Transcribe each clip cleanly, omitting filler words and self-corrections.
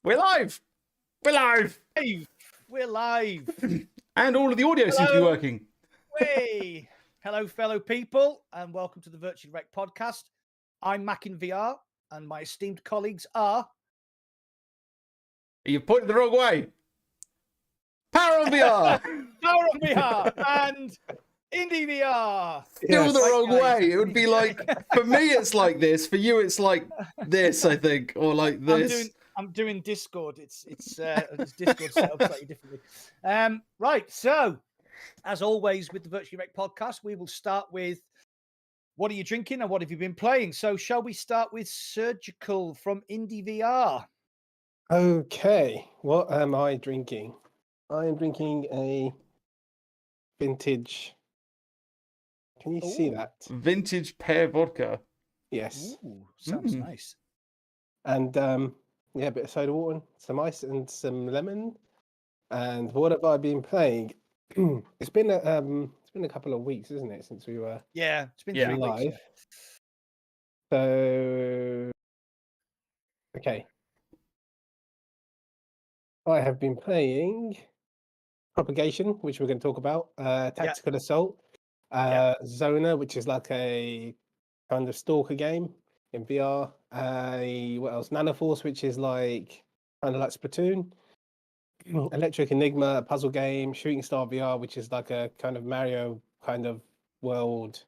We're live. We're live. Hey, we're live. And all of the audio seems to be working. Hey, hello, fellow people, and welcome to the Virtually Rekt podcast. I'm Mac in VR, and my esteemed colleagues are. You pointed the wrong way. Power on VR. Power on VR and Indie VR. Still the wrong way. It would be like, for me, it's like this. For you, it's like this, I think, or like this. I'm doing Discord. It's Discord set up slightly differently. Right. So, as always with the Virtually Rekt podcast, we will start with what are you drinking and what have you been playing. So, shall we start with Surgical from Indie VR? Okay, what am I drinking? I am drinking a vintage. Can you see that? Vintage pear vodka. Yes. Ooh, sounds nice. And yeah, a bit of soda water, some ice, and some lemon. And what have I been playing? It's been a couple of weeks, isn't it, since we were It's been 3 live. weeks. So okay. I have been playing Propagation, which we're going to talk about, Tactical Assault, Zona, which is like a kind of stalker game in VR. What else? Nanoforce, which is like kind of like Splatoon. Electric Enigma, a puzzle game. Shooting Star VR, which is like a kind of Mario kind of world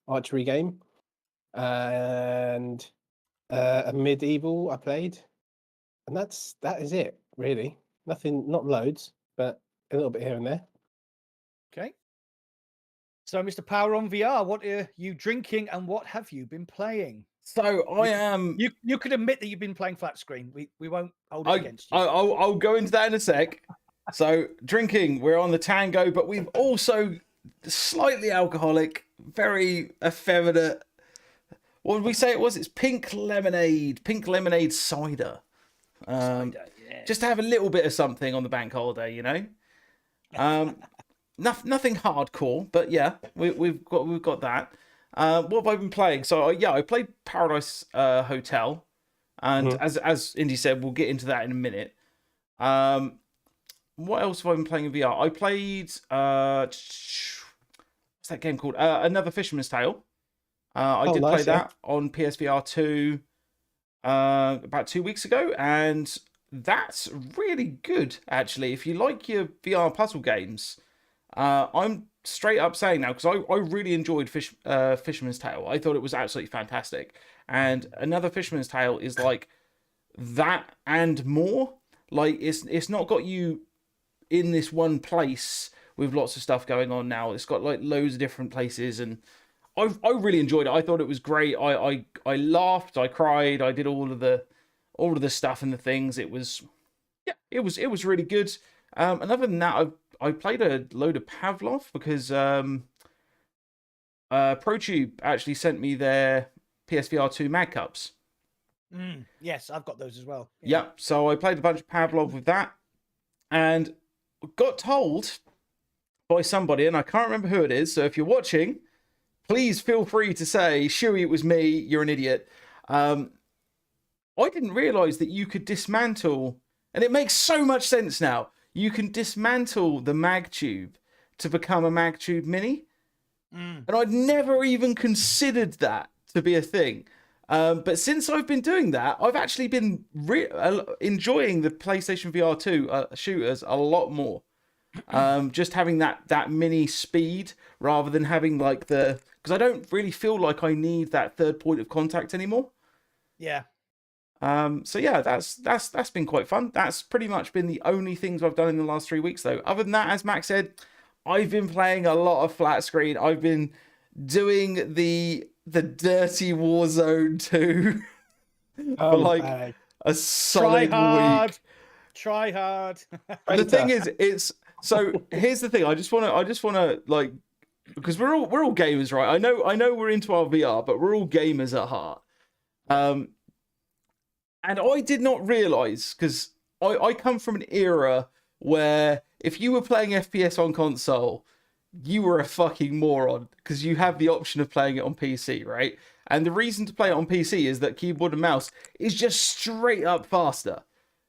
archery game. And a Medieval I played. And that is it, really. Nothing, not loads, but a little bit here and there. Okay. So, Mr. Power on VR, what are you drinking and what have you been playing? So I am. You could admit that you've been playing flat screen. We won't hold it against you. I'll go into that in a sec. So drinking, we're on the Tango, but we've also slightly alcoholic, very effeminate. What did we say it was? It's pink lemonade cider. Just to have a little bit of something on the bank holiday, you know. Nothing hardcore, but yeah, we've got that. What have I been playing? So I played Paradise Hotel, and as Indy said, we'll get into that in a minute. What else have I been playing in VR? I played what's that game called? Another Fisherman's Tale. I did play that on PSVR 2 about 2 weeks ago, and that's really good actually. If you like your VR puzzle games, I'm straight up saying now, because I really enjoyed Fisherman's Tale. I thought it was absolutely fantastic, and Another Fisherman's Tale is like that and more. Like it's not got you in this one place with lots of stuff going on now. It's got like loads of different places, and I really enjoyed it. I thought it was great. I laughed, I cried, I did all of the stuff and the things. It was really good. And other than that, I played a load of Pavlov because ProTube actually sent me their PSVR 2 Mag Cups. Yes, I've got those as well. Yep. So I played a bunch of Pavlov with that, and got told by somebody, and I can't remember who it is. So if you're watching, please feel free to say, "Shuey, it was me. You're an idiot." I didn't realise that you could dismantle, and it makes so much sense now. You can dismantle the mag tube to become a mag tube mini, and I'd never even considered that to be a thing. But since I've been doing that, I've actually been enjoying the PlayStation VR 2 shooters a lot more. Just having that mini speed rather than having like because I don't really feel like I need that third point of contact anymore. Yeah. So yeah, that's been quite fun. That's pretty much been the only things I've done in the last 3 weeks, though. Other than that, as Max said, I've been playing a lot of flat screen. I've been doing the dirty Warzone 2 for like a solid week. Try hard. The thing is, so here's the thing. I just want to like, because we're all gamers, right? I know we're into our VR, but we're all gamers at heart. And I did not realise, because I come from an era where if you were playing FPS on console, you were a fucking moron, because you have the option of playing it on PC, right? And the reason to play it on PC is that keyboard and mouse is just straight up faster.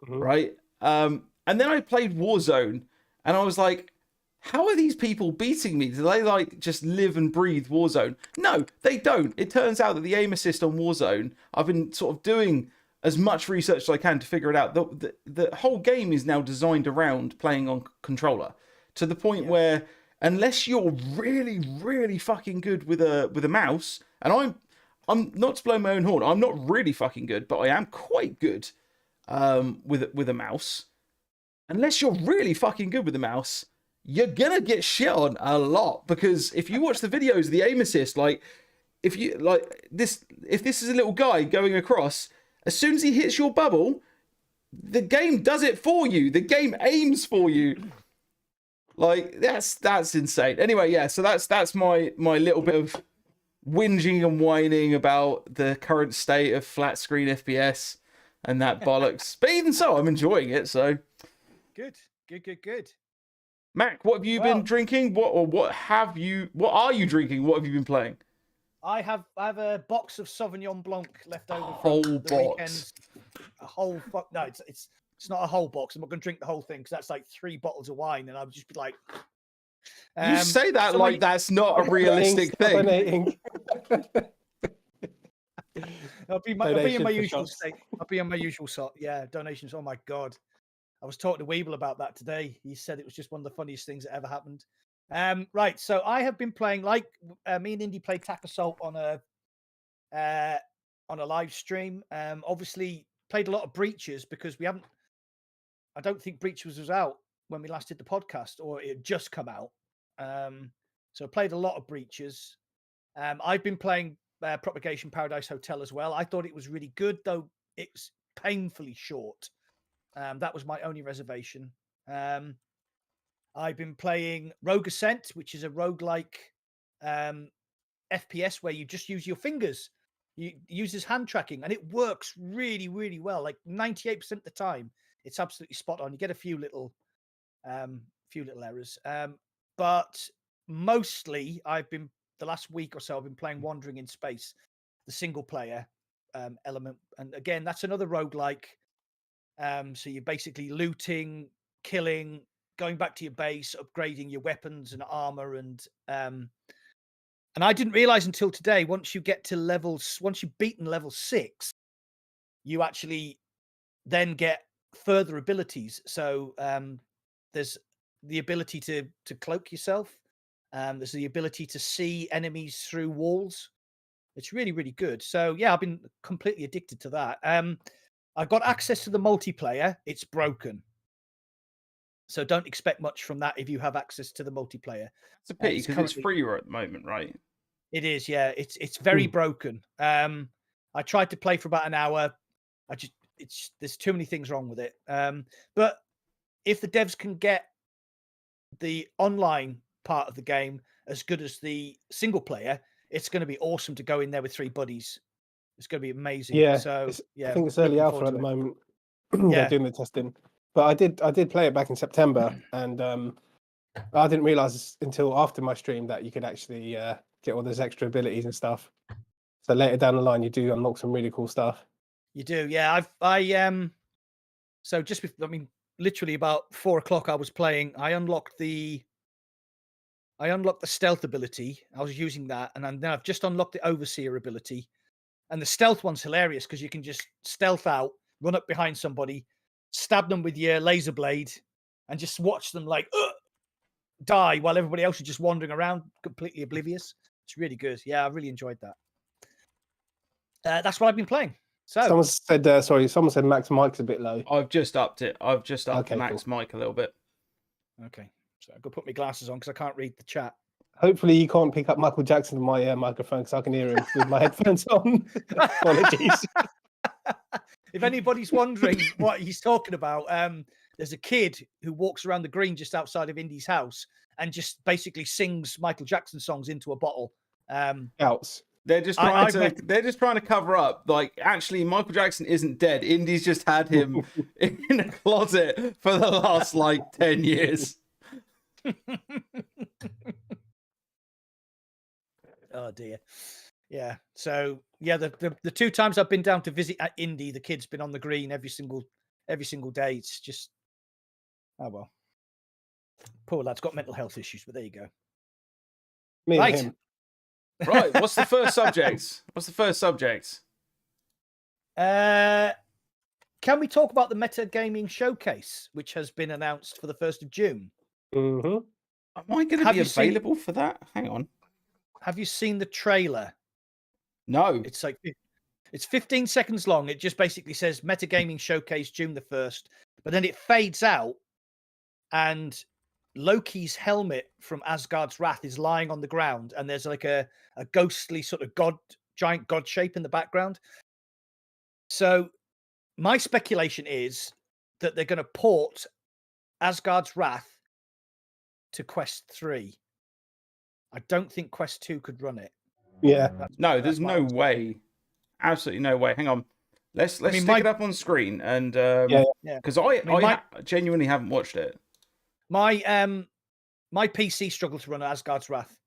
right? And then I played Warzone, and I was like, how are these people beating me? Do they like just live and breathe Warzone? No, they don't. It turns out that the aim assist on Warzone, I've been sort of doing as much research as I can to figure it out. The whole game is now designed around playing on controller, to the point where unless you're really, really fucking good with a mouse, and I'm not to blow my own horn, I'm not really fucking good, but I am quite good with a mouse. Unless you're really fucking good with a mouse, you're gonna get shit on a lot, because if you watch the videos of the aim assist, like if this is a little guy going across, as soon as he hits your bubble, the game does it for you. The game aims for you. Like that's insane. Anyway, yeah, so that's my little bit of whinging and whining about the current state of flat screen FPS and that bollocks. But even so, I'm enjoying it, so good. Mac, what have you been drinking? What are you drinking? What have you been playing? I have a box of Sauvignon Blanc left over whole from the box. weekends. A whole no, it's not a whole box. I'm not going to drink the whole thing because that's like 3 bottles of wine, and I'll just be like. You say that like that's not a realistic thing. I'll be in my usual state. I'll be in my usual sort. Yeah, donations. Oh my god. I was talking to Weeble about that today. He said it was just one of the funniest things that ever happened. Right, so I have been playing, like me and Indy played Tack Assault on a live stream. Obviously played a lot of Breaches because I don't think Breaches was out when we last did the podcast, or it had just come out. So I played a lot of Breaches. I've been playing Propagation Paradise Hotel as well. I thought it was really good, though it's painfully short. That was my only reservation. I've been playing Rogue Ascent, which is a roguelike FPS where you just use your fingers. You uses hand tracking, and it works really, really well. Like 98% of the time, it's absolutely spot on. You get a few little errors, but mostly the last week or so I've been playing Wandering in Space, the single player element, and again that's another roguelike. So you're basically looting, killing, going back to your base, upgrading your weapons and armor, and I didn't realize until today, once you've beaten level 6, you actually then get further abilities. So there's the ability to cloak yourself. There's the ability to see enemies through walls. It's really, really good. So yeah, I've been completely addicted to that. I got access to the multiplayer. It's broken. So don't expect much from that if you have access to the multiplayer. It's a pity because it's free at the moment, right? It is, yeah. It's very broken. I tried to play for about an hour. There's too many things wrong with it. But if the devs can get the online part of the game as good as the single player, it's going to be awesome to go in there with 3 buddies. It's going to be amazing. Yeah, so I think it's early alpha at the moment. They're doing the testing, but I did play it back in September, and I didn't realize until after my stream that you could actually get all those extra abilities and stuff. So later down the line, you do unlock some really cool stuff. You do, yeah. So just literally about 4 o'clock, I was playing. I unlocked the stealth ability. I was using that, and then I've just unlocked the overseer ability. And the stealth one's hilarious because you can just stealth out, run up behind somebody, stab them with your laser blade, and just watch them like die while everybody else is just wandering around completely oblivious. It's really good. Yeah, I really enjoyed that. That's what I've been playing. So someone said Mac's mic's a bit low. I've just upped it. I've just upped Mac's mic a little bit. Okay. So I've got to put my glasses on because I can't read the chat. Hopefully you can't pick up Michael Jackson in my microphone because I can hear him with my headphones on. Apologies. If anybody's wondering what he's talking about, there's a kid who walks around the green just outside of Indy's house and just basically sings Michael Jackson songs into a bottle. Outs. They're just trying to cover up. Like, actually, Michael Jackson isn't dead. Indy's just had him in a closet for the last 10 years. Oh dear. Yeah. So yeah, the 2 times I've been down to visit at Indy, the kid's been on the green every single every single day. It's just, oh well. Poor lad's got mental health issues, but there you go. Me Right. and him. Right. What's the first subject? Can we talk about the Meta Gaming Showcase, which has been announced for the 1st of June? Mm-hmm. Am I going to be available for that? Hang on. Have you seen the trailer? No. It's 15 seconds long. It just basically says Meta Gaming Showcase June the 1st, but then it fades out and Loki's helmet from Asgard's Wrath is lying on the ground, and there's like a ghostly sort of giant god shape in the background. So my speculation is that they're going to port Asgard's Wrath to Quest 3. I don't think Quest 2 could run it. Yeah. No, there's no way. Absolutely no way. Hang on. Let's stick it up on screen, and because I genuinely haven't watched it. My PC struggled to run Asgard's Wrath,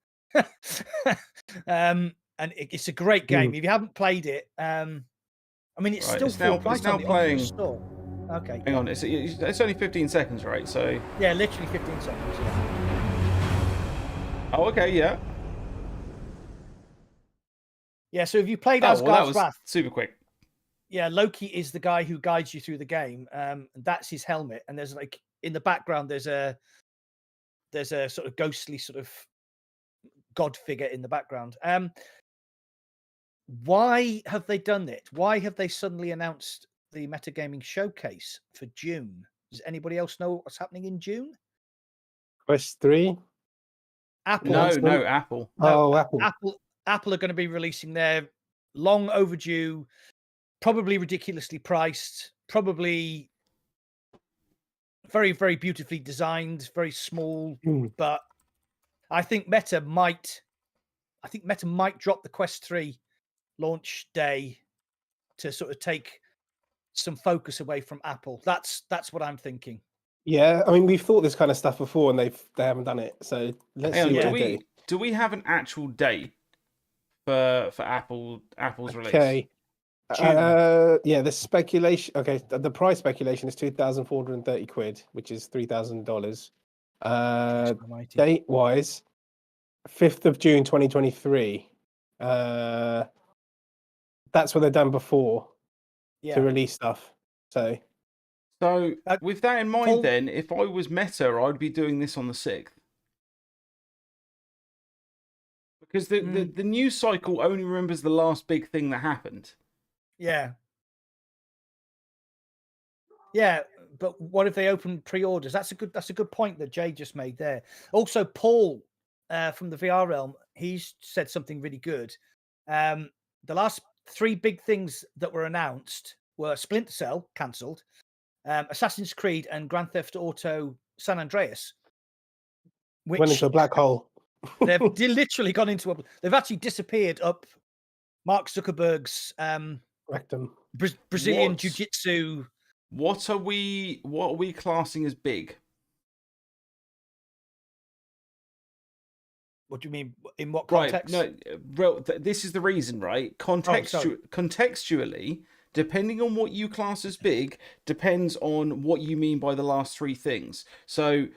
and it's a great game. If you haven't played it, I mean, it's still full price on the Oculus store. Okay, hang on. It's only 15 seconds, right? So yeah, literally 15 seconds. Yeah. Oh, okay, yeah. Yeah, so if you played Asgard's Wrath, super quick. Yeah, Loki is the guy who guides you through the game. And that's his helmet, and there's like in the background there's a sort of ghostly sort of god figure in the background. Why have they done it? Why have they suddenly announced the Meta Gaming Showcase for June? Does anybody else know what's happening in June? Quest 3? Apple. No, Apple. Oh, Apple are going to be releasing their long overdue, probably ridiculously priced, probably very, very beautifully designed, very small, but I think Meta might drop the Quest 3 launch day to sort of take some focus away from Apple. That's what I'm thinking. Yeah, I mean, we've thought this kind of stuff before, and they haven't done it. So let's see what they do. Do we have an actual date for Apple's release? Okay. The speculation. Okay, the price speculation is £2,430, which is $3,000. Date wise, 5th of June 2023. That's what they've done before to release stuff. So with that in mind, then, if I was Meta, I'd be doing this on the 6th. Because the news cycle only remembers the last big thing that happened. Yeah. Yeah, but what if they open pre-orders? That's a good point that Jay just made there. Also, Paul from the VR realm, he's said something really good. The last 3 big things that were announced were Splinter Cell cancelled, Assassin's Creed, and Grand Theft Auto San Andreas, which went into a black hole. They've literally gone into they've actually disappeared up Mark Zuckerberg's rectum. Brazilian jiu-jitsu. What are we classing as big? What do you mean? In what context? Right. No, this is the reason, right? Contextually, depending on what you class as big, depends on what you mean by the last 3 things. So,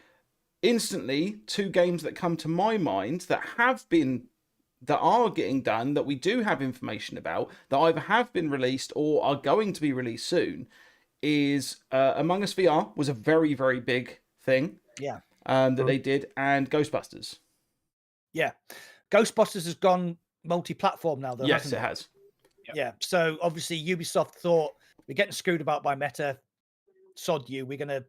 instantly, 2 games that come to my mind that are getting done, that we do have information about, that either have been released or are going to be released soon, is Among Us VR was a very, very big thing. Yeah. That they did, and Ghostbusters. Yeah. Ghostbusters has gone multi-platform now, though. Yes, it has. Yeah. So obviously Ubisoft thought, we're getting screwed about by Meta. Sod you. We're gonna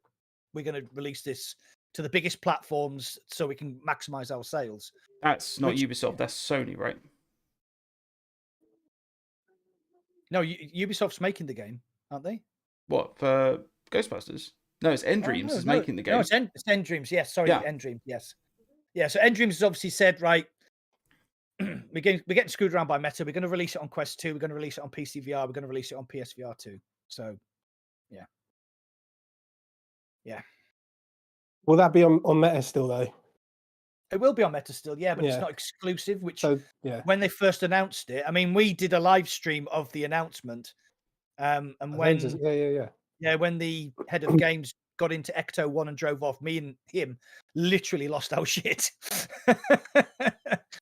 release this to the biggest platforms so we can maximize our sales. That's not Ubisoft. That's Sony, right? No, Ubisoft's making the game, aren't they? What, for Ghostbusters? No, it's Endreams is making the game. No, it's Endreams. Yes, sorry, Endreams. Yes. Yeah, so Endreams has obviously said, right, we're getting screwed around by Meta. We're going to release it on Quest 2. We're going to release it on PC VR. We're going to release it on PSVR 2. So, yeah. Yeah. Will that be on Meta still, though? It will be on Meta still, yeah, but it's not exclusive, which when they first announced it, I mean, we did a live stream of the announcement. And when Avengers. Yeah. Yeah, when the head of games got into Ecto 1 and drove off, me and him literally lost our shit.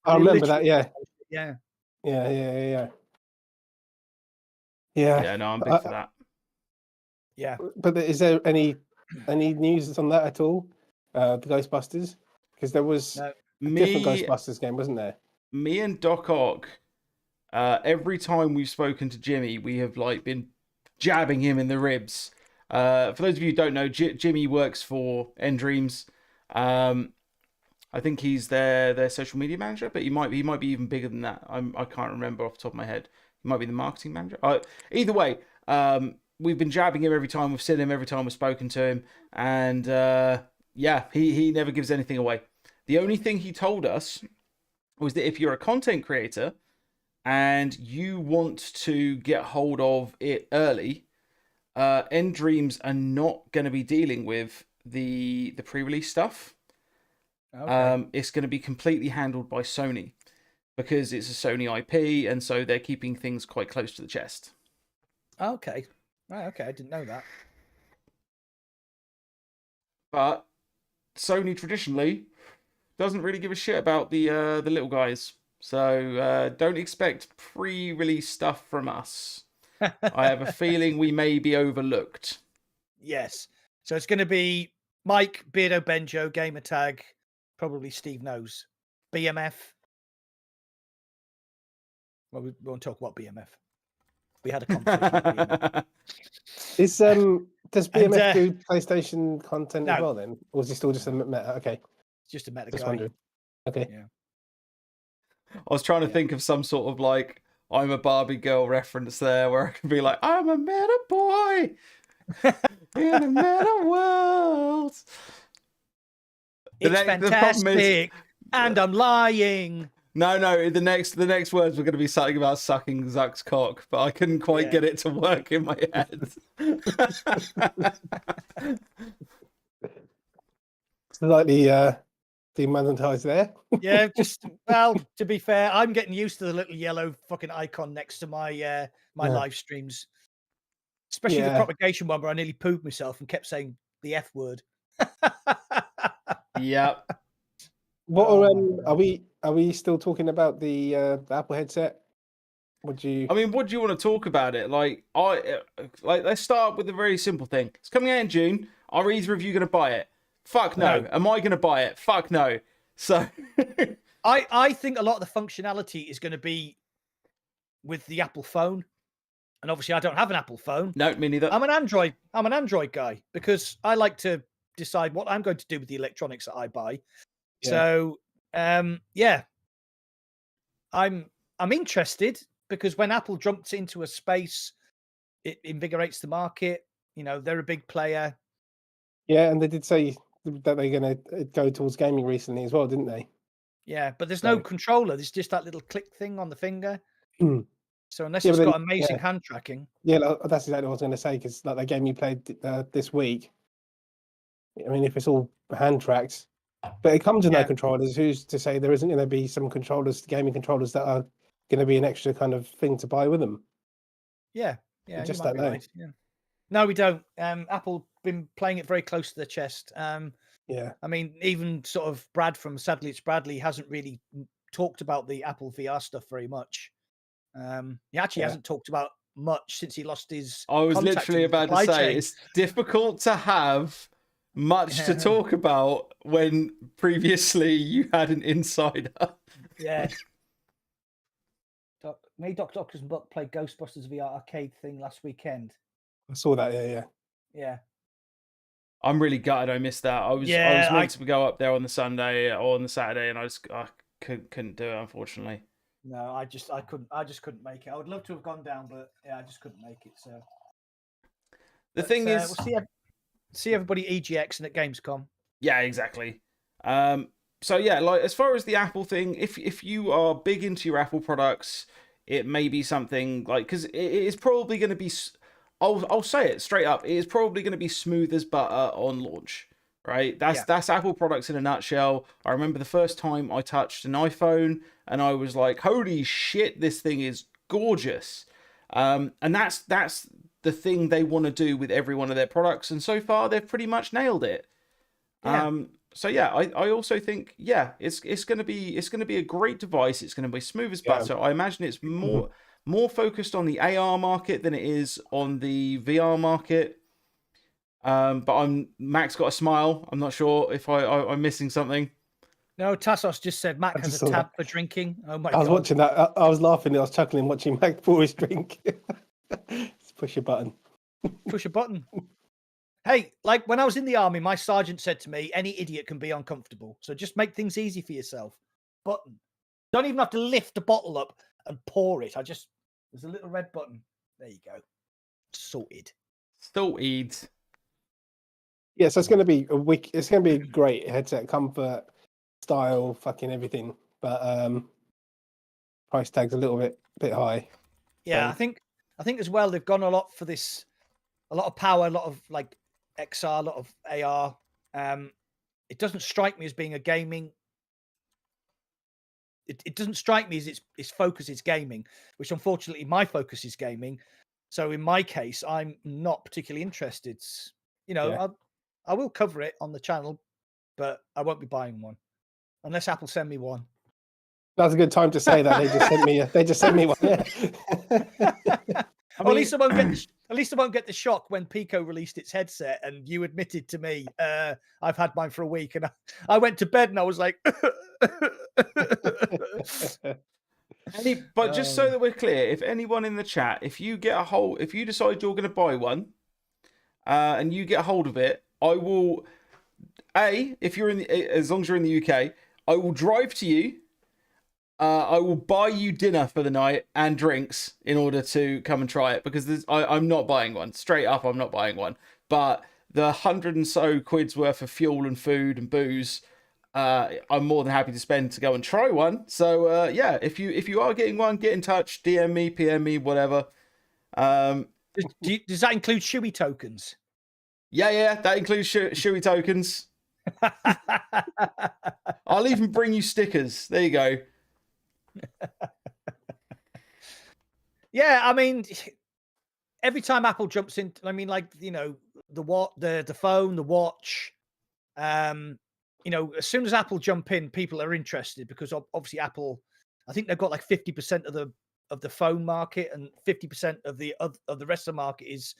I remember that, yeah. Yeah. Yeah. Yeah, no, I'm big for that. Yeah. But is there any news on that at all? The Ghostbusters? Because there was a different Ghostbusters game, wasn't there? Me and Doc Ock, every time we've spoken to Jimmy, we have like been jabbing him in the ribs. For those of you who don't know, Jimmy works for Endreams. I think he's their social media manager, but he might be even bigger than that. I can't remember off the top of my head. He might be the marketing manager. Either way, we've been jabbing him every time we've seen him, every time we've spoken to him, and he never gives anything away. The only thing he told us was that if you're a content creator and you want to get hold of it early, Endreams are not going to be dealing with the pre-release stuff. Okay. It's going to be completely handled by Sony because it's a Sony IP, and so they're keeping things quite close to the chest. Okay. Right, okay, I didn't know that. But Sony traditionally doesn't really give a shit about the little guys. So don't expect pre-release stuff from us. I have a feeling we may be overlooked. Yes. So it's going to be Mike, Beardo Benjo, Gamertag, probably Steve knows. BMF. Well, we won't talk about BMF. We had a conversation about BMF. Does BMF do PlayStation content as well then? Or is it still just a meta? Okay. It's just a meta just guy. Wondering. Okay. Yeah. I was trying to think of some sort of like I'm a Barbie girl reference there where I can be like, I'm a meta boy in a meta world. It's fantastic, and I'm lying. No, the next words were going to be something about sucking Zuck's cock, but I couldn't quite get it to work in my head. Slightly demonetized there. Yeah, well, to be fair, I'm getting used to the little yellow fucking icon next to my live streams. Especially the propagation one where I nearly pooped myself and kept saying the F word. Yep. What are we still talking about the Apple headset? What do you want to talk about it? Like let's start with a very simple thing. It's coming out in June. Are either of you going to buy it? Fuck no. Am I going to buy it? Fuck no. So I think a lot of the functionality is going to be with the Apple phone. And obviously I don't have an Apple phone. No, me neither. I'm an Android guy because I like to decide what I'm going to do with the electronics that I buy. Yeah. So I'm interested because when Apple jumps into a space, it invigorates the market. You know, they're a big player. Yeah, and they did say that they're going to go towards gaming recently as well, didn't they? Yeah, but there's no controller. There's just that little click thing on the finger. So unless it's got amazing hand tracking. Yeah, that's exactly what I was going to say, because like the game you played this week, I mean, if it's all hand tracked, but it comes with no controllers, who's to say there isn't going to be some gaming controllers that are going to be an extra kind of thing to buy with them? Yeah, you just don't know. Right. Yeah. No, we don't. Apple been playing it very close to the chest. Yeah. I mean, even sort of Brad from Sadly It's Bradley hasn't really talked about the Apple VR stuff very much. He actually hasn't talked about much since he lost his. I was literally about to say it's difficult to have much to talk about when previously you had an insider. Yeah. Me, Dr. Octopus and Buck played Ghostbusters VR arcade thing last weekend. I saw that. Yeah. I'm really gutted I missed that. I was meant to go up there on the Sunday or on the Saturday, and I couldn't do it, unfortunately. No, I just couldn't make it. I would love to have gone down, but I just couldn't make it. So the thing is, we'll see everybody EGX and at Gamescom. Yeah, exactly. So yeah, like as far as the Apple thing, if you are big into your Apple products, it may be something like, because it is probably going to be. I'll say it straight up. It is probably going to be smooth as butter on launch. Right, that's Apple products in a nutshell. I remember the first time I touched an iPhone, and I was like, "Holy shit, this thing is gorgeous!" And that's the thing they want to do with every one of their products, and so far they've pretty much nailed it. Yeah. So yeah, I also think it's going to be a great device. It's going to be smooth as butter. I imagine it's more focused on the AR market than it is on the VR market. But Mac's got a smile. I'm not sure if I'm missing something. No, Tassos just said Mac has a tab for drinking. Oh my god! I was watching that. I was laughing. I was chuckling watching Mac pour his drink. Just push a button. Push a button. Hey, like when I was in the army, my sergeant said to me, any idiot can be uncomfortable. So just make things easy for yourself. Button. Don't even have to lift the bottle up and pour it. There's a little red button. There you go. Sorted. Yeah, so it's going to be a week. It's going to be a great headset, comfort, style, fucking everything. But price tag's a little bit high. Yeah, so. I think as well they've gone a lot for this, a lot of power, a lot of like XR, a lot of AR. It doesn't strike me as being a gaming. It doesn't strike me as its focus is gaming, which unfortunately my focus is gaming. So in my case, I'm not particularly interested. I will cover it on the channel, but I won't be buying one unless Apple send me one. That's a good time to say that. They just sent me one. Yeah. At least I won't get the shock when Pico released its headset and you admitted to me, I've had mine for a week, and I went to bed and I was like, But just so that we're clear, if anyone in the chat, if you decide you're going to buy one, and you get a hold of it, I will. If you're as long as you're in the UK, I will drive to you. I will buy you dinner for the night and drinks in order to come and try it, because I'm not buying one. Straight up, I'm not buying one. But the 100 and so quid's worth of fuel and food and booze, I'm more than happy to spend to go and try one. So yeah, if you are getting one, get in touch, DM me, PM me, whatever. Does that include Shoey tokens? Yeah, that includes Shoey tokens. I'll even bring you stickers. There you go. Yeah, I mean, every time Apple jumps in, I mean, like, the phone, the watch, as soon as Apple jump in, people are interested, because obviously Apple, I think they've got like 50% of the phone market, and 50% of the rest of the market is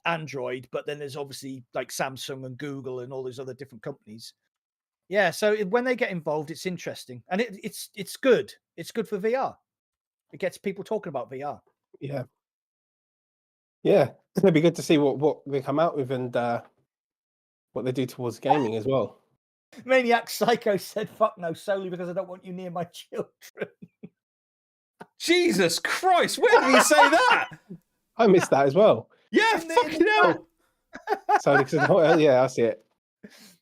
Android. But then there's obviously like Samsung and Google and all those other different companies. Yeah, so when they get involved, it's interesting, and it's good. It's good for VR. It gets people talking about VR. Yeah. It'd be good to see what they come out with, and what they do towards gaming as well. Maniac Psycho said, "Fuck no, solely because I don't want you near my children." Jesus Christ, where did he say that? I missed that as well. Yeah, fucking hell. So, yeah, I see it.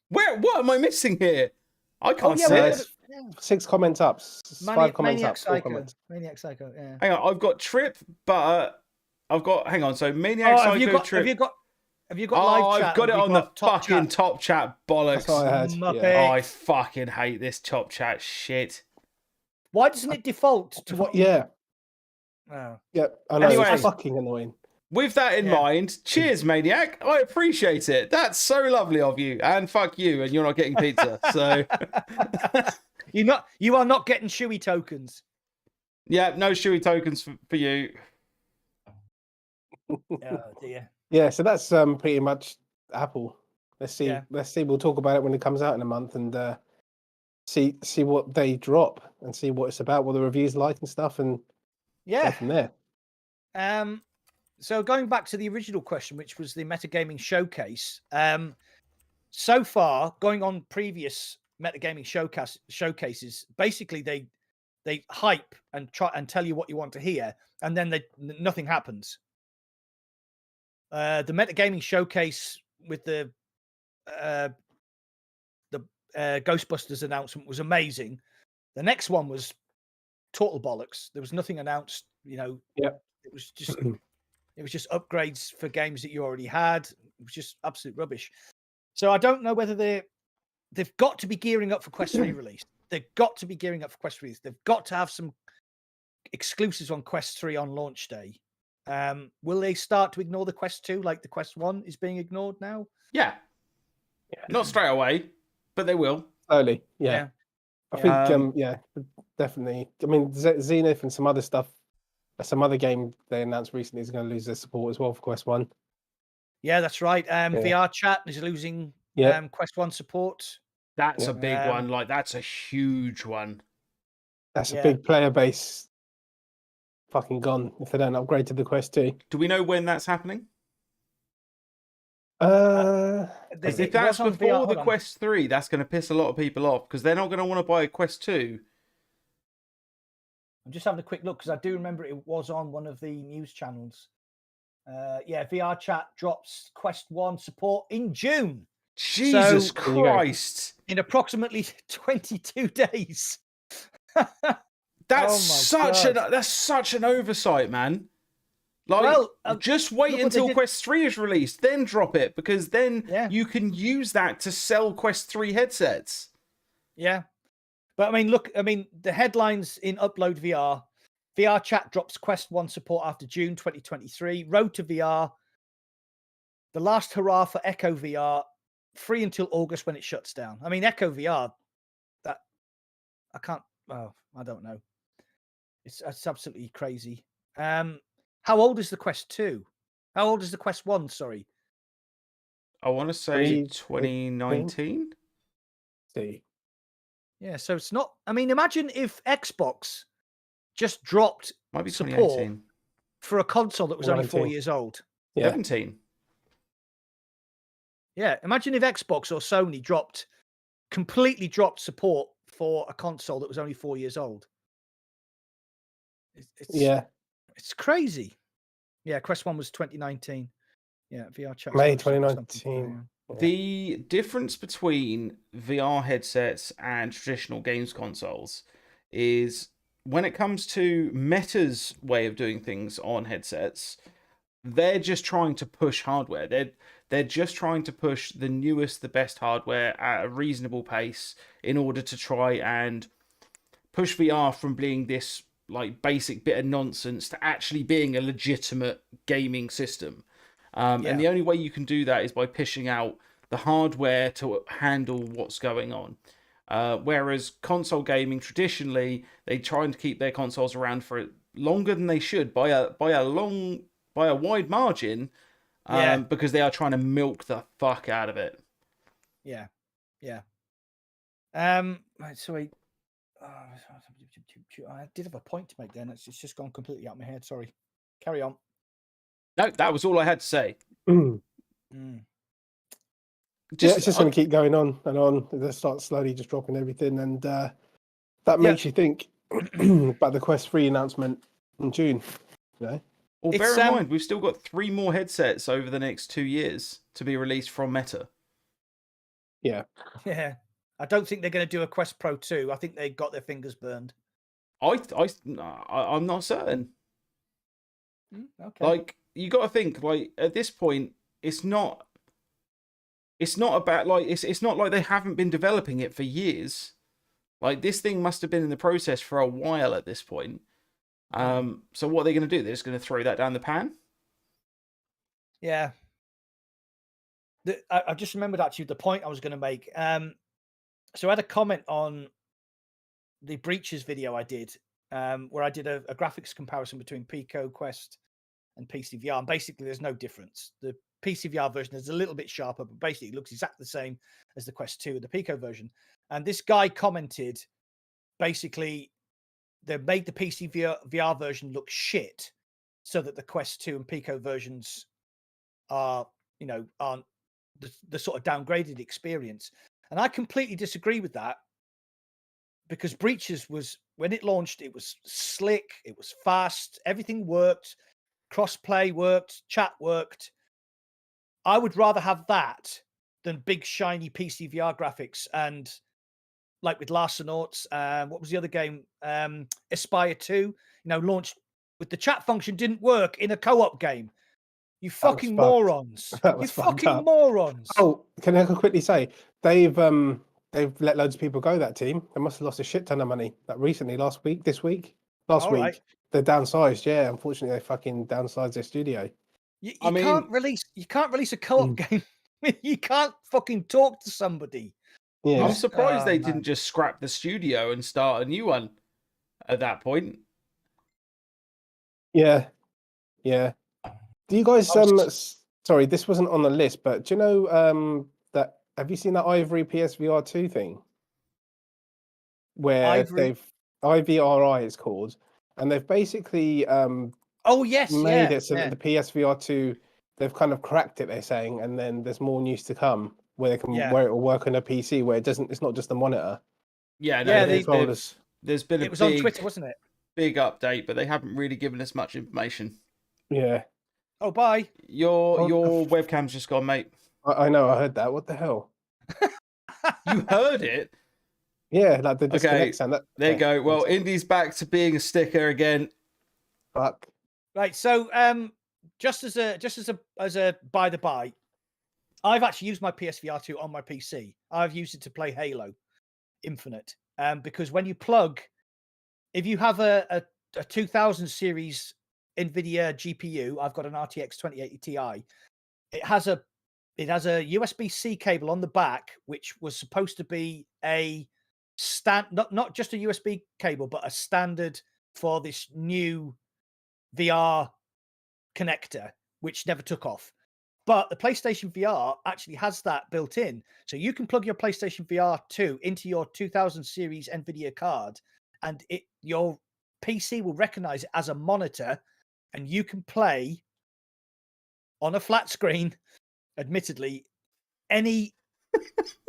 What am I missing here? I can't see it. 6 comments up. 5 comments Maniac up. Psycho. 4 comments. Maniac Psycho, yeah. Hang on, I've got Trip, but hang on. So Maniac Psycho, Trip. Have you got live chat? I've got it on the fucking chat. Top chat bollocks. That's what I heard. Yeah. Oh, I fucking hate this Top chat shit. Why doesn't it default to what? Yeah. Oh. Yeah. I know. Anyway, it's fucking annoying. With that in mind, cheers, Maniac. I appreciate it. That's so lovely of you. And fuck you, and you're not getting pizza. So you are not getting Shoey tokens. Yeah, no Shoey tokens for you. Oh dear. Yeah, so that's pretty much Apple. Let's see. Yeah. Let's see. We'll talk about it when it comes out in a month, and see what they drop, and see what it's about, what the reviews like and stuff, and go from there. So going back to the original question, which was the Metagaming Showcase, so far, going on previous Metagaming showcases, basically they hype and try and tell you what you want to hear, and then nothing happens. The Metagaming Showcase with the Ghostbusters announcement was amazing. The next one was total bollocks. There was nothing announced. Yeah. It was just upgrades for games that you already had. It was just absolute rubbish. So I don't know whether they've got to be gearing up for Quest 3 release. They've got to be gearing up for Quest 3 release. They've got to have some exclusives on Quest 3 on launch day. Will they start to ignore the Quest 2 like the Quest 1 is being ignored now? Yeah. Not straight away, but they will. Slowly, yeah. I think, definitely. I mean, Zenith and some other stuff, some other game they announced recently is going to lose their support as well for Quest 1. Yeah, that's right. VR chat is losing Quest 1 support. That's a big one. Like, that's a huge one. That's a big player base fucking gone if they don't upgrade to the Quest 2. Do we know when that's happening? If that's before the Quest 3, that's going to piss a lot of people off because they're not going to want to buy a Quest 2. I'm just having a quick look because I do remember it was on one of the news channels. VR chat drops Quest 1 support in June. Jesus Christ. In approximately 22 days. That's such an oversight, man. Like, just wait until Quest 3 is released, then drop it, because then you can use that to sell Quest 3 headsets. Yeah. But the headlines in Upload VR: VR chat drops Quest 1 support after June 2023. Road to VR. The last hurrah for Echo VR. Free until August when it shuts down. I mean, Echo VR, I don't know. It's absolutely crazy. How old is the Quest 2? How old is the Quest 1? Sorry. I want to say 2019. See. Yeah, so it's not. I mean, imagine if Xbox just dropped support for a console that was only 4 years old. 17. Yeah, imagine if Xbox or Sony completely dropped support for a console that was only 4 years old. It's crazy. Yeah, Quest 1 was 2019. Yeah, VR chat. May 2019. The difference between VR headsets and traditional games consoles is when it comes to Meta's way of doing things on headsets, they're just trying to push hardware. They're just trying to push the newest, the best hardware at a reasonable pace in order to try and push VR from being this like basic bit of nonsense to actually being a legitimate gaming system. And the only way you can do that is by pushing out the hardware to handle what's going on. Whereas console gaming, traditionally, they try and keep their consoles around for longer than they should by a wide margin, because they are trying to milk the fuck out of it. Yeah. Sorry. I did have a point to make then. It's just gone completely out of my head. Sorry. Carry on. No, that was all I had to say. It's just going to keep going on and on. They start slowly just dropping everything, and that makes you think about the Quest 3 announcement in June. You know? Well, bear in mind, we've still got 3 more headsets over the next 2 years to be released from Meta. Yeah. I don't think they're going to do a Quest Pro 2. I think they got their fingers burned. I'm not certain. Okay. Like, you got to think, like, at this point, it's not about, like, it's not like they haven't been developing it for years. Like, this thing must have been in the process for a while at this point. So what are they going to do? They're just going to throw that down the pan? Yeah. I just remembered actually the point I was going to make. So I had a comment on the Breaches video I did, where I did a graphics comparison between Pico, Quest, and PC VR. And basically, there's no difference. The PC VR version is a little bit sharper, but basically it looks exactly the same as the Quest 2 and the Pico version. And this guy commented, basically, they made the PC VR version look shit so that the Quest 2 and Pico versions aren't the sort of downgraded experience. And I completely disagree with that, because Breaches was, when it launched, it was slick, it was fast, everything worked, crossplay worked, chat worked. I would rather have that than big shiny PC VR graphics. And like with Larcenauts, what was the other game? Aspire 2, launched with the chat function didn't work in a co-op game. You fucking morons. You fucking morons. Oh, can I quickly say, they've let loads of people go, that team. They must have lost a shit ton of money this week. last week. Right. They downsized. Yeah, unfortunately, they fucking downsized their studio. You mean, can't release a co-op game. You can't fucking talk to somebody. Yeah, I'm surprised they man. didn't just scrap the studio and start a new one at that point. yeah. Do you guys sorry, this wasn't on the list, but do you know that have you seen that Ivory PSVR 2 thing? Where Ivory? IVRI it's called, and they've basically Oh yes, made it so yeah. that the PSVR 2 they've kind of cracked it, they're saying, and then there's more news to come where where it will work on a PC where it's not just a monitor. Yeah, no, there's been it was on Twitter, wasn't it? Big update, but they haven't really given us much information. Yeah. Oh, bye. Your webcam's just gone, mate. I know, I heard that. What the hell? You heard it? Yeah, like the disconnect sound. There you go. Well, Indy's back to being a sticker again. Fuck. Right. So, just as a by the by, I've actually used my PSVR 2 on my PC. I've used it to play Halo Infinite. Because when you plug, if you have a 2000 series NVIDIA GPU, I've got an RTX 2080 Ti. It has a USB-C cable on the back, which was supposed to be a not just a USB cable, but a standard for this new VR connector, which never took off. But the PlayStation VR actually has that built in. So you can plug your PlayStation VR 2 into your 2000 series NVIDIA card, and your PC will recognize it as a monitor, and you can play on a flat screen, admittedly, any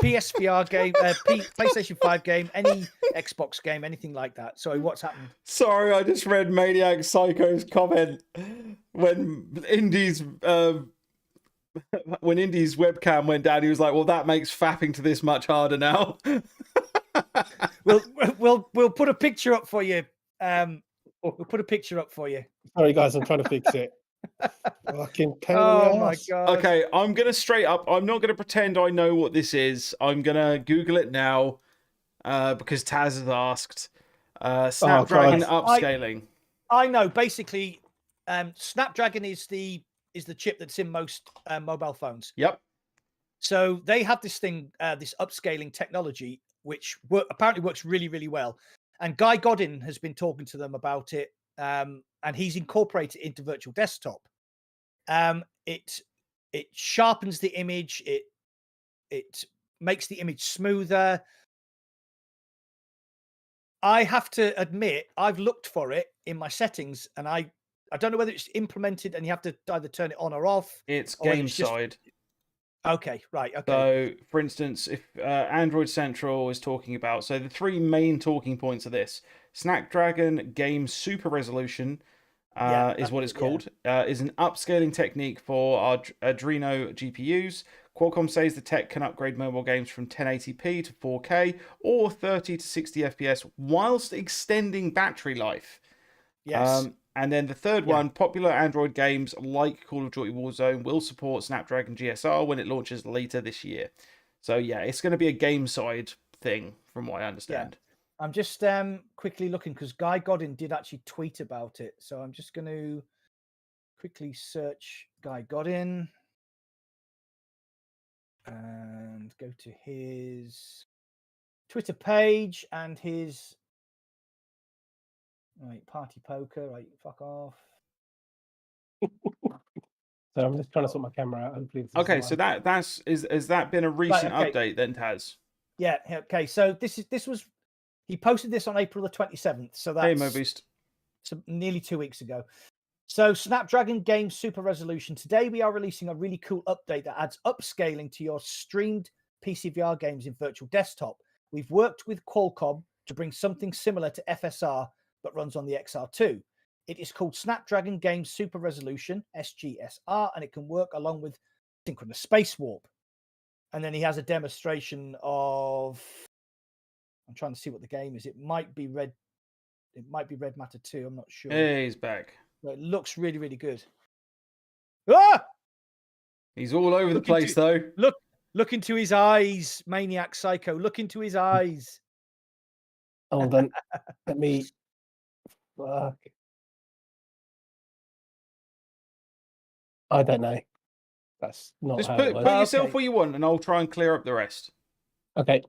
PSVR game, PlayStation 5 game, any Xbox game, anything like that. Sorry, what's happened? Sorry, I just read Maniac Psycho's comment when Indy's webcam went down. He was like, "Well, that makes fapping to this much harder now." We'll put a picture up for you. We'll put a picture up for you. Sorry, guys, I'm trying to fix it. Fucking pain in the Oh my ass. god. Okay, I'm gonna straight up. I'm not gonna pretend I know what this is. I'm gonna Google it now, because Taz has asked. Snapdragon upscaling. I know. Basically, Snapdragon is the chip that's in most mobile phones. Yep. So they have this thing, this upscaling technology, which apparently works really, really well. And Guy Godin has been talking to them about it, and he's incorporated it into virtual desktop. It sharpens the image. It makes the image smoother. I have to admit, I've looked for it in my settings, and I don't know whether it's implemented and you have to either turn it on or off. It's game side. Okay, right. Okay. So, for instance, if Android Central is talking about, so the three main talking points of this: Snapdragon Game Super Resolution is what it's called. Is an upscaling technique for our Adreno GPUs. Qualcomm says the tech can upgrade mobile games from 1080p to 4K or 30 to 60 FPS whilst extending battery life. Yes. And then the third one, popular Android games like Call of Duty Warzone will support Snapdragon GSR when it launches later this year. So yeah, it's going to be a game side thing from what I understand. Yeah. I'm just quickly looking because Guy Godin did actually tweet about it. So I'm just going to quickly search Guy Godin and go to his Twitter page and his party poker. Right, fuck off. So I'm just trying to sort my camera out. Hopefully, okay. So has that been a recent update then, Taz? Yeah. Okay. So he posted this on April the 27th. So that's nearly 2 weeks ago. So Snapdragon Game Super Resolution. Today we are releasing a really cool update that adds upscaling to your streamed PCVR games in virtual desktop. We've worked with Qualcomm to bring something similar to FSR, but runs on the XR2. It is called Snapdragon Game Super Resolution, SGSR, and it can work along with synchronous space warp. And then he has a demonstration of, I'm trying to see what the game is. It might be Red Matter 2. I'm not sure. Hey, he's back. But it looks really, really good. Ah! He's all over the place, though. Look into his eyes, Maniac Psycho. Look into his eyes. Hold on. Let me Fuck. I don't know. That's not Just how put it was. yourself Okay. where you want, and I'll try and clear up the rest. Okay.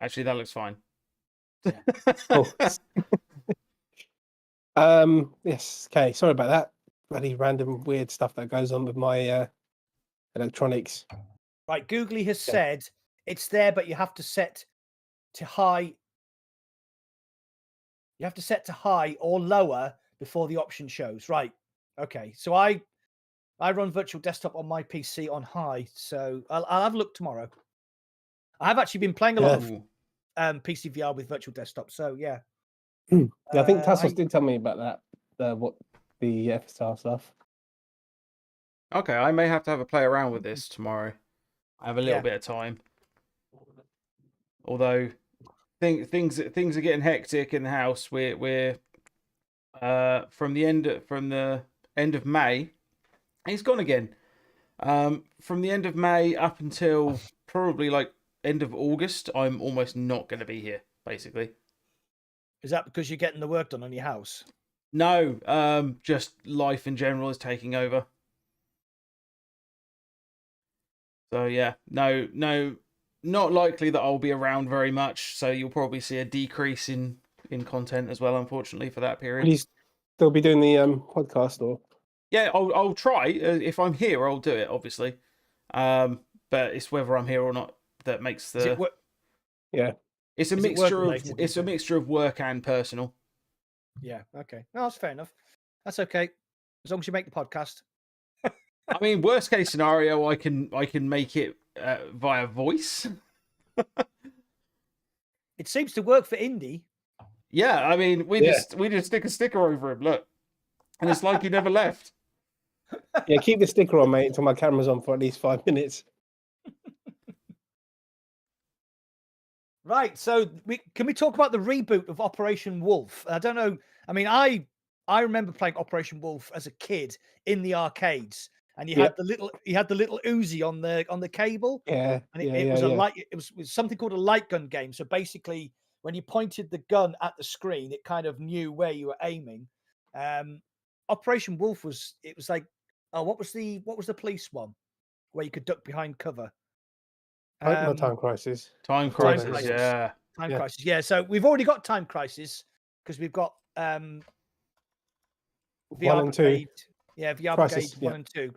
Actually, that looks fine. Cool. Yes. Okay. Sorry about that. Bloody random weird stuff that goes on with my electronics. Right. Googly has said it's there, but you have to set to high. You have to set to high or lower before the option shows. Right. Okay. So I run virtual desktop on my PC on high, so I'll have a look tomorrow. I've actually been playing a lot of PC VR with virtual desktop, so yeah. Yeah, I think Tassos did tell me about that. What the FSR stuff. Okay, I may have to have a play around with this tomorrow. I have a little bit of time. Although things are getting hectic in the house. We're from the end of May. He's gone again. From the end of May up until probably like end of August, I'm almost not going to be here. Basically, is that because you're getting the work done on your house? No, just life in general is taking over. So yeah, no, not likely that I'll be around very much. So you'll probably see a decrease in content as well, unfortunately, for that period. Will you still be doing the podcast or? Yeah, I'll try. If I'm here, I'll do it, obviously. But it's whether I'm here or not that makes the. It's a mixture of work and personal. Yeah. Okay. No, that's fair enough. That's okay, as long as you make the podcast. I mean, worst case scenario, I can make it via voice. It seems to work for Indy. Yeah, I mean, we just stick a sticker over him. Look, and it's like he never left. Yeah, keep the sticker on, mate, until my camera's on for at least 5 minutes. Right. So can we talk about the reboot of Operation Wolf? I don't know. I mean, I remember playing Operation Wolf as a kid in the arcades, and you had the little Uzi on the cable. Yeah. And it was it was something called a light gun game. So basically, when you pointed the gun at the screen, it kind of knew where you were aiming. Operation Wolf was like, what was the police one where you could duck behind cover? Not Time Crisis. Time Crisis, yeah. Time Crisis, yeah. So we've already got Time Crisis because we've got VR 1 and 2. Brigade, yeah, VR Crisis, Brigade 1 and 2,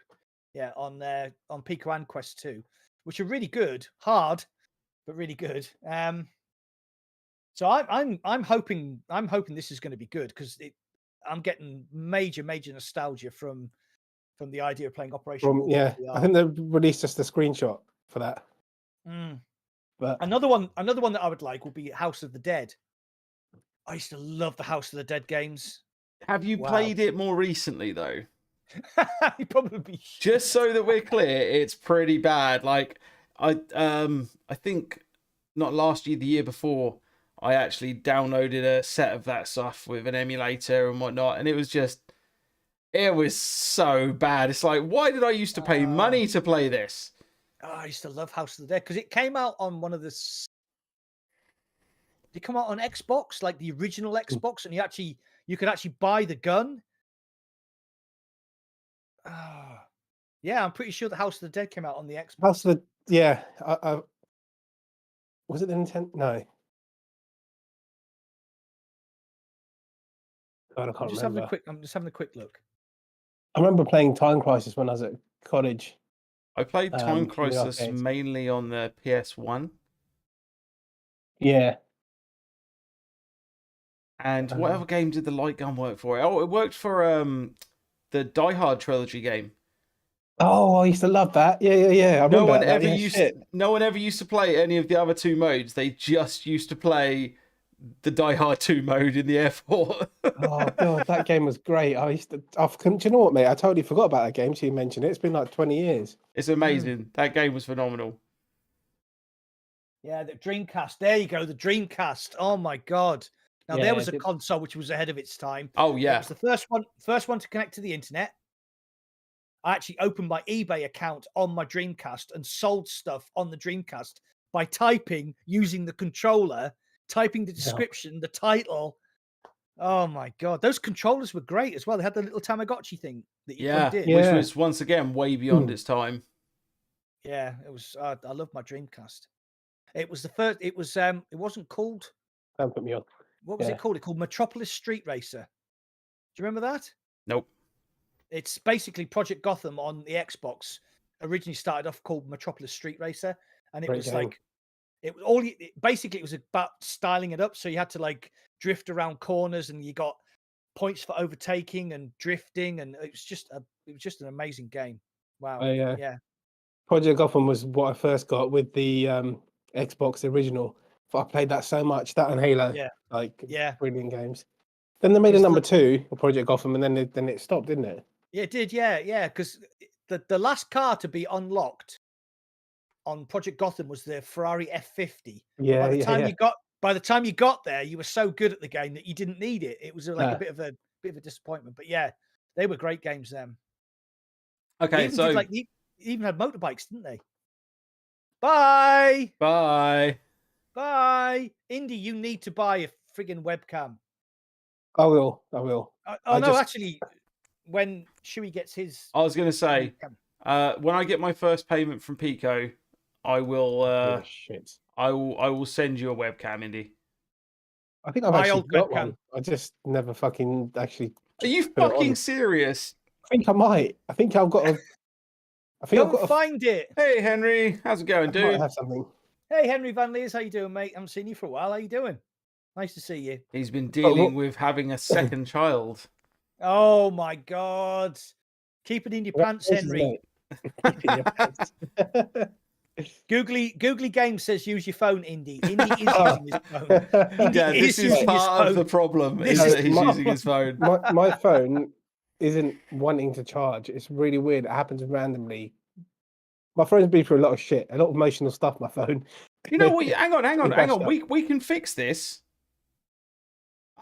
yeah, on Pico and Quest 2, which are really good, hard, but really good. So I'm hoping this is going to be good because I'm getting major nostalgia from the idea of playing Operation Wolf. Yeah, I think they released just a screenshot for that. But another one that I would like would be House of the Dead. I used to love the House of the Dead games. Have you played it more recently though? You probably should. Just so that we're clear, it's pretty bad. Like I think not last year, the year before, I actually downloaded a set of that stuff with an emulator and whatnot, and it was so bad. It's like, why did I used to pay money to play this? Oh, I used to love House of the Dead because it came out on one of the. Did it come out on Xbox, like the original Xbox, and you could actually buy the gun? Yeah, I'm pretty sure the House of the Dead came out on the Xbox. House of the was it the Nintendo? No. God, I can't remember. I'm just having a quick look. I remember playing Time Crisis when I was at college. I played Time Crisis mainly on the PS1. Yeah. And what other game did the light gun work for? Oh, it worked for the Die Hard trilogy game. Oh, I used to love that. Yeah. I no one ever used to play any of the other two modes. They just used to play the Die Hard 2 mode in the airport. Oh god, that game was great. Do you know what, mate? I totally forgot about that game. So you mentioned it. It's been like 20 years. It's amazing. That game was phenomenal. Yeah, the Dreamcast. There you go, the Dreamcast. Oh my god. Now there was a console which was ahead of its time. Oh yeah, it was the first one to connect to the internet. I actually opened my eBay account on my Dreamcast and sold stuff on the Dreamcast by using the controller, typing the description, the title, Oh my god, those controllers were great as well. They had the little Tamagotchi thing that you Yeah, plugged in. which Yeah. was once again way beyond its time. Yeah, it was. I love my Dreamcast. It was the first. It was. It wasn't called. Don't put me on. What was Yeah. it called? It called Metropolis Street Racer. Do you remember that? Nope. It's basically Project Gotham on the Xbox. Originally started off called Metropolis Street Racer, and it Great was game. like it was all. Basically, it was about styling it up. So you had to like drift around corners, and you got points for overtaking and drifting, and it was just an amazing game. Wow. Yeah. Project Gotham was what I first got with the Xbox original. I played that so much, that and Halo. Yeah. Like Yeah. brilliant games. Then they made a Because number 2 of Project Gotham, and then it stopped, didn't it? Yeah, it did. Yeah. Because the last car to be unlocked on Project Gotham was the Ferrari F50. Yeah, By the time you got there, you were so good at the game that you didn't need it. It was like a bit of a disappointment. But yeah, they were great games then. Okay, so they even had motorbikes, didn't they? Bye. Indy, you need to buy a friggin' webcam. I will. Actually, when Shuey gets his, I was going to say, when I get my first payment from Pico, I will. Shit. I will send you a webcam, Indy. I think I've actually got one. I just never fucking actually. Are you fucking serious? I think I might. I think I've got a. I think I've got to find it. Hey Henry, how's it going, dude? I might have something. Hey Henry Van Leers, how you doing, mate? I haven't seen you for a while. How you doing? Nice to see you. He's been dealing with having a second child. Oh my god! Keep it in your pants, Henry. Googly Games says use your phone, Indy. Indy is using his phone. This is part of the problem. Is that he's using his phone. My phone isn't wanting to charge. It's really weird. It happens randomly. My phone's been through a lot of shit, a lot of emotional stuff. My phone. You know what? Hang on. We can fix this.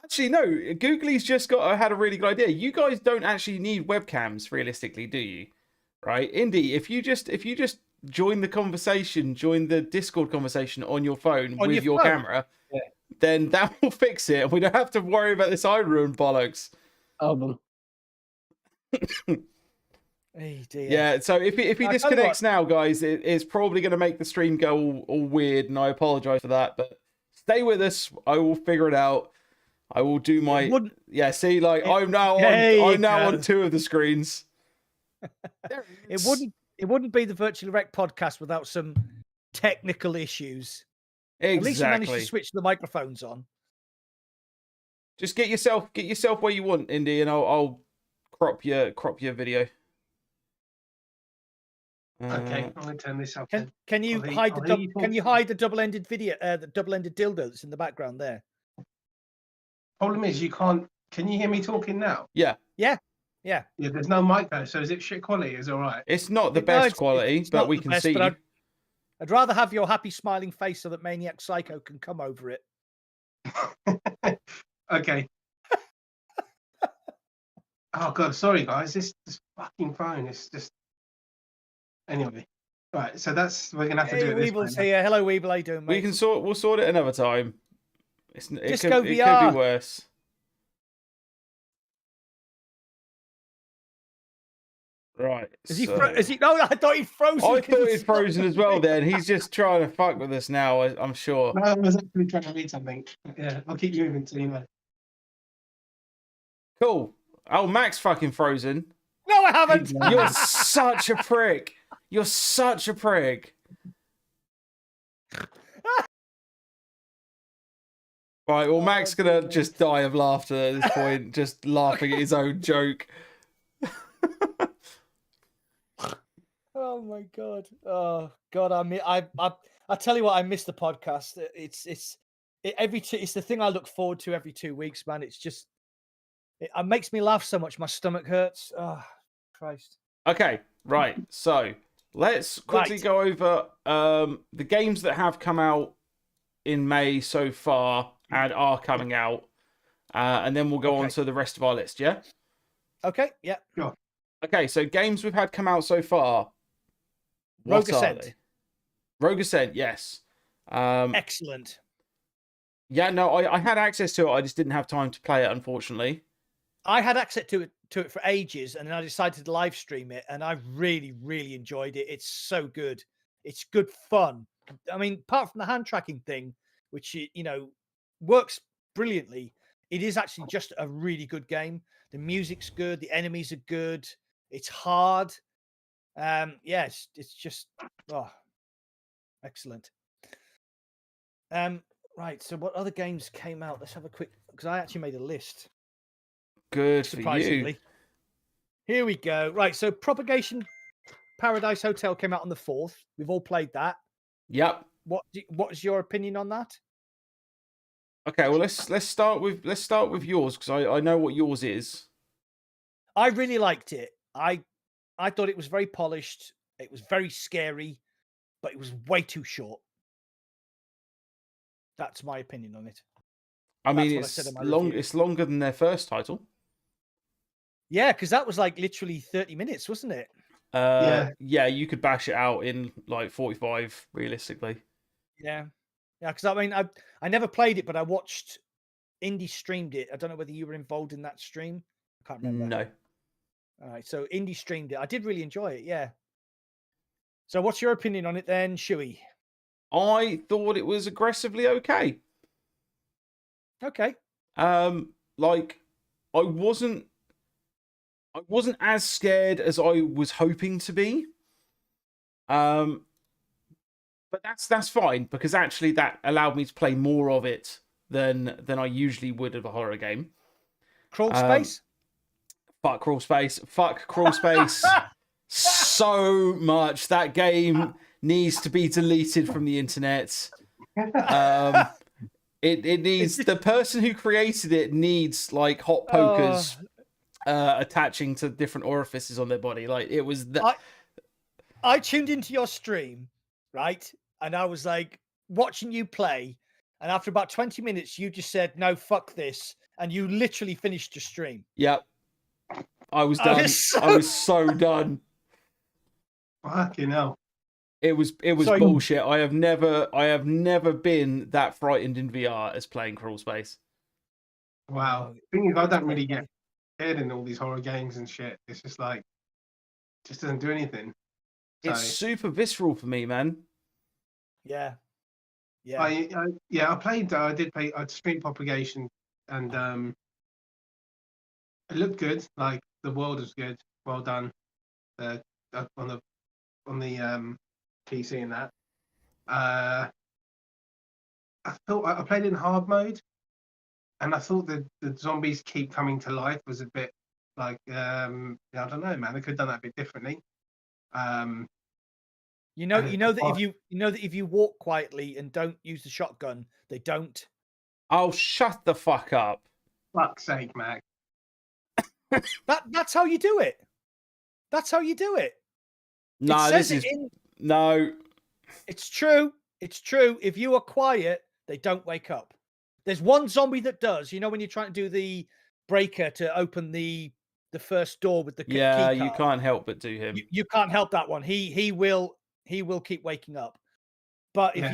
Actually, no. Googly's just had a really good idea. You guys don't actually need webcams, realistically, do you? Right, Indy. If you just join the conversation, join the Discord conversation on your phone with your camera, then that will fix it. We don't have to worry about this iRoom bollocks. Hey dear. Yeah, so if he disconnects now, guys, it's probably going to make the stream go all weird, and I apologize for that. But stay with us. I will figure it out. I will do my See, like I'm now on 2 of the screens. It wouldn't be the Virtually Rekt podcast without some technical issues. Exactly. At least you managed to switch the microphones on. Just get yourself where you want, Indy, and I'll crop your video. Okay, I'm gonna turn this off. Can you hide the double-ended video, the double-ended dildo that's in the background there? Problem is, you can't. Can you hear me talking now? Yeah. There's no mic though, so is it shit quality? Is it all right? It's not the best quality, but we can see. I'd rather have your happy smiling face so that Maniac Psycho can come over it. Okay. Oh god, sorry guys. This fucking phone is just. Anyway, right. So we're gonna have to do it. Weeble's here. Hello, Weeble. How you doing, mate? We'll sort it another time. It could be worse. Right. Is he? No, I thought he'd frozen. I thought he'd frozen as well. Then he's just trying to fuck with us now. I'm sure. No, I was actually trying to read something. Yeah, I'll keep moving till you know. Cool. Oh, Mac's fucking frozen. No, I haven't. You're such a prick. You're such a prick. Right, well, Mac's gonna just die of laughter at this point, just laughing at his own joke. Oh my god! Oh god! I tell you what, I miss the podcast. It's the thing I look forward to every 2 weeks, man. It's just it makes me laugh so much. My stomach hurts. Oh Christ! Okay, right. So let's quickly go over the games that have come out in May so far and are coming out, and then we'll go on to the rest of our list. Yeah. Okay. Yeah. Sure. Okay, so games we've had come out so far. Rogue Ascent. Rogue Ascent, yes. Excellent. Yeah, no, I had access to it. I just didn't have time to play it, unfortunately. I had access to it for ages, and then I decided to live stream it, and I really, really enjoyed it. It's so good. It's good fun. I mean, apart from the hand tracking thing, which works brilliantly, it is actually just a really good game. The music's good, the enemies are good. It's hard. Yes, it's just excellent. Right. So, what other games came out? Let's have a quick, because I actually made a list. Good for you. Surprisingly. Here we go. Right. So, Propagation Paradise Hotel came out on the 4th. We've all played that. Yep. What's your opinion on that? Okay, well let's start with yours, because I know what yours is. I really liked it. I thought it was very polished. It was very scary, but it was way too short. That's my opinion on it. I mean, it's longer than their first title. Yeah, because that was like literally 30 minutes, wasn't it? Yeah, you could bash it out in like 45, realistically. Yeah. Yeah, because I mean, I never played it, but I watched Indy streamed it. I don't know whether you were involved in that stream. I can't remember. No. All right, so Indy streamed it. I did really enjoy it. Yeah. So, what's your opinion on it then, Shuey? I thought it was aggressively okay. Okay. Like I wasn't as scared as I was hoping to be. But that's fine, because actually that allowed me to play more of it than I usually would of a horror game. Crawl Space? Fuck Crawl Space. Fuck Crawl Space so much. That game needs to be deleted from the internet. It needs, the person who created it needs like hot pokers attaching to different orifices on their body. Like it was that. I tuned into your stream, right? And I was like watching you play. And after about 20 minutes, you just said, no, fuck this. And you literally finished your stream. Yep. I was done. I was so done. Fucking hell. It was bullshit. I have never been that frightened in VR as playing Crawl Space. Wow. The thing is, I don't really get scared in all these horror games and shit. It's just like, just doesn't do anything. It's super visceral for me, man. Yeah. Yeah. I streamed Propagation, and it looked good. Like the world was good. Well done. On the PC and that. I thought I played in hard mode, and I thought the zombies keep coming to life was a bit like I don't know, man. They could have done that a bit differently. You know that if you walk quietly and don't use the shotgun, they don't. Oh, shut the fuck up! Fuck's sake, Mac. That's how you do it. That's how you do it. No, no. It's true. It's true. If you are quiet, they don't wake up. There's one zombie that does. You know when you're trying to do the breaker to open the first door with the key card? You can't help but do him. You can't help that one. He will keep waking up. But if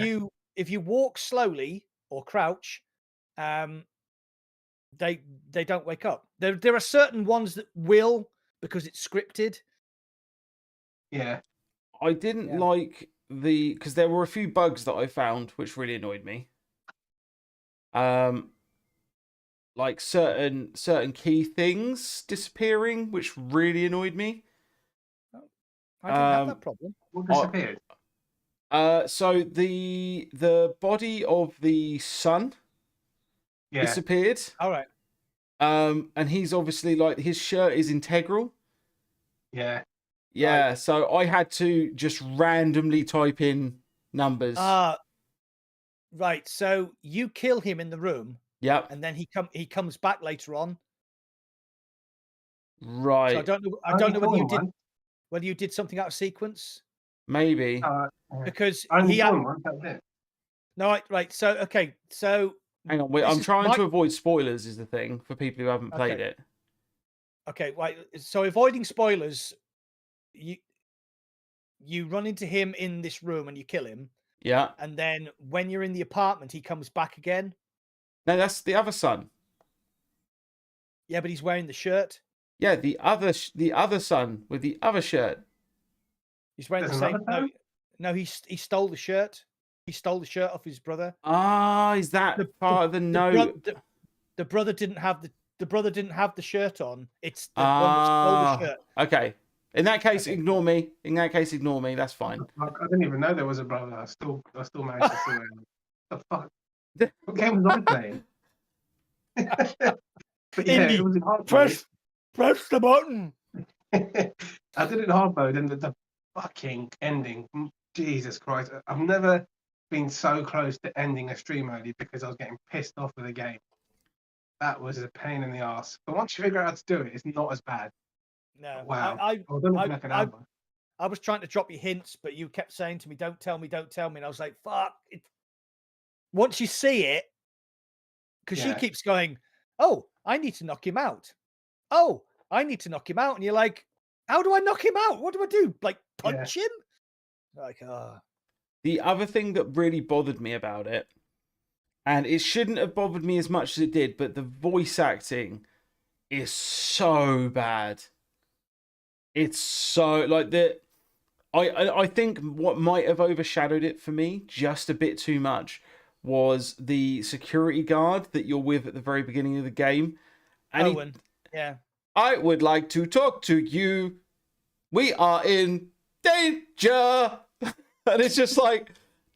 you walk slowly or crouch, they don't wake up. There are certain ones that will, because it's scripted. Yeah. I didn't like because there were a few bugs that I found which really annoyed me. Like certain key things disappearing, which really annoyed me. I didn't have that problem. What disappeared? So the body of the son disappeared. All right. And he's obviously like his shirt is integral. Yeah. Yeah. Right. So I had to just randomly type in numbers. Right. So you kill him in the room. Yep. And then he comes back later on. Right. So I don't know whether you did something out of sequence. Maybe. Because only one. That's it. No, right. So okay. So hang on. I'm trying to avoid spoilers. Is the thing for people who haven't played it. Okay. Right. So avoiding spoilers, you run into him in this room and you kill him. Yeah. And then when you're in the apartment, he comes back again. No, that's the other son. Yeah, but he's wearing the shirt. Yeah, the other son with the other shirt. He's wearing There's the same. another No, he stole the shirt. He stole the shirt off his brother. Ah, is that part of the note? The brother didn't have the brother didn't have the shirt on. It's the one that stole the shirt. Okay. In that case, Okay. ignore me. In that case, ignore me. That's fine. I didn't even know there was a brother. I still managed to see it. The fuck? What game was I playing? But yeah, Indy, it was in hard press the button. I did it in hard mode, and the fucking ending. Jesus Christ! I've never been so close to ending a stream early because I was getting pissed off with the game. That was a pain in the ass. But once you figure out how to do it, it's not as bad. No, Wow. I was trying to drop you hints, but you kept saying to me, "Don't tell me, don't tell me." And I was like, "Fuck!" Once you see it, because she keeps going, "Oh, I need to knock him out. Oh, I need to knock him out," and you're like, "How do I knock him out? What do I do? Like punch him?" Like, The other thing that really bothered me about it, and it shouldn't have bothered me as much as it did, but the voice acting is so bad. It's so like the. I think what might have overshadowed it for me just a bit too much was the security guard that you're with at the very beginning of the game. And Owen, I would like to talk to you. We are in danger. And it's just like,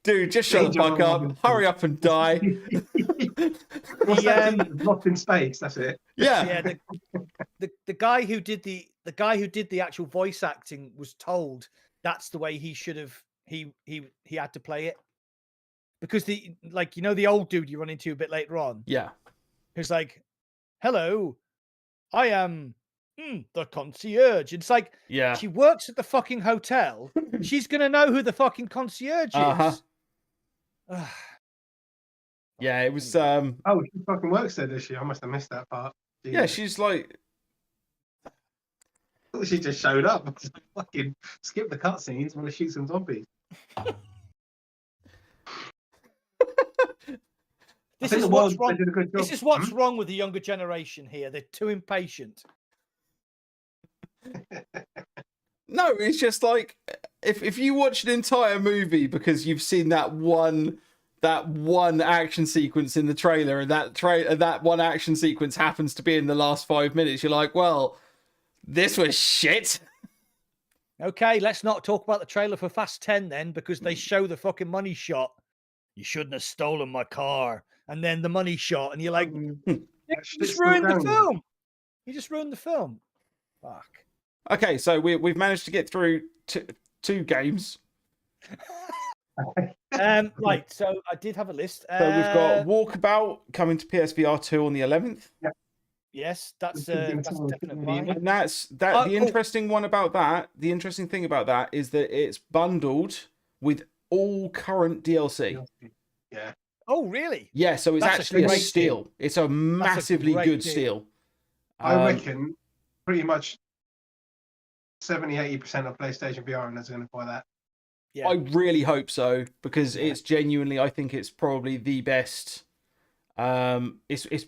dude, just shut the fuck up. Hurry up and die. Lost in space. That's it. Yeah. The guy who did the actual voice acting was told that's the way he should have he had to play it, because the old dude you run into a bit later on. Yeah. Who's like, "Hello, I am the concierge." It's like, she works at the fucking hotel. She's gonna know who the fucking concierge is. Yeah, it was. Oh, she fucking works there, does she? I must have missed that part. Jesus. Yeah, she's like. She just showed up. Fucking skip the cutscenes. Want to shoot some zombies? This is what's wrong. This is what's wrong with the younger generation here. They're too impatient. No, it's just like if you watch an entire movie because you've seen that one action sequence in the trailer, and that one action sequence happens to be in the last 5 minutes, you're like, well, this was shit. Okay, let's not talk about the trailer for Fast 10 then, because they show the fucking money shot. You shouldn't have stolen my car. And then the money shot, and you're like, you just ruined the film. You just ruined the film. Fuck. Okay, so we've managed to get through two games. Right, so I did have a list. So we've got Walkabout coming to PSVR 2 on the 11th. Yeah. Yes, that's definitely. And that's that. The interesting one about that, the interesting thing about that is that it's bundled with all current DLC. Yeah. Oh, really? Yeah, so it's actually a steal. It's a massively good steal. I reckon pretty much 70-80% of PlayStation VR owners are going to buy that. Yeah. I really hope so, because it's genuinely, I think it's probably the best. It's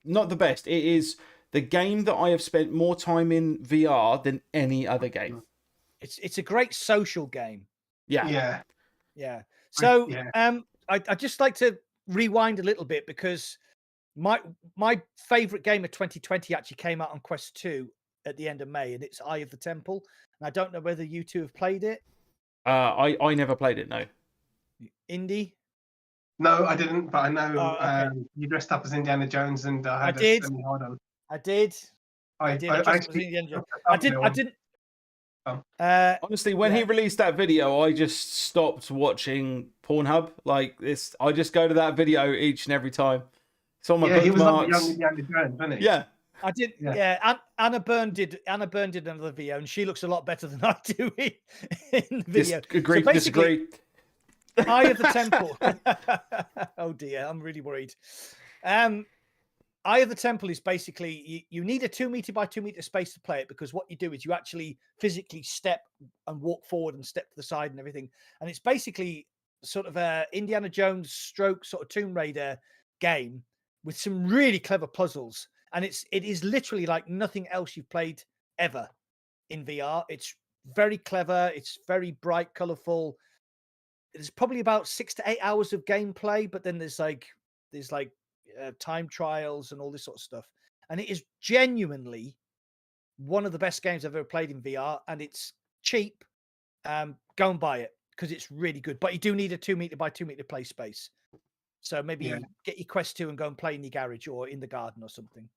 not the best. It is the game that I have spent more time in VR than any other game. It's a great social game. Yeah. So I'd just like to rewind a little bit, because my favorite game of 2020 actually came out on Quest 2 at the end of May, and it's Eye of the Temple. And I don't know whether you two have played it. I never played it, no. Indy? No, I didn't, but I know you dressed up as Indiana Jones, and I did. I did. Honestly, when he released that video, I just stopped watching Pornhub. Like this, I just go to that video each and every time. It's on my bookmarks. He was like young Indiana Jones, wasn't he? Yeah. I did. Yeah. Anna Byrne did another video, and she looks a lot better than I do in the video. Agree, so disagree. Eye of the Temple. Oh dear, I'm really worried. Eye of the Temple is basically you need a 2 meter by 2 meter space to play it, because what you do is you actually physically step and walk forward and step to the side and everything. And it's basically sort of a Indiana Jones stroke sort of Tomb Raider game, with some really clever puzzles. And it is literally like nothing else you've played ever in VR. It's very clever. It's very bright, colorful. There's probably about 6 to 8 hours of gameplay, but then there's time trials and all this sort of stuff. And it is genuinely one of the best games I've ever played in VR, and it's cheap. Go and buy it because it's really good. But you do need a 2 meter by 2 meter play space. So maybe get your Quest 2 and go and play in your garage or in the garden or something.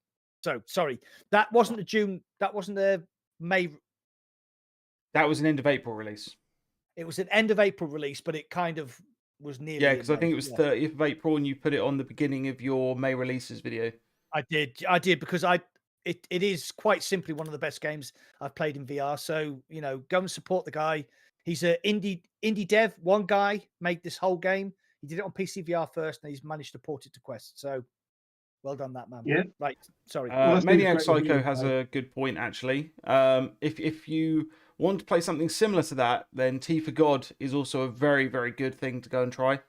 So sorry, that wasn't a June. That wasn't a May. That was an end of April release. It was an end of April release, but it kind of was nearly. Yeah, because I think it was 30th of April, and you put it on the beginning of your May releases video. I did because it is quite simply one of the best games I've played in VR. So go and support the guy. He's an indie dev. One guy made this whole game. He did it on PC VR first, and he's managed to port it to Quest. So well done, that man. Yeah. Right. Sorry. Maniac Psycho has a good point, actually. If you want to play something similar to that, then T for God is also a very, very good thing to go and try.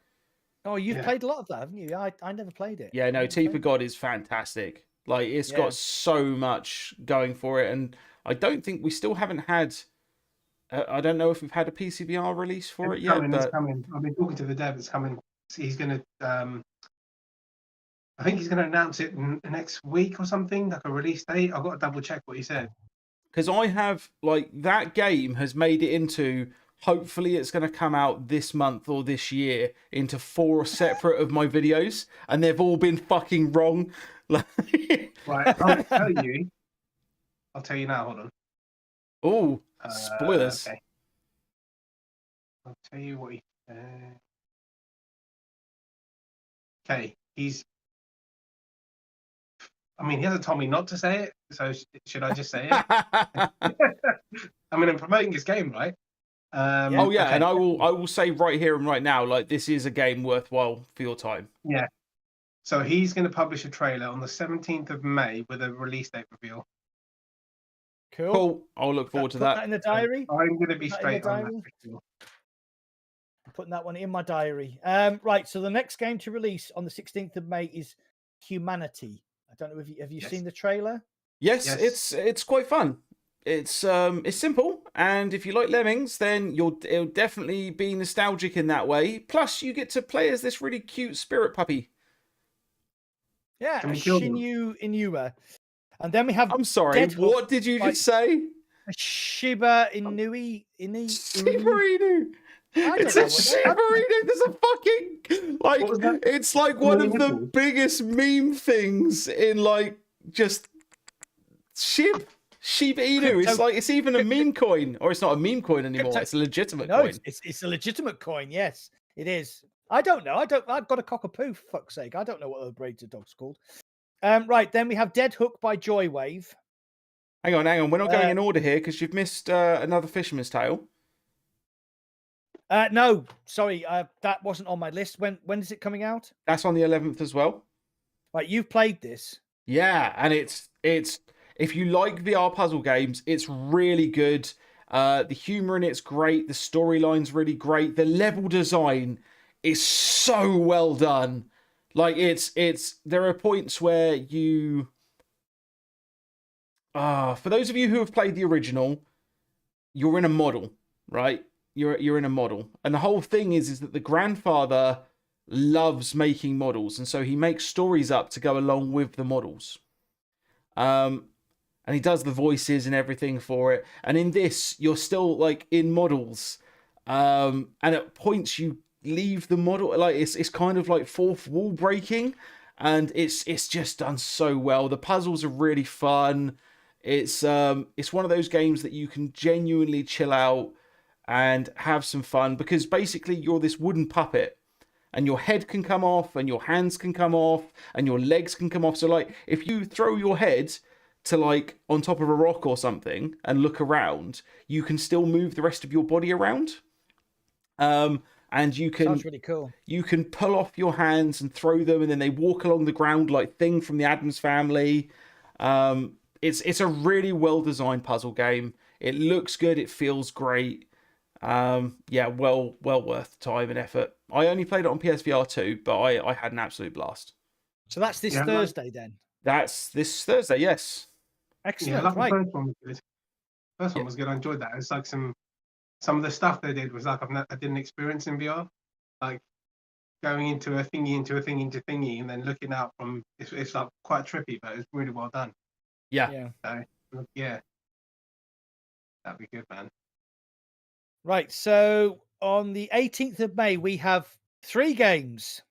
Oh, you've played a lot of that, haven't you? I never played it. Yeah, no, T for God is fantastic. Like, it's got so much going for it, and I don't think we still haven't had. I don't know if we've had a PCVR release for it yet. It's coming. I've been talking to the dev. It's coming. He's going to. I think he's going to announce it next week or something, like a release date. I've got to double check what he said. Because I have, like, that game has made it into, hopefully it's going to come out this month or this year, into 4 separate of my videos, and they've all been fucking wrong. Right, I'll tell you now, hold on. Oh, spoilers. Okay. I'll tell you what he said. Okay, he hasn't told me not to say it, so should I just say it? I mean, I'm promoting his game, right? Okay. And I will say right here and right now, like, this is a game worthwhile for your time. Yeah. So he's going to publish a trailer on the 17th of May with a release date reveal. Cool. I'll look forward to that. Put that in the diary. I'm going to be straight on that. I'm putting that one in my diary. Right. So the next game to release on the 16th of May is Humanity. I don't know if have you seen the trailer? Yes, it's quite fun. It's simple, and if you like Lemmings, then it'll definitely be nostalgic in that way. Plus, you get to play as this really cute spirit puppy. Yeah, Shinyu Inua. And then we have. I'm sorry, what did you just say? Shiba Inui. Shiba Inu. It's a Shiba Inu. There's a fucking it's like one of the biggest meme things in just Shiba Inu. It's it's even a meme coin, or it's not a meme coin anymore. It's a legitimate coin. It's a legitimate coin. Yes, it is. I don't know. I've got a cockapoo, for fuck's sake. I don't know what other breeds of dog's called. Right, then we have Dead Hook by Joywave. Hang on. We're not going in order here because you've missed another Fisherman's Tale. No, sorry, that wasn't on my list. When is it coming out? That's on the 11th as well. Right, you've played this. Yeah, and it's if you like VR puzzle games, it's really good. The humor in it's great. The storyline's really great. The level design is so well done. Like there are points where you for those of you who have played the original, you're in a model, right? You're in a model. And the whole thing is that the grandfather loves making models, and so he makes stories up to go along with the models. And he does the voices and everything for it. And in this, you're still in models. And at points you leave the model, it's kind of like fourth wall breaking, and it's just done so well. The puzzles are really fun. It's one of those games that you can genuinely chill out and have some fun, because basically you're this wooden puppet, and your head can come off, and your hands can come off, and your legs can come off. So if you throw your head to on top of a rock or something and look around, you can still move the rest of your body around. And you can Sounds really cool. You can pull off your hands and throw them, and then they walk along the ground like Thing from the Addams Family. It's a really well designed puzzle game. It looks good. It feels great. Well worth time and effort. I only played it on PSVR 2, but I had an absolute blast. So that's this Thursday then. That's this Thursday. Yes. Excellent. Yeah, right. The first one was good. First one was good. I enjoyed that. It's like some of the stuff they did was like I didn't experience in VR, like going into a thingy, and then looking out from. It's like quite trippy, but it's really well done. Yeah. So, yeah, that'd be good, man. Right. So on the 18th of May, we have 3 games.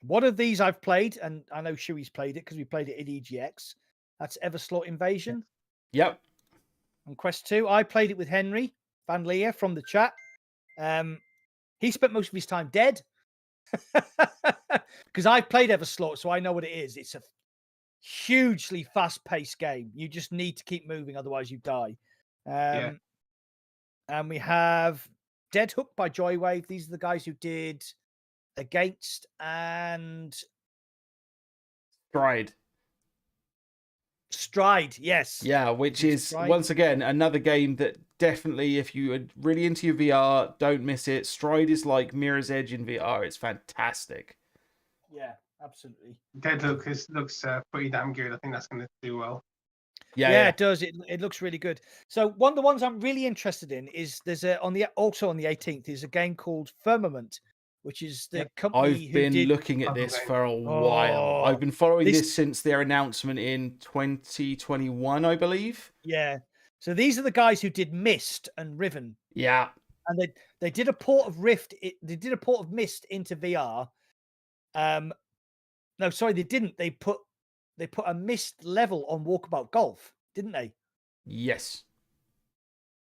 One of these I've played, and I know Shuey's played it because we played it at EGX. That's Everslot Invasion. Yep. On Quest 2. I played it with Henry Van Leer from the chat. He spent most of his time dead because I've played Everslot, so I know what it is. It's a hugely fast-paced game. You just need to keep moving, otherwise you die. And we have Dead Hook by Joywave. These are the guys who did Against and Stride, yes. Yeah, which is once again another game that definitely, if you are really into your VR, don't miss it. Stride is like Mirror's Edge in VR. It's fantastic. Yeah, absolutely. Dead Hook looks pretty damn good. I think that's going to do well. Yeah, it does. It looks really good. So one of the ones I'm really interested in is there's also on the 18th is a game called Firmament, which is the company I've been looking at this for a while. I've been following this since their announcement in 2021, I believe. Yeah. So these are the guys who did Myst and Riven. Yeah. And they did a port of Rift. They did a port of Myst into VR. No, sorry, they didn't. They put a Myst level on Walkabout Golf, didn't they? Yes.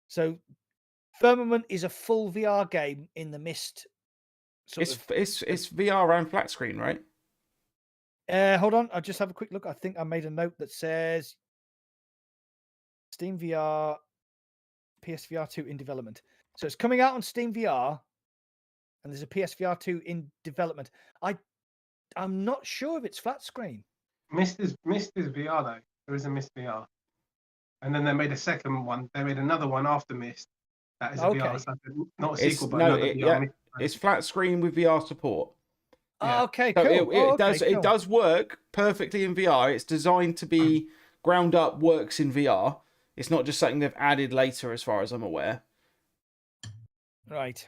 So Firmament is a full VR game in the Myst. It's VR and flat screen, right? Hold on, I'll just have a quick look. I think I made a note that says Steam VR, PSVR 2 in development. So it's coming out on Steam VR, and there's a PSVR 2 in development. I'm not sure if it's flat screen. Myst is VR though. There is a Myst VR, and then they made a second one. They made another one after Myst. That is a VR. It's like not a sequel, but another VR. Yeah, it's flat screen with VR support. Yeah. Okay, cool. So it does work perfectly in VR. It's designed to be ground up, works in VR. It's not just something they've added later, as far as I'm aware. Right.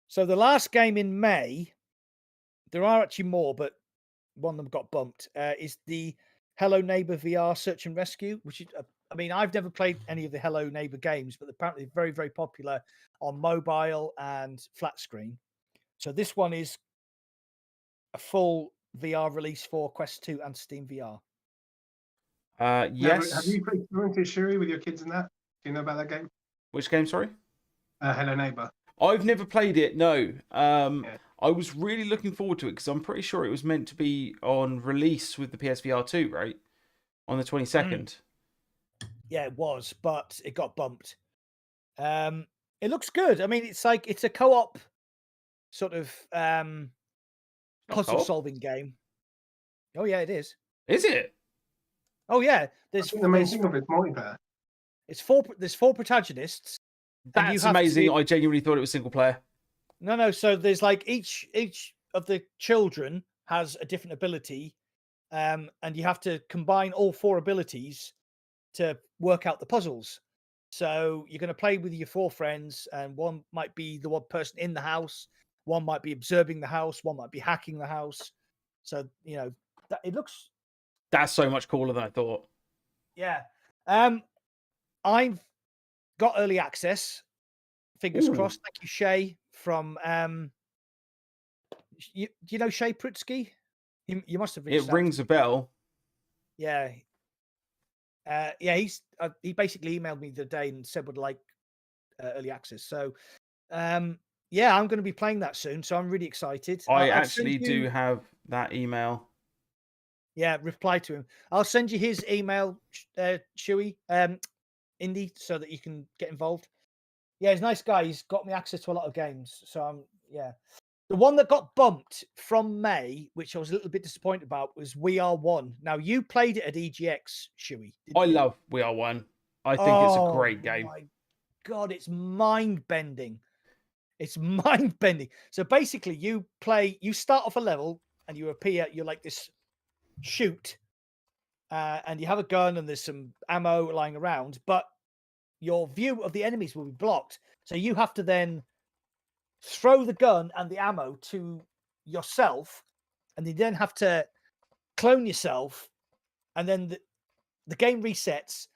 So the last game in May, there are actually more, but one of them got bumped, is the Hello Neighbor VR Search and Rescue, which is, I mean, I've never played any of the Hello Neighbor games, but apparently very, very popular on mobile and flat screen. So this one is a full VR release for Quest 2 and Steam VR. Yes. Have you played Shuri with your kids in that? Do you know about that game? Which game, sorry? Hello Neighbor. I've never played it, no. I was really looking forward to it because I'm pretty sure it was meant to be on release with the PSVR 2, right? On the 22nd. Yeah, it was, but it got bumped. It looks good. I mean, it's a co-op sort of puzzle-solving game. Oh yeah, it is. Is it? Oh yeah. The main thing of it's multiplayer. There's 4 protagonists. That's amazing. I genuinely thought it was single player. No. So there's like each of the children has a different ability, and you have to combine all 4 abilities to work out the puzzles. So you're going to play with your 4 friends, and one might be the one person in the house, one might be observing the house, one might be hacking the house. So it looks. That's so much cooler than I thought. Yeah. I've got early access. Fingers crossed. Thank you, Shay from. Do you know Shay Prutsky? You must have. It rings a bell. Yeah. He basically emailed me the day and said would like early access. So, I'm going to be playing that soon. So I'm really excited. I actually do have that email. Yeah, reply to him. I'll send you his email, Shuey, Indy, so that you can get involved. Yeah, he's a nice guy. He's got me access to a lot of games. So the one that got bumped from May, which I was a little bit disappointed about, was We Are One. Now you played it at EGX, Shuey. I love We Are One. I think it's a great game. Oh my God, it's mind bending. It's mind bending. So basically, you start off a level and you appear, you're like this chute, and you have a gun and there's some ammo lying around, but your view of the enemies will be blocked. So you have to then throw the gun and the ammo to yourself, and you then have to clone yourself, and then the game resets,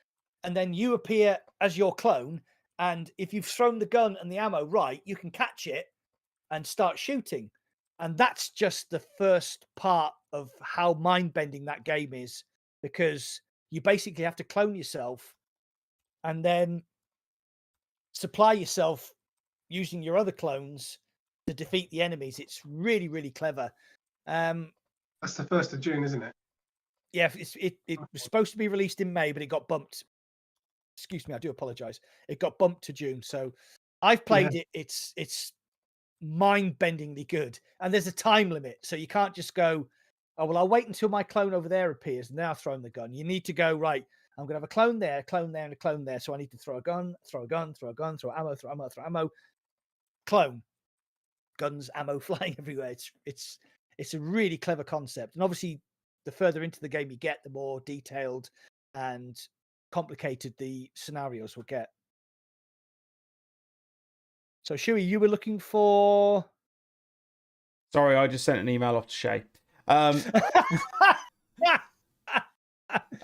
and then you appear as your clone. And if you've thrown the gun and the ammo right, you can catch it and start shooting. And that's just the first part of how mind-bending that game is, because you basically have to clone yourself and then supply yourself using your other clones to defeat the enemies. It's really, really clever. That's the 1st of June, isn't it? Yeah, it was supposed to be released in May, but it got bumped. Excuse me, I do apologize. It got bumped to June. So I've played it. It's mind-bendingly good, and there's a time limit, so you can't just go, oh well, I'll wait until my clone over there appears and now throw the gun. You need to go, right, I'm gonna have a clone there, and a clone there, so I need to throw a gun, throw ammo, clone, guns, ammo flying everywhere. It's a really clever concept, and obviously the further into the game you get, the more detailed and complicated the scenarios will get. So, Shuey, you were looking for... Sorry, I just sent an email off to Shay.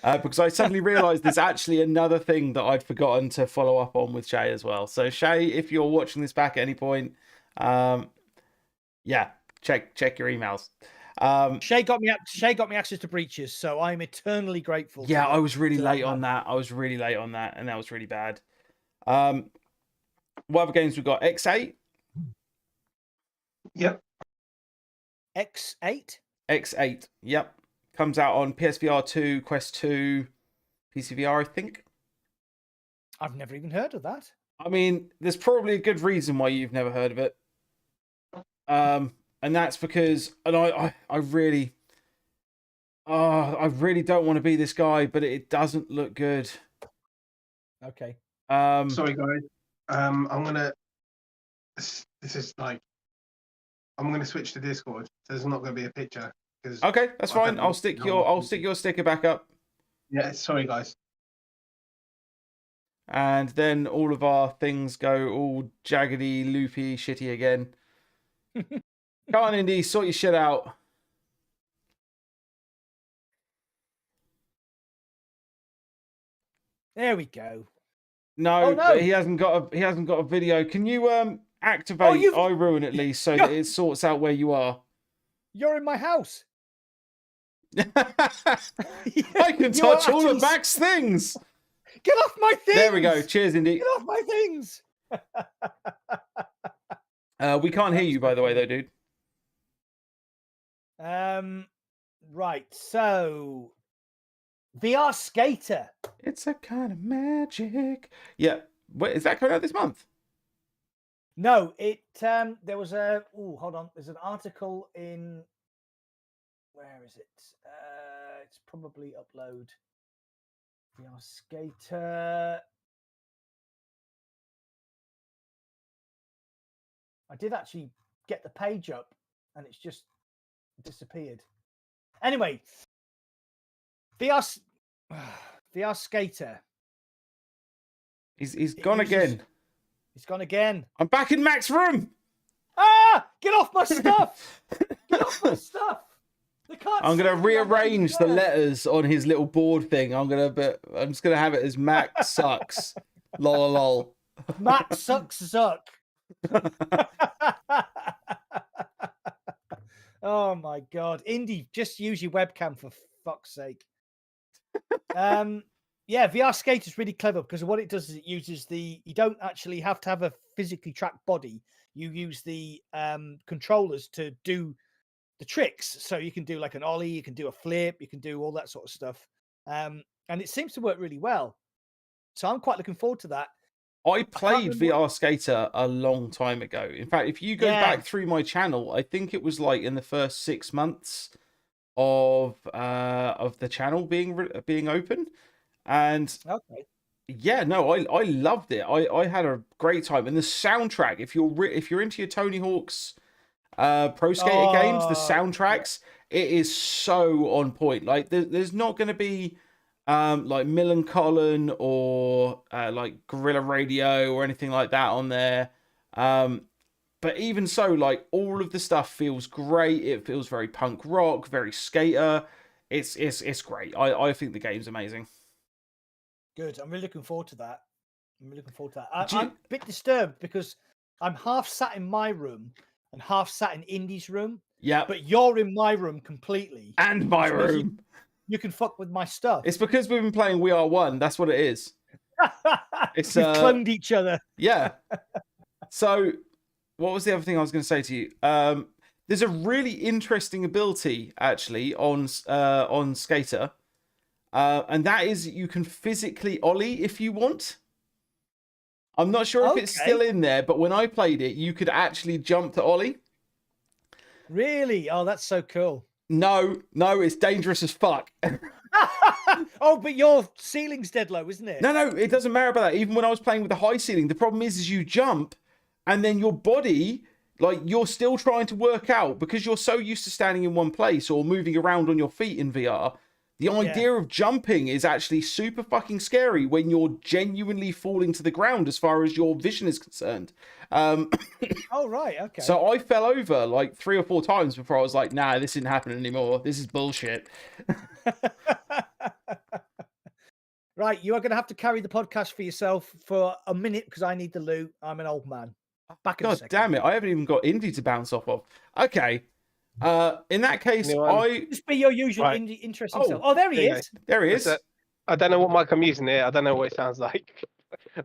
Because I suddenly realised there's actually another thing that I'd forgotten to follow up on with Shay as well. So, Shay, if you're watching this back at any point, yeah, check your emails. Shay got me access to Breaches, so I'm eternally grateful. Yeah, I was really late on that. And that was really bad. What other games we got? X8? Yep. X8? X8, yep. Comes out on PSVR 2, Quest 2, PCVR, I think. I've never even heard of that. I mean, there's probably a good reason why you've never heard of it. And that's because, and I really don't want to be this guy, but it doesn't look good. Okay. Sorry, guys. I'm gonna. This is like. I'm gonna switch to Discord. So there's not gonna be a picture. Okay, that's fine. I'll stick your sticker back up. Yeah, sorry, guys. And then all of our things go all jaggedy, loopy, shitty again. Come on, Indy, sort your shit out. There we go. No, but he hasn't got a video. Can you activate iRuin at least so that it sorts out where you are? You're in my house. I can touch all of Mac's things. Get off my things. There we go. Cheers, Indy. Get off my things. We can't hear you, by the way, though, dude. Right. So, VR Skater. It's a kind of magic. Yeah. Wait, is that coming out this month? No, there was a... Oh, hold on. There's an article in... Where is it? It's probably upload. VR Skater. I did actually get the page up, and it's just disappeared. Anyway, VR Skater. He's gone again. He's gone again. I'm back in Mac's room. Ah! Get off my stuff! Get off my stuff! I'm gonna rearrange the letters on his little board thing. I'm just gonna have it as Mac sucks. Lol lol. Mac sucks zuck. Oh my god. Indy, just use your webcam for fuck's sake. Yeah, VR Skate is really clever because what it does is it uses you don't actually have to have a physically tracked body. You use the controllers to do the tricks. So you can do like an ollie, you can do a flip, you can do all that sort of stuff. And it seems to work really well. So I'm quite looking forward to that. I played VR Skater a long time ago. In fact, if you go back through my channel, I think it was like in the first 6 months of the channel being open. And yeah, no, I loved it. I had a great time. And the soundtrack, if you're into your Tony Hawk's Pro Skater games, the soundtracks, it is so on point. Like there's not going to be like Millencolin or like Guerrilla Radio or anything like that on there. But even so, like all of the stuff feels great. It feels very punk rock, very skater. It's great. I think the game's amazing. Good. I'm really looking forward to that. I'm a bit disturbed because I'm half sat in my room and half sat in Indy's room. Yeah. But you're in my room completely. And my room. You can fuck with my stuff. It's because we've been playing We Are One. That's what it is. We've cloned each other. Yeah. So, what was the other thing I was going to say to you? There's a really interesting ability actually on Skater, and that is you can physically ollie if you want. I'm not sure if it's still in there, but when I played it, you could actually jump to ollie. Really? Oh, that's so cool. No, it's dangerous as fuck. Oh, but your ceiling's dead low, isn't it? No, it doesn't matter about that. Even when I was playing with the high ceiling, the problem is you jump, and then your body, like, you're still trying to work out, because you're so used to standing in one place or moving around on your feet in VR. The idea of jumping is actually super fucking scary when you're genuinely falling to the ground as far as your vision is concerned. Oh, right, okay. So I fell over like 3 or 4 times before I was like, nah, this isn't happening anymore. This is bullshit. Right, you are going to have to carry the podcast for yourself for a minute because I need the loot. I'm an old man. Back in a second. God damn it, I haven't even got Indy to bounce off of. Okay. In that case, just be your usual interesting self. Oh, there he is. There he is. I don't know what mic I'm using here. I don't know what it sounds like.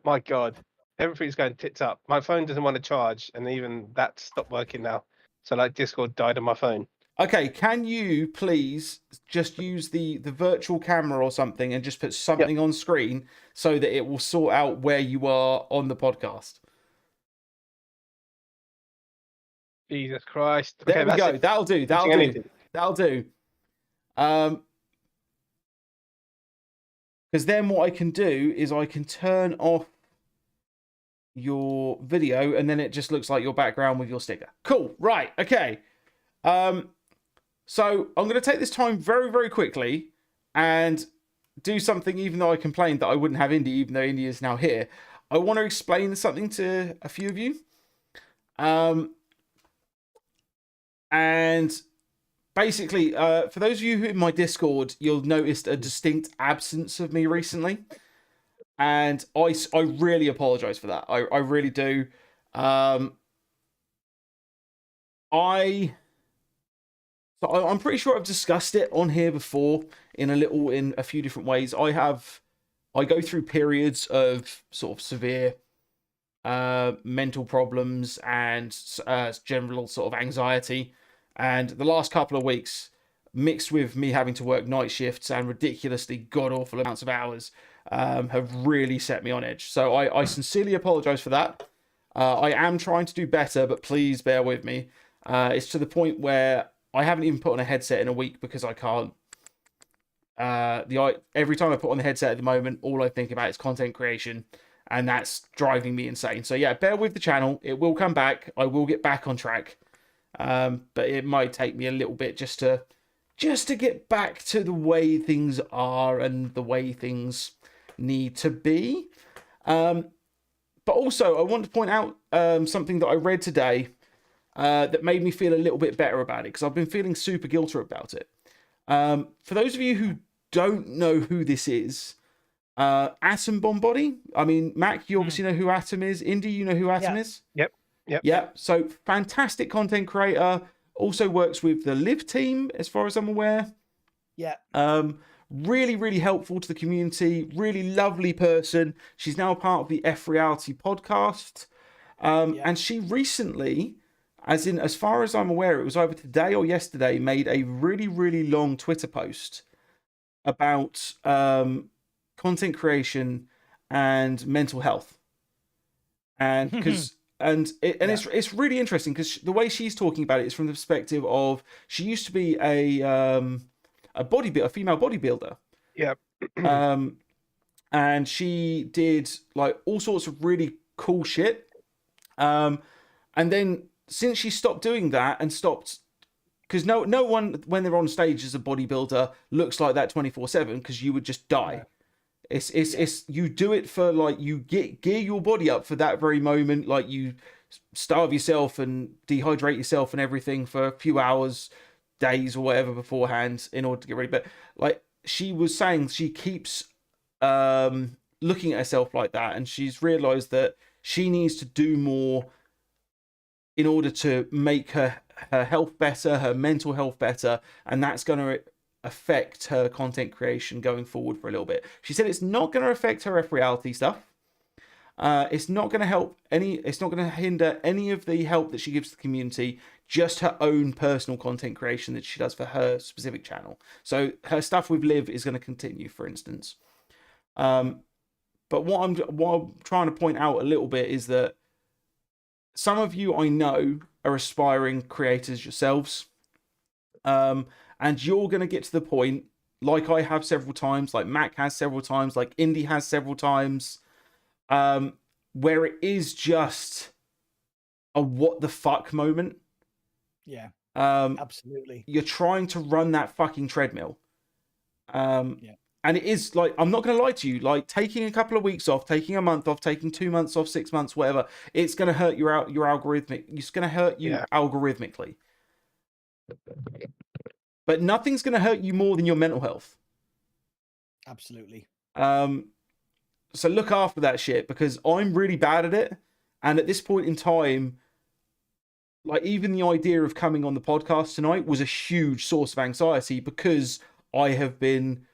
My God, everything's going tits up. My phone doesn't want to charge, and even that stopped working now. So like Discord died on my phone. Okay, can you please just use the virtual camera or something and just put something on screen so that it will sort out where you are on the podcast? Jesus Christ. There we go. That'll do. That'll do. Because then what I can do is I can turn off your video and then it just looks like your background with your sticker. Cool. Right. Okay. So I'm going to take this time very, very quickly and do something, even though I complained that I wouldn't have Indy, even though Indy is now here. I want to explain something to a few of you. And basically, for those of you who in my Discord, you'll noticed a distinct absence of me recently. And I really apologize for that. I really do. I'm pretty sure I've discussed it on here before in a few different ways. I go through periods of sort of severe mental problems and general sort of anxiety. And the last couple of weeks, mixed with me having to work night shifts and ridiculously god-awful amounts of hours, have really set me on edge. So I sincerely apologize for that. I am trying to do better, but please bear with me. It's to the point where I haven't even put on a headset in a week because I can't. Every time I put on the headset at the moment, all I think about is content creation, and that's driving me insane. So yeah, bear with the channel. It will come back. I will get back on track. But it might take me a little bit just to get back to the way things are and the way things need to be. But also, I want to point out something that I read today that made me feel a little bit better about it, because I've been feeling super guilty about it. For those of you who don't know who this is, Atom Bombody. I mean, Mac, you obviously know who Atom is. Indy, you know who Atom is? Yep. Yeah, so fantastic content creator. Also works with the Live team, as far as I'm aware. Yeah. Really, really helpful to the community. Really lovely person. She's now part of the F Reality podcast. And she recently, as far as I'm aware, it was either today or yesterday, made a really, really long Twitter post about content creation and mental health. And because it's really interesting because the way she's talking about it is from the perspective of she used to be a female bodybuilder. Yeah. And she did like all sorts of really cool shit. And then since she stopped doing that and stopped because no one when they're on stage as a bodybuilder looks like that 24/7 because you would just die. No. It's you do it for like you gear your body up for that very moment, like you starve yourself and dehydrate yourself and everything for a few hours, days or whatever beforehand in order to get ready. But like she was saying, she keeps looking at herself like that, and she's realized that she needs to do more in order to make her health better, her mental health better, and that's going to affect her content creation going forward for a little bit. She said it's not going to affect her F reality stuff. It's not going to help any. It's not going to hinder any of the help that she gives to the community. Just her own personal content creation that she does for her specific channel. So her stuff with Liv is going to continue, for instance. But what I'm trying to point out a little bit is that some of you I know are aspiring creators yourselves, and you're going to get to the point, like I have several times, like Mac has several times, like Indy has several times, where it is just a what the fuck moment. Yeah. Absolutely. You're trying to run that fucking treadmill. And it is like, I'm not going to lie to you, like taking a couple of weeks off, taking a month off, taking 2 months off, 6 months, whatever, it's going to hurt your algorithmic. It's going to hurt you algorithmically. But nothing's going to hurt you more than your mental health. Absolutely. So look after that shit, because I'm really bad at it. And at this point in time, like even the idea of coming on the podcast tonight was a huge source of anxiety, because I have been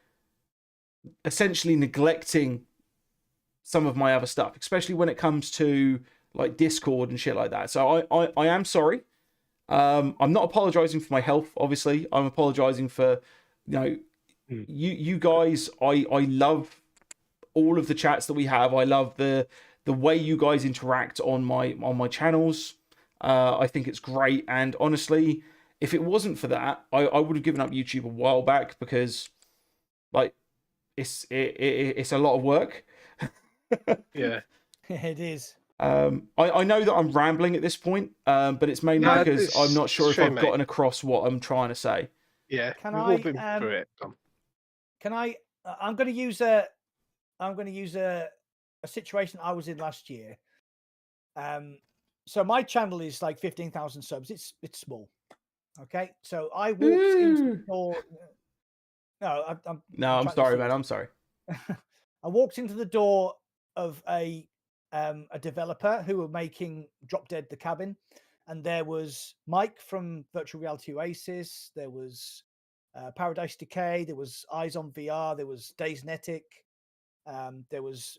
essentially neglecting some of my other stuff, especially when it comes to like Discord and shit like that. So I am sorry. I'm not apologizing for my health, obviously. I'm apologizing for, you guys. I love all of the chats that we have. I love the way you guys interact on my channels. I think it's great. And honestly, if it wasn't for that, I would have given up YouTube a while back, because like it's a lot of work. Yeah. It is. I know that I'm rambling at this point, but it's mainly because I'm not sure if I've gotten across what I'm trying to say. Yeah, we've all been through it. Can I? I'm going to use a situation I was in last year. So my channel is like 15,000 subs. It's small. Okay, so I walked into the door. I'm sorry, man. I'm sorry. I walked into the door of a developer who were making Drop Dead the Cabin, and there was Mike from Virtual Reality Oasis. There was Paradise Decay. There was Eyes on VR. There was Daysnetic. There was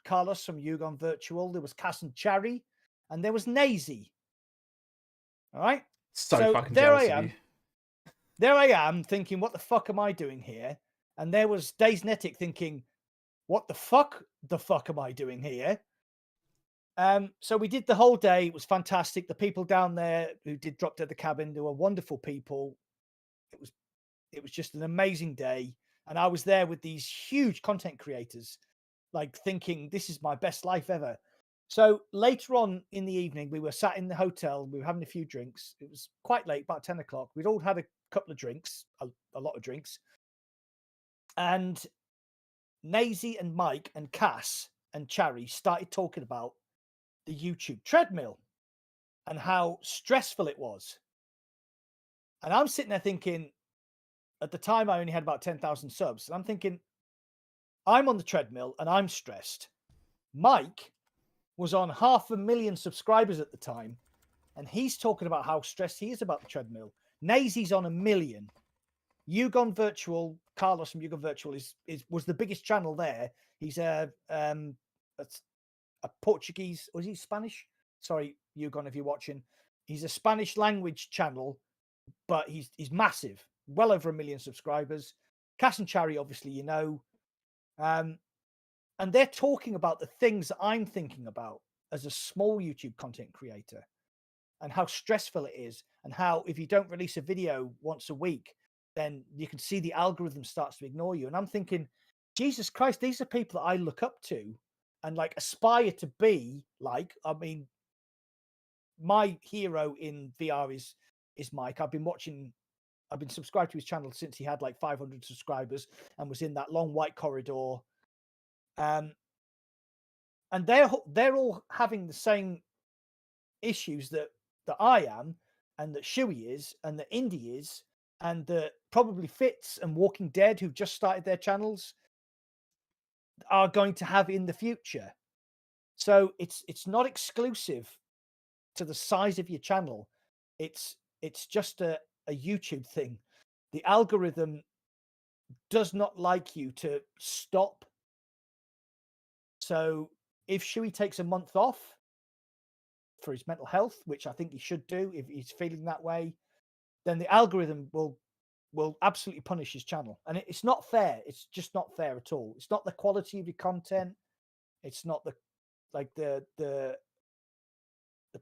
Carlos from Yugon Virtual. There was Cass and Cherry, and there was Nazy. All right. So fucking jealous of you. There I am thinking, what the fuck am I doing here? And there was Daysnetic thinking, what the fuck am I doing here? So we did the whole day. It was fantastic. The people down there who did Drop Dead the Cabin, they were wonderful people. It was just an amazing day. And I was there with these huge content creators, like thinking, this is my best life ever. So later on in the evening, we were sat in the hotel. We were having a few drinks. It was quite late, about 10 o'clock. We'd all had a couple of drinks, a lot of drinks. And Nazy and Mike and Cass and Cherry started talking about the YouTube treadmill and how stressful it was. And I'm sitting there thinking, at the time, I only had about 10,000 subs. And I'm thinking, I'm on the treadmill and I'm stressed. Mike was on 500,000 subscribers at the time, and he's talking about how stressed he is about the treadmill. Nazy's on 1 million. Yugon Virtual, Carlos from Yugon Virtual was the biggest channel there. He's a Portuguese, or is he Spanish? Sorry, Yugon, if you're watching. He's a Spanish language channel, but he's massive, well over 1 million subscribers. Cass and Cherry, obviously, and they're talking about the things that I'm thinking about as a small YouTube content creator, and how stressful it is, and how if you don't release a video once a week, then you can see the algorithm starts to ignore you. And I'm thinking, Jesus Christ, these are people that I look up to and like aspire to be like. I mean, my hero in VR is is Mike. I've been subscribed to his channel since he had like 500 subscribers and was in that long white corridor. And they're all having the same issues that I am, and that Shuey is, and that Indy is, and that probably Fitz and Walking Dead, who've just started their channels, are going to have in the future. So it's not exclusive to the size of your channel. It's just a YouTube thing. The algorithm does not like you to stop. So if Shuey takes a month off for his mental health, which I think he should do if he's feeling that way, then the algorithm will absolutely punish his channel. And it's not fair. It's just not fair at all. It's not the quality of your content. It's not the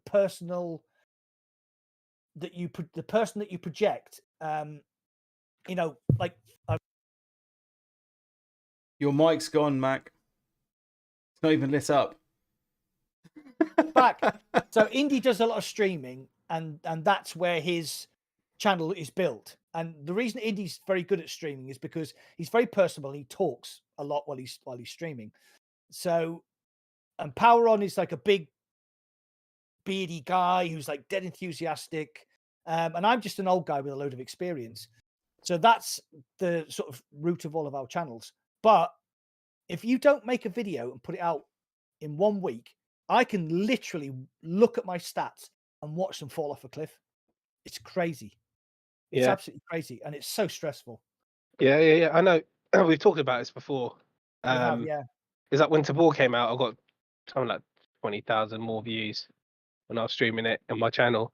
personal that you the person that you project. Like your mic's gone, Mac. It's not even lit up. back. So Indy does a lot of streaming, and that's where his channel is built. And the reason Indy's very good at streaming is because he's very personable. He talks a lot while he's streaming. So, and Power On is like a big beardy guy who's like dead enthusiastic. And I'm just an old guy with a load of experience. So that's the sort of root of all of our channels. But if you don't make a video and put it out in 1 week, I can literally look at my stats and watch them fall off a cliff. It's crazy. It's absolutely crazy. And it's so stressful. Yeah. I know. We've talked about this before. Yeah. Is that when Tabor came out, I got something like 20,000 more views when I was streaming it on my channel.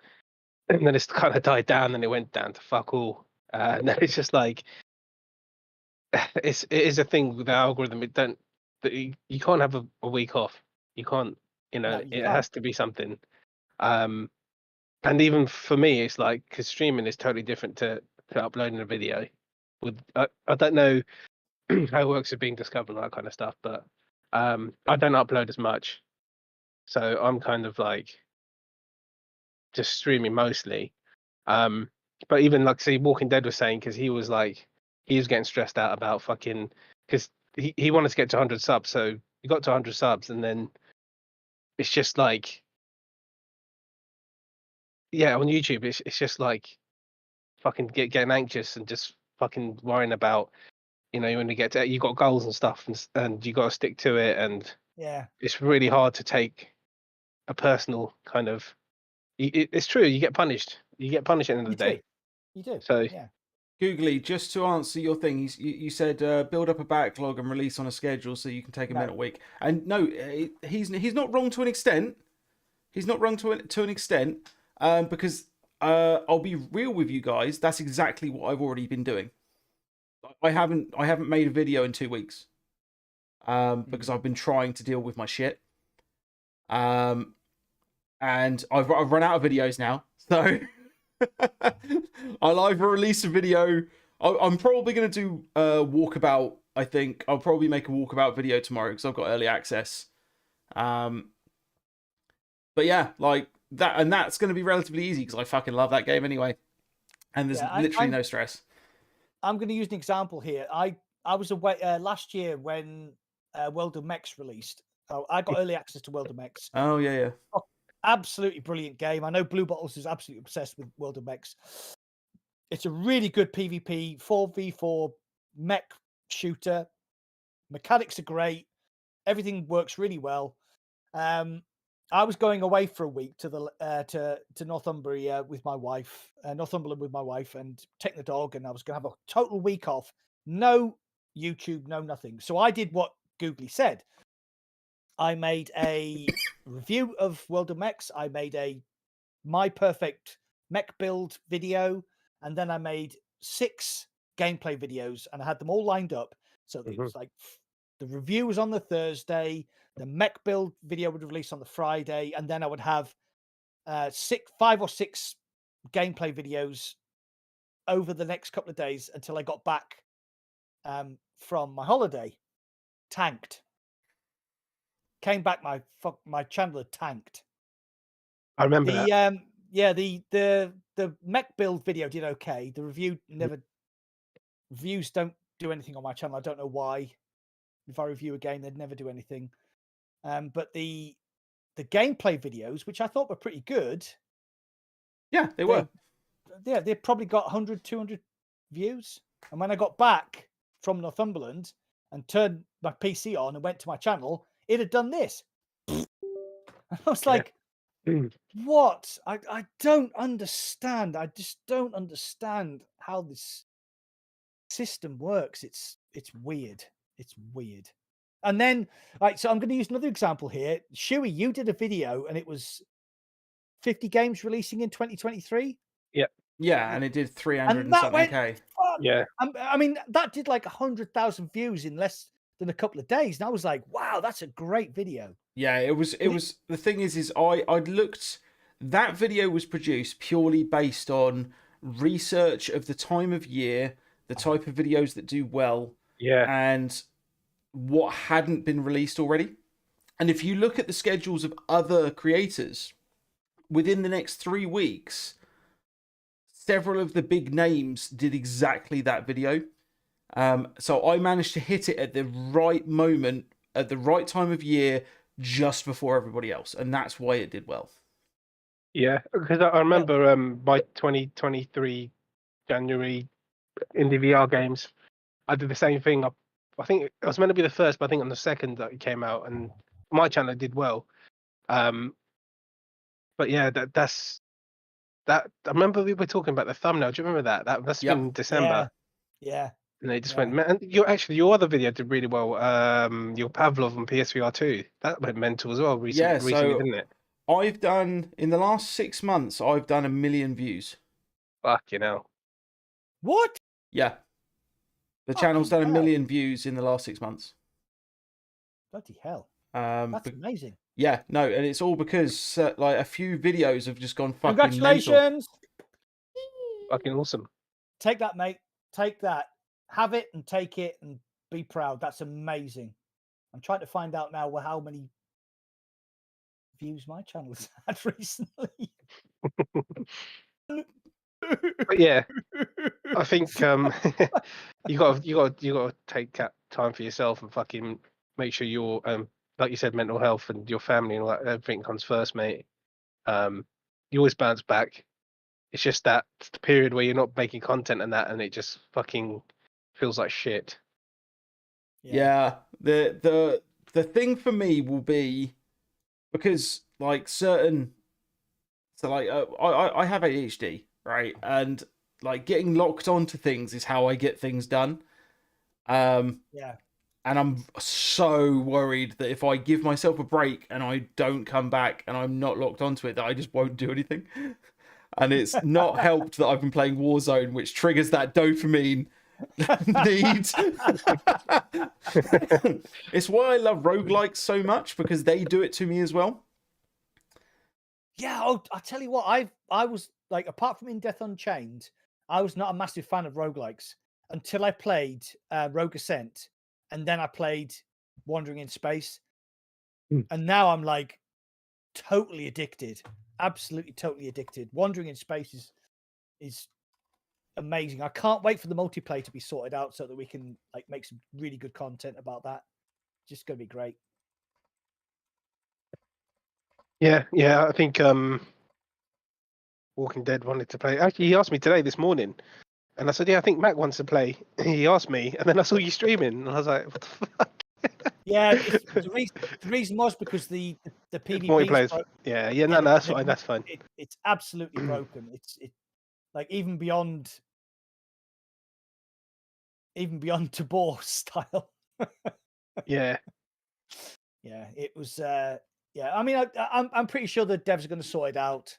And then it's kind of died down and it went down to fuck all. And then it's just like, it is a thing with the algorithm. You can't have a week off. You can't, it has to be something. And even for me, it's like, because streaming is totally different to uploading a video. I don't know how it works with being discovered and that kind of stuff, but I don't upload as much. So I'm kind of like just streaming mostly. But even like, see, Walking Dead was saying, because he was getting stressed out about fucking, because he wanted to get to 100 subs. So he got to 100 subs, and then it's just like, yeah, on YouTube, it's just like fucking getting anxious and just fucking worrying about, you want to get to, you got goals and stuff, and you got to stick to it, and yeah, it's really hard to take a personal kind of. It's true, you get punished. You get punished at the end of the day. You do. So yeah. Googly, just to answer your thing, you said build up a backlog and release on a schedule so you can take a mental week. And no, he's not wrong to an extent. He's not wrong to an extent, because I'll be real with you guys. That's exactly what I've already been doing. I haven't made a video in 2 weeks, because I've been trying to deal with my shit. And I've run out of videos now, so I'll either release a video. I'm probably going to do a walkabout. I think I'll probably make a walkabout video tomorrow because I've got early access. But yeah, like that, and that's going to be relatively easy because I fucking love that game anyway, and there's literally no stress. I'm going to use an example here. I was away last year when World of Mechs released. I got early access to World of Mechs. Oh yeah. Oh, absolutely brilliant game. I know Blue Bottles is absolutely obsessed with World of Mechs. It's a really good PvP 4v4 mech shooter. Mechanics are great. Everything works really well. I was going away for a week to the to Northumberland with my wife, and taking the dog, and I was going to have a total week off. No YouTube, no nothing. So I did what Googly said. I made a review of World of Mechs. I made my perfect mech build video, and then I made 6 gameplay videos, and I had them all lined up. So it was like the review was on the Thursday, the mech build video would release on the Friday, and then I would have 5 or 6 gameplay videos over the next couple of days until I got back from my holiday. Tanked. Came back, my channel had tanked. I remember that. The the mech build video did okay. The reviews don't do anything on my channel. I don't know why. If I review a game, they'd never do anything. But the gameplay videos, which I thought were pretty good. Yeah, they were. Yeah, they probably got 100, 200 views. And when I got back from Northumberland and turned my PC on and went to my channel, it had done this. I was like, what? I don't understand. I just don't understand how this system works. It's weird. It's weird. And then, so I'm going to use another example here. Shuey, you did a video and it was 50 games releasing in 2023. Yeah, and it did 300 and that something went, K. Yeah. I mean, that did like 100,000 views in less than a couple of days. And I was like, wow, that's a great video. Yeah, it was. The thing is I'd looked. That video was produced purely based on research of the time of year, the type of videos that do well, and what hadn't been released already. And if you look at the schedules of other creators, within the next 3 weeks, several of the big names did exactly that video. So I managed to hit it at the right moment, at the right time of year, just before everybody else, and that's why it did well. Yeah, because I remember by 2023 January indie VR games, I did the same thing. I think it was meant to be the first, but I think on the second that it came out, and my channel did well. But yeah, that's that. I remember we were talking about the thumbnail. Do you remember that? That's been December. Yeah. And they just went, man. Your other video did really well. Your Pavlov on PSVR 2, that went mental as well recently, didn't it? I've done, in the last 6 months, I've done 1 million views. Fuck, you know. What? Yeah. The channel's done 1 million views in the last 6 months. Bloody hell. That's amazing. Yeah, no, and it's all because like a few videos have just gone fucking Congratulations. mental. Fucking awesome. Take that, mate. Take that. Have it and take it and be proud. That's amazing. I'm trying to find out now how many views my channel's had recently. But yeah, I think you got to take time for yourself and fucking make sure you're like you said, mental health and your family and all that, everything comes first, mate. You always bounce back. It's just that the period where you're not making content and that, and it just fucking feels like shit. Yeah. The thing for me will be, because like certain, so like I have ADHD, right? And like getting locked onto things is how I get things done. Yeah. And I'm so worried that if I give myself a break and I don't come back and I'm not locked onto it, that I just won't do anything. And it's not helped that I've been playing Warzone, which triggers that dopamine need. It's why I love roguelikes so much, because they do it to me as well. Yeah, I'll tell you what, I was like, apart from In Death Unchained, I was not a massive fan of roguelikes until I played Rogue Ascent, and then I played Wandering in Space. And now I'm like totally addicted. Absolutely totally addicted. Wandering in Space is amazing. I can't wait for the multiplayer to be sorted out so that we can like make some really good content about that. Just gonna be great. Yeah, I think Walking Dead wanted to play. Actually, he asked me today, this morning, and I said, yeah, I think Mac wants to play. He asked me, and then I saw you streaming, and I was like, what the fuck? Yeah, the reason was because the PvP multiplayer. Yeah, no, that's fine. That's fine. It's absolutely broken. It's like even beyond Tabor style. Yeah. It was. Yeah, I mean, I'm pretty sure the devs are going to sort it out.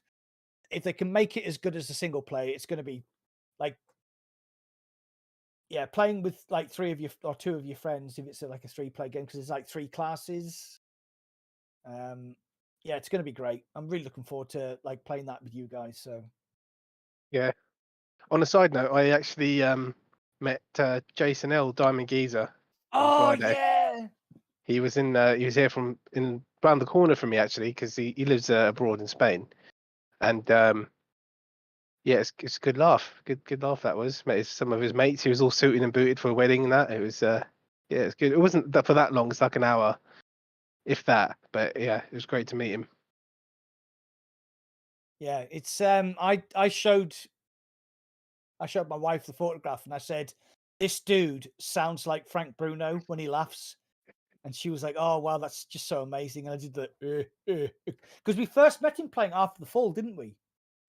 If they can make it as good as the single play, it's going to be like, yeah, playing with like 3 of you or 2 of your friends if it's like a 3-player game, because it's like 3 classes. Yeah, it's going to be great. I'm really looking forward to like playing that with you guys. So yeah. On a side note, I actually met Jason L, Diamond Geezer, on Friday. Yeah, he was here from around the corner from me, actually, because he lives abroad in Spain, and Yeah, it's a good laugh. Good laugh that was. Met some of his mates. He was all suited and booted for a wedding and that. It was yeah, it's good. It wasn't for that long. It's like an hour, if that. But yeah, it was great to meet him. Yeah, it's I showed my wife the photograph and I said, "This dude sounds like Frank Bruno when he laughs." And she was like, "Oh wow, that's just so amazing." And I did the because we first met him playing After the Fall, didn't we?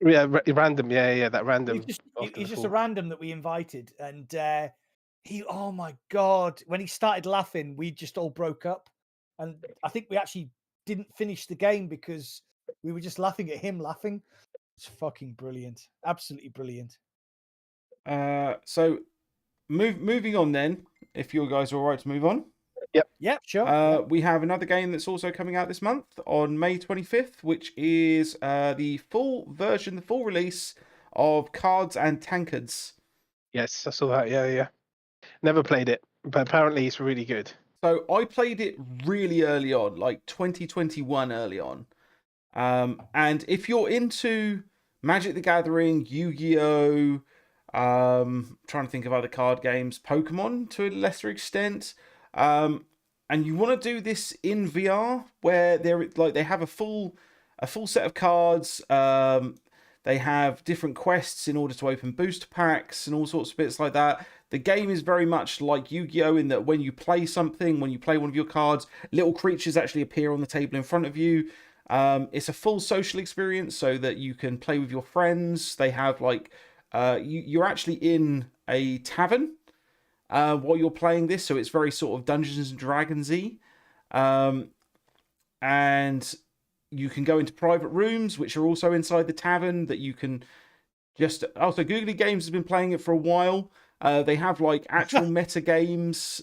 Yeah, random. Yeah, that random. He's just a random that we invited, and oh my god, when he started laughing, we just all broke up, and I think we actually didn't finish the game because we were just laughing at him laughing. It's fucking brilliant, absolutely brilliant. So moving on then, if you guys are all right to move on. Yep, sure. We have another game that's also coming out this month on May 25th, which is the full version, the full release of Cards and Tankards. Yes, I saw that. Yeah. Never played it, but apparently it's really good. So I played it really early on, like 2021 early on. And if you're into Magic the Gathering, Yu-Gi-Oh, trying to think of other card games, Pokemon to a lesser extent, and you want to do this in VR, where they have a full set of cards. They have different quests in order to open booster packs and all sorts of bits like that. The game is very much like Yu-Gi-Oh! In that when you play something, when you play one of your cards, little creatures actually appear on the table in front of you. It's a full social experience so that you can play with your friends. They have you're actually in a tavern while you're playing this, so it's very sort of Dungeons and Dragons-y. And you can go into private rooms, which are also inside the tavern that you can just... Also, Googly Games has been playing it for a while. They have like actual meta games.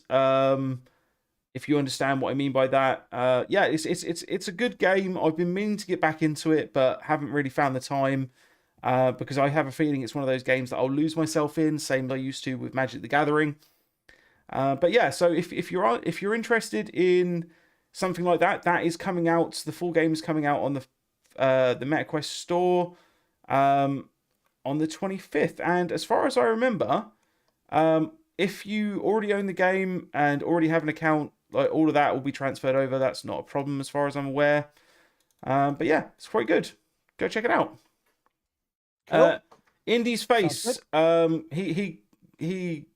If you understand what I mean by that, yeah, it's a good game. I've been meaning to get back into it, but haven't really found the time because I have a feeling it's one of those games that I'll lose myself in, same as I used to with Magic the Gathering. But yeah, so if you're interested in something like that, that is coming out. The full game is coming out on the MetaQuest store on the 25th, and as far as I remember, if you already own the game and already have an account, like all of that will be transferred over. That's not a problem as far as I'm aware. But yeah, it's quite good. Go check it out. Cool. Indy's face. He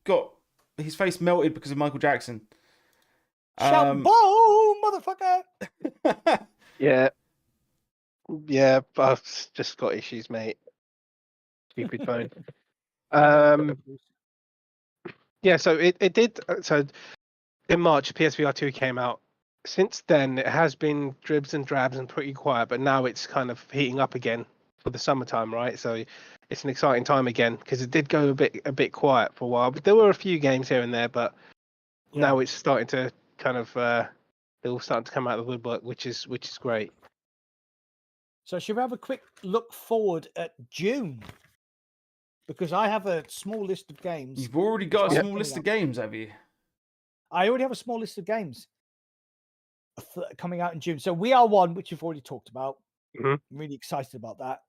got his face melted because of Michael Jackson. Shambo, motherfucker. Yeah, I've just got issues, mate. Stupid phone. Yeah, so it did. So in March, PSVR 2 came out. Since then, it has been dribs and drabs and pretty quiet, but now it's kind of heating up again for the summertime, right? So it's an exciting time again because it did go a bit quiet for a while. But there were a few games here and there, but now it's starting to kind of they're all starting to come out of the woodwork, which is great. So should we have a quick look forward at June? Because I have a small list of games. You've already got a small list of games, have you? I already have a small list of games coming out in June. So We Are One, which you've already talked about. Mm-hmm. I'm really excited about that.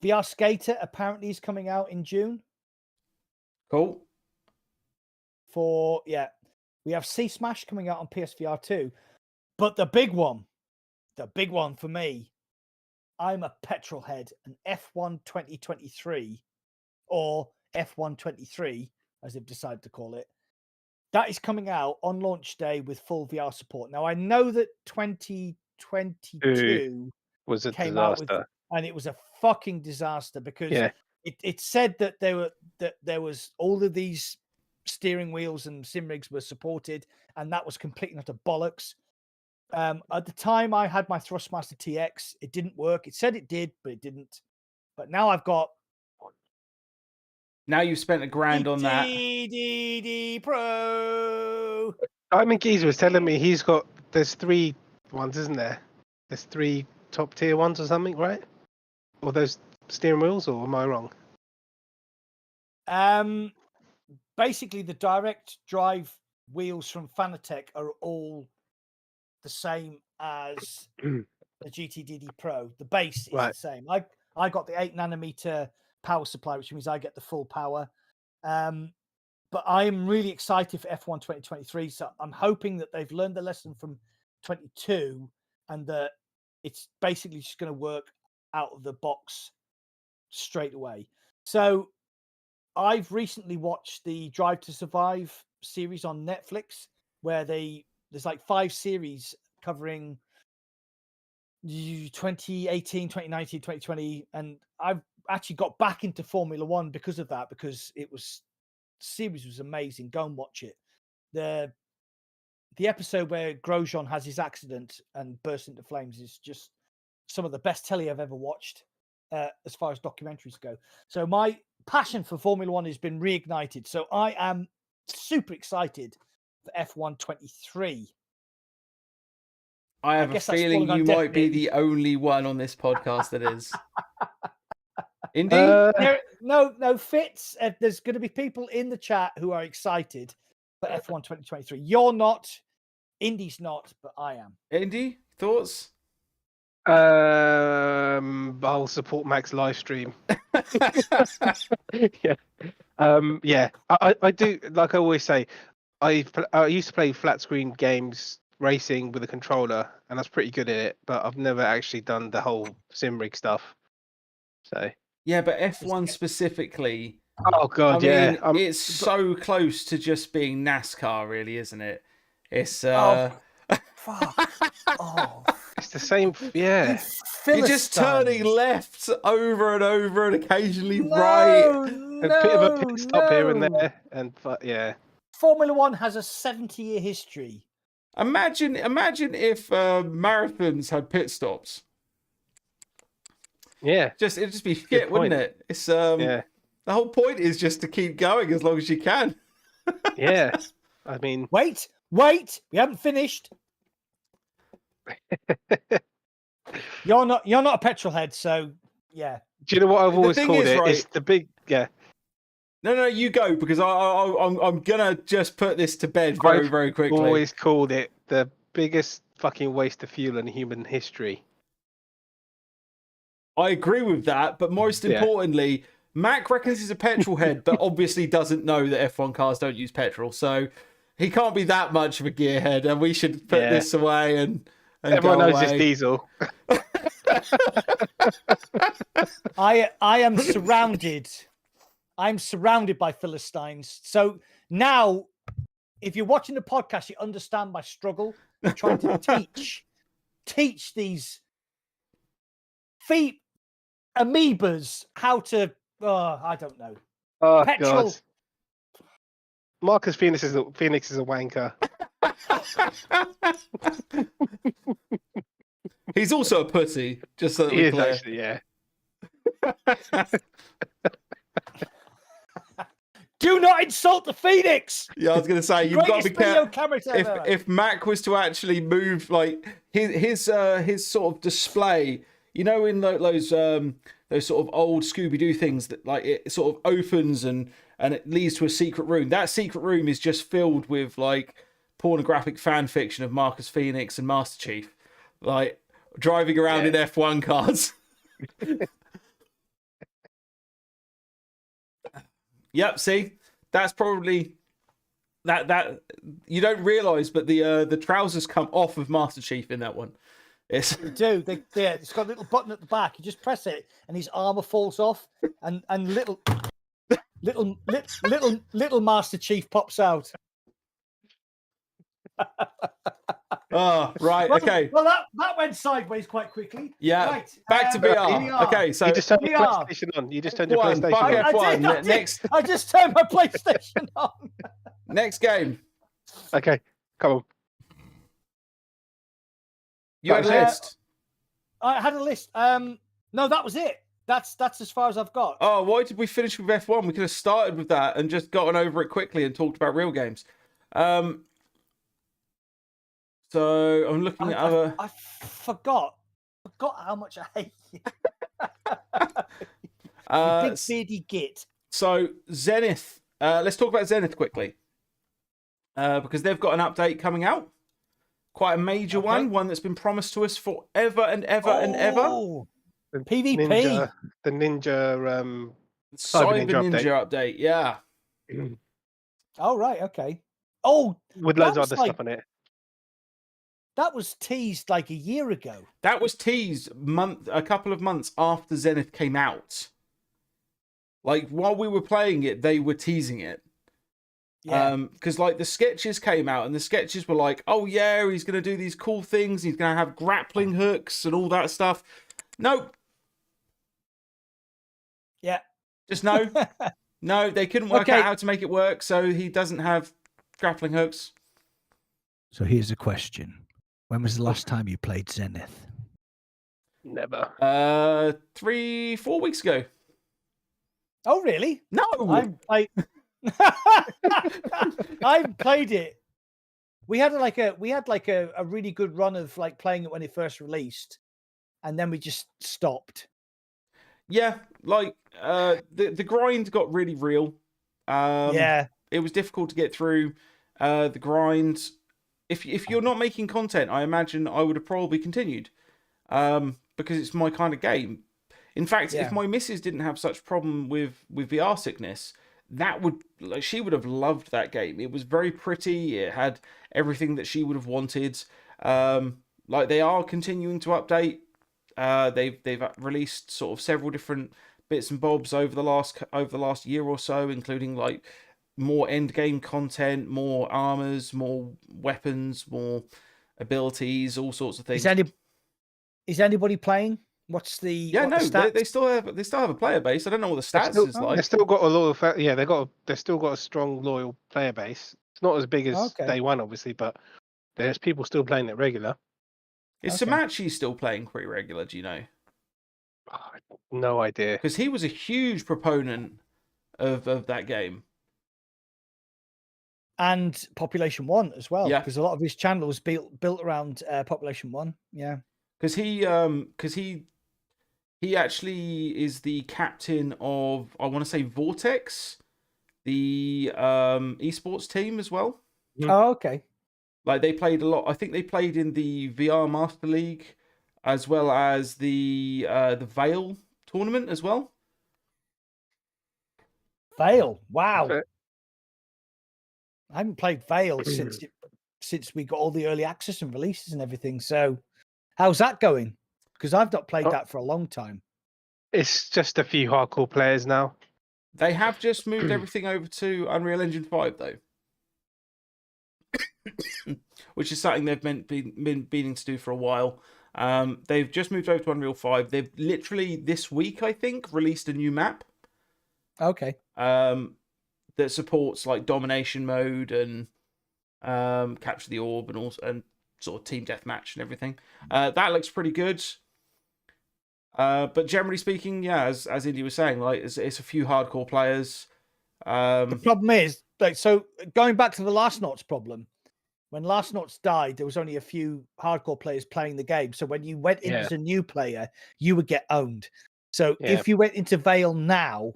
VR Skater apparently is coming out in June. Cool. We have Sea Smash coming out on PSVR 2. But the big one for me, I'm a petrol head, an F1 2023 or F1 23, as they've decided to call it. That is coming out on launch day with full VR support. Now, I know that 2022 was a came disaster. out and it was a fucking disaster because it said that there was all of these steering wheels and sim rigs were supported, and that was completely not a bollocks. At the time I had my Thrustmaster TX, it didn't work. It said it did, but it didn't. But now I've got... Now you've spent $1,000 on that. DDD Pro. Simon Geezer was telling me there's 3 ones, isn't there? There's 3 top tier ones or something, right? Or those steering wheels, or am I wrong? Basically, the direct drive wheels from Fanatec are all the same as the GTDD Pro. The base is Right. the same. I got the 8nm power supply, which means I get the full power. But I am really excited for F1 2023. So I'm hoping that they've learned the lesson from 22 and that it's basically just going to work out of the box straight away. So I've recently watched the Drive to Survive series on Netflix, where there's like 5 series covering 2018, 2019, 2020, and I've actually got back into Formula One because of that, because the series was amazing. Go and watch it. The episode where Grosjean has his accident and bursts into flames is just some of the best telly I've ever watched, as far as documentaries go. So my passion for Formula One has been reignited. So I am super excited for F1 23. I have a feeling you might be the only one on this podcast that is. Indy? No, Fitz. There's going to be people in the chat who are excited for F1 2023. You're not. Indy's not, but I am. Indy, thoughts? I'll support Mac's live stream. Yeah. Yeah. I do, like I always say, I used to play flat screen games racing with a controller, and I was pretty good at it, but I've never actually done the whole sim rig stuff. So yeah, but F1 specifically. Oh god, I mean, it's so close to just being NASCAR, really, isn't it? It's fuck. It's the same. Yeah, you're just turning left over and over, and occasionally right. A bit of a pit stop here and there, and yeah. Formula One has a 70-year history. Imagine if marathons had pit stops. Yeah, it'd just be shit, wouldn't it? It's yeah. The whole point is just to keep going as long as you can. Yeah, I mean, wait, we haven't finished. You're not a petrol head, so yeah. Do you know what I've always called it? Right, it's the big No, you go, because I'm gonna just put this to bed very quickly. I've always called it the biggest fucking waste of fuel in human history. I agree with that, but most importantly, Mac reckons he's a petrol head, but obviously doesn't know that F1 cars don't use petrol, so he can't be that much of a gearhead, and we should put this away and everyone knows it's diesel. I am surrounded. I'm surrounded by Philistines. So now, if you're watching the podcast, you understand my struggle trying to teach these amoebas how to. I don't know. Oh petrol. God. Marcus Phoenix is a wanker. He's also a pussy. Just so that we're clear. Actually, yeah. Do not insult the Phoenix. Yeah, I was going to say, you've got to be careful. If Mac was to actually move, like his sort of display, you know, in those sort of old Scooby-Doo things that like it sort of opens and it leads to a secret room. That secret room is just filled with like pornographic fan fiction of Marcus Phoenix and Master Chief, like driving around in F1 cars. Yep, see, that's probably that you don't realise, but the trousers come off of Master Chief in that one. They do. It's got a little button at the back. You just press it, and his armor falls off, and little Master Chief pops out. Oh, right, okay. Well, that went sideways quite quickly. Yeah, right, back to VR. Okay, so you just turned your PlayStation on. You just turned your PlayStation on. I just turned my PlayStation on. Next game. Okay, come on. You had a list. I had a list. No, that was it. That's as far as I've got. Oh, why did we finish with F1? We could have started with that and just gotten over it quickly and talked about real games. So I'm looking at other. I forgot how much I hate you. Big beardy git. So Zenith. Let's talk about Zenith quickly, because they've got an update coming out quite a major one that's been promised to us forever and ever and ever. The PvP. the Ninja Cyber Ninja update. Yeah. Oh, right. Okay. Oh, with loads of other stuff on it. That was teased like a year ago. That was teased a couple of months after Zenith came out. Like, while we were playing it, they were teasing it. Yeah. Because like the sketches came out, and the sketches were like, "Oh yeah, he's gonna do these cool things. He's gonna have grappling hooks and all that stuff." Nope. Yeah. Just no. No, they couldn't work out how to make it work, so he doesn't have grappling hooks. So here's a question: when was the last time you played Zenith? Never. 3-4 weeks ago. Oh, really? No, I haven't played it. We had like a really good run of like playing it when it first released, and then we just stopped. Yeah, like the grind got really real. Yeah, it was difficult to get through the grind. If you're not making content, I imagine I would have probably continued because it's my kind of game. In fact, if my missus didn't have such problem with VR sickness, she would have loved that game. It was very pretty. It had everything that she would have wanted. Like, they are continuing to update. They've released sort of several different bits and bobs over the last year or so, including like more end game content, more armors, more weapons, more abilities, all sorts of things. Is anybody playing? What's the stats? They still have a player base. I don't know what the stats is like. They've still got a loyal they've still got a strong loyal player base. It's not as big as day one, obviously, but there's people still playing it regular. Is Samachi still playing pretty regular? Do you know? No idea. Because he was a huge proponent of that game. And Population 1 as well. Yeah. Because a lot of his channel was built around Population 1. Yeah. Because he actually is the captain of, I want to say, Vortex, the esports team as well. Oh, okay. Like, they played a lot. I think they played in the VR Master League, as well as the Veil tournament as well. Veil, wow! I haven't played Veil since we got all the early access and releases and everything. So, how's that going? Because I've not played that for a long time. It's just a few hardcore players now. They have just moved everything over to Unreal Engine 5, though. Which is something they've been meaning to do for a while. They've just moved over to Unreal 5. They've literally this week, I think, released a new map. Okay. That supports like domination mode and capture the orb and sort of team deathmatch and everything. That looks pretty good. But generally speaking, yeah, as Indy was saying, like it's a few hardcore players. The problem is, like, so going back to the Last Knots problem. When Last Knots died, there was only a few hardcore players playing the game. So when you went in as a new player, you would get owned. So if you went into Veil now,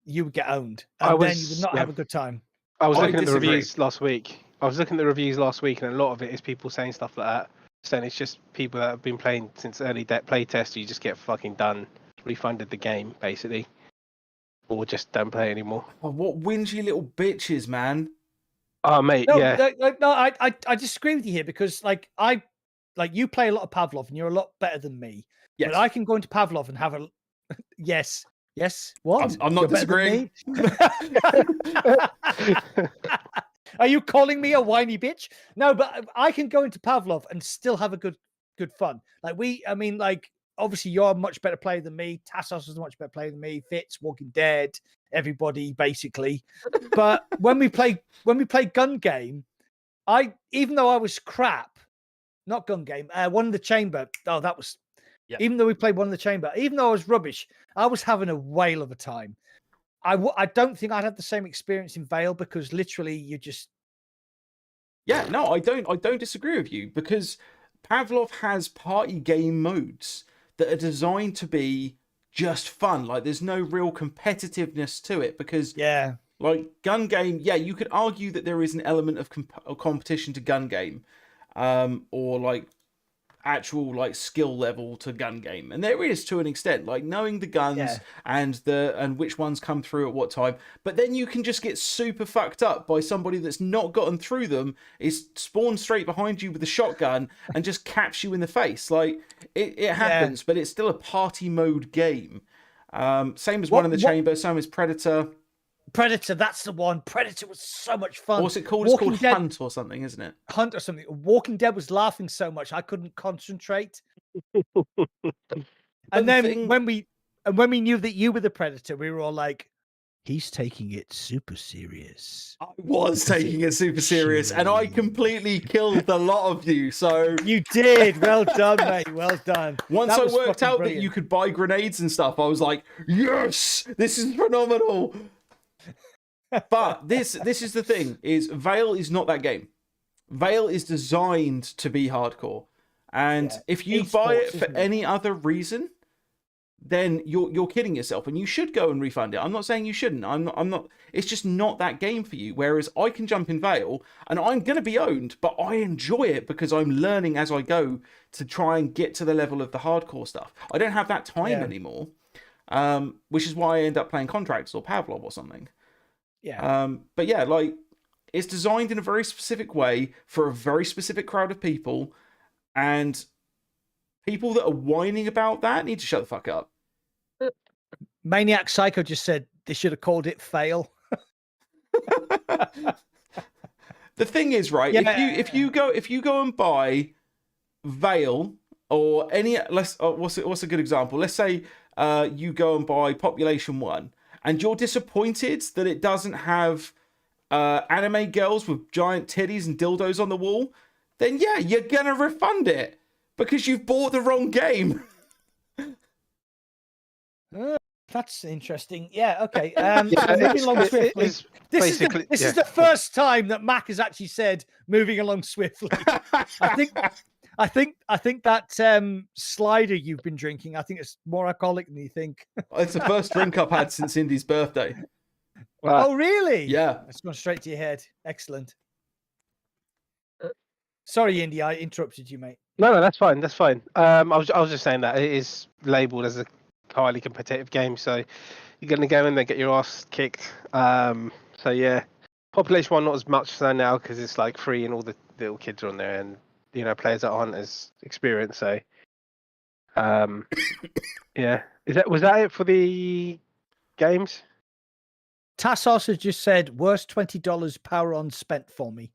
you would get owned. And then you would not have a good time. I was looking at the reviews last week. and a lot of it is people saying stuff like that. Saying it's just people that have been playing since early play test. You just get fucking done, refunded the game, basically. Or just don't play anymore. Oh, what whingy little bitches, man. Oh, mate, no, I disagree with you here because, like, you play a lot of Pavlov and you're a lot better than me. Yes. But I can go into Pavlov and have a yes. What? I'm not disagreeing. Are you calling me a whiny bitch? No, but I can go into Pavlov and still have a good fun. Like obviously you're a much better player than me. Tassos is a much better player than me. Fitz, Walking Dead, everybody basically. But when we play gun game, even though I was crap, not gun game, One in the Chamber. Oh, that was even though we played One in the Chamber, even though I was rubbish, I was having a whale of a time. I don't think I'd have the same experience in Veil because literally you just no, I don't disagree with you because Pavlov has party game modes that are designed to be just fun. Like there's no real competitiveness to it because Like gun game, yeah, you could argue that there is an element of competition to gun game, or like actual like skill level to gun game, and there is to an extent, like knowing the guns and which ones come through at what time. But then you can just get super fucked up by somebody that's not gotten through them, is spawned straight behind you with a shotgun and just caps you in the face. Like it happens, but it's still a party mode game. Same as One in the Chamber, same as Predator. Predator, that's the one. Predator was so much fun. What's it called? It's called Hunt or something, isn't it? Hunt or something. Walking Dead was laughing so much I couldn't concentrate. And then when we knew that you were the Predator, we were all like, he's taking it super serious. I was taking it super serious, and I completely killed a lot of you. So you did. Well done, mate. Well done. Once I worked out that you could buy grenades and stuff, I was like, yes, this is phenomenal. But this is the thing: is Vale is not that game. Vale is designed to be hardcore, and if you buy it for any other reason, then you're kidding yourself, and you should go and refund it. I'm not saying you shouldn't. I'm not. It's just not that game for you. Whereas I can jump in Vale, and I'm gonna be owned, but I enjoy it because I'm learning as I go to try and get to the level of the hardcore stuff. I don't have that time anymore, which is why I end up playing Contracts or Pavlov or something. Yeah. But yeah, like it's designed in a very specific way for a very specific crowd of people, and people that are whining about that need to shut the fuck up. Maniac Psycho just said they should have called it Fail. The thing is, right? If you go and buy Vale or any what's a good example? Let's say you go and buy Population 1, and you're disappointed that it doesn't have anime girls with giant titties and dildos on the wall, then yeah, you're gonna refund it because you've bought the wrong game. That's interesting. Yeah, okay. Moving along swiftly. This is the first time that Mac has actually said moving along swiftly. I think that slider you've been drinking, I think it's more alcoholic than you think. It's the first drink I've had since Indy's birthday. Wow. Oh, really? Yeah. It's gone straight to your head. Excellent. Sorry, Indy, I interrupted you, mate. No, that's fine. That's fine. I was just saying that it is labelled as a highly competitive game, so you're going to go in there, get your ass kicked. So yeah, Population 1 not as much so now because it's like free and all the little kids are on there, and players that aren't as experienced. So yeah, was that it for the games? Tassos has just said worst $20 power on spent for me.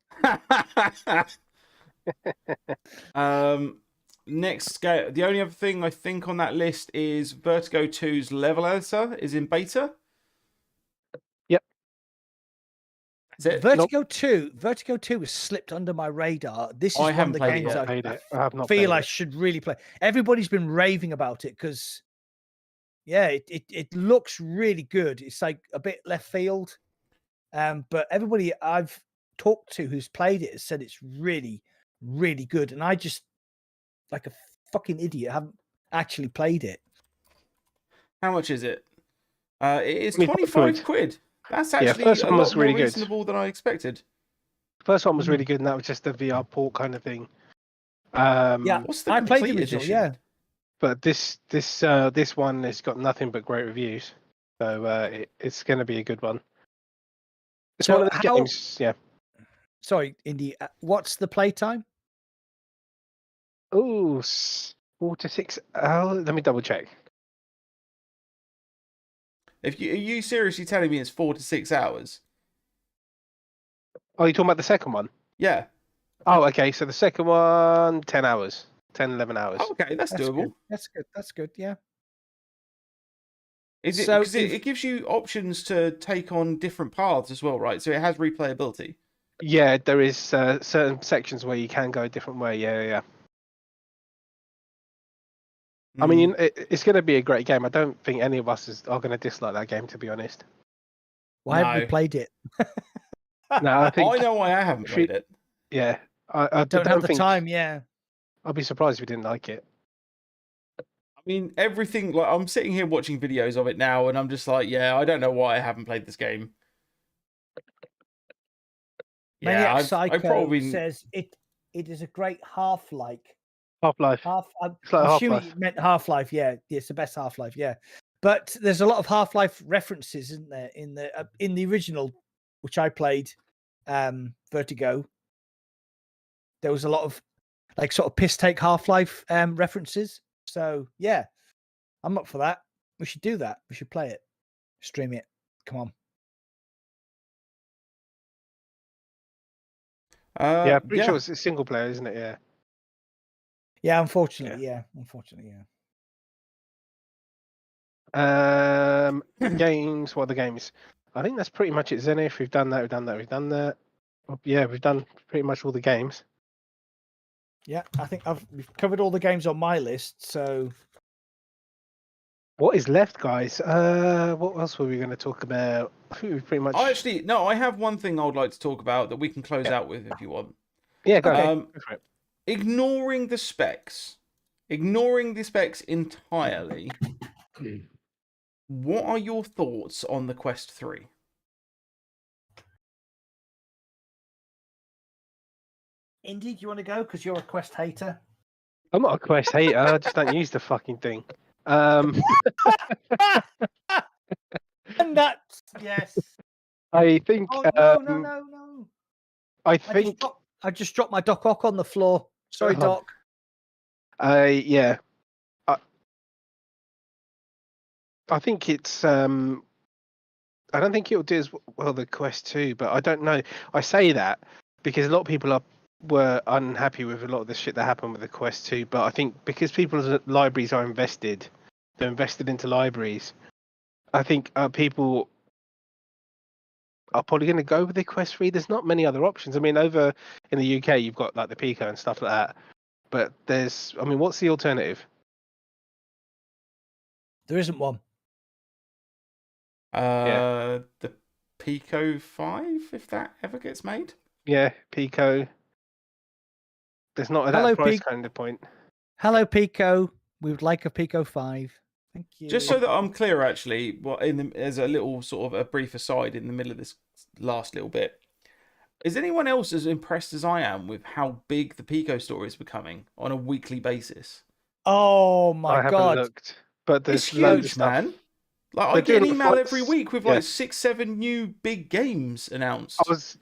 Next game, the only other thing I think on that list is Vertigo 2's Level Editor is in beta. Yep. Is it? Vertigo 2 has slipped under my radar. This is one of the games I feel I should really play. Everybody's been raving about it because it looks really good. It's like a bit left field. But everybody I've talked to who's played it has said it's really, really good. And I just, like a fucking idiot, haven't actually played it. How much is it? It is 25 quid. That's actually first one was really more reasonable than I expected. The first one was really good, and that was just a VR port kind of thing. What's the complete played the original, edition? But this one has got nothing but great reviews, so it's going to be a good one. It's one of the games, yeah. Sorry, Indy. What's the playtime? Oh, 4 to 6 hours. Let me double check. Are you seriously telling me it's 4 to 6 hours? Oh, you're talking about the second one? Yeah. Oh, okay. So the second one, 10 hours. 10, 11 hours. Oh, okay, that's doable. Good. That's good, yeah. Is it, because it gives you options to take on different paths as well, right? So it has replayability. Yeah, there is certain sections where you can go a different way. Yeah. I mean, it's going to be a great game. I don't think any of us are going to dislike that game, to be honest. Why haven't we played it? No, I know why I haven't played it. Yeah, I don't have the time. Yeah, I'll be surprised if we didn't like it. I mean, everything. Like, I'm sitting here watching videos of it now, and I'm just like, yeah, I don't know why I haven't played this game. Maniac I Psycho probably says it is a great Half-like. Half-Life. I'm It's like assuming Half-Life. you meant Half-Life. Yeah, it's the best Half-Life. Yeah, but there's a lot of Half-Life references, isn't there, in the original, which I played, Vertigo. There was a lot of like sort of piss take Half-Life references. So yeah, I'm up for that. We should do that. We should play it, stream it. Come on. Yeah, I'm pretty sure it's a single player, isn't it? Yeah. Yeah, unfortunately, yeah. Unfortunately, yeah. Games. What are the games? I think that's pretty much it. Zenith. We've done that. We've done that. Yeah, we've done pretty much all the games. Yeah, I think we've covered all the games on my list. So, what is left, guys? What else were we going to talk about? I think we've pretty much. I have one thing I would like to talk about that we can close out with if you want. Yeah, go. Go for it. Ignoring the specs entirely. What are your thoughts on the Quest 3? Indy, do you want to go? Because you're a Quest hater. I'm not a Quest hater. I just don't use the fucking thing. And that's yes. I think. Oh, no. I think I just dropped my Doc Ock on the floor. Sorry, Doc. Yeah. I think it's. I don't think it'll do as well the Quest 2, but I don't know. I say that because a lot of people were unhappy with a lot of the shit that happened with the Quest 2, but I think because people's libraries are invested, they're invested into libraries. I think people are probably going to go with the Quest 3. There's not many other options. I mean, over in the UK, you've got like the Pico and stuff like that, but what's the alternative? There isn't one. The Pico 5, if that ever gets made. Yeah, Pico. There's not at that price kind of point. Hello, Pico. We would like a Pico 5. Thank you. Just so that I'm clear, actually, as a little sort of a brief aside in the middle of this last little bit, is anyone else as impressed as I am with how big the Pico store is becoming on a weekly basis? Oh my God! I haven't looked, but there's it's huge, man. Like I get an email every week with like 6-7 new big games announced. I was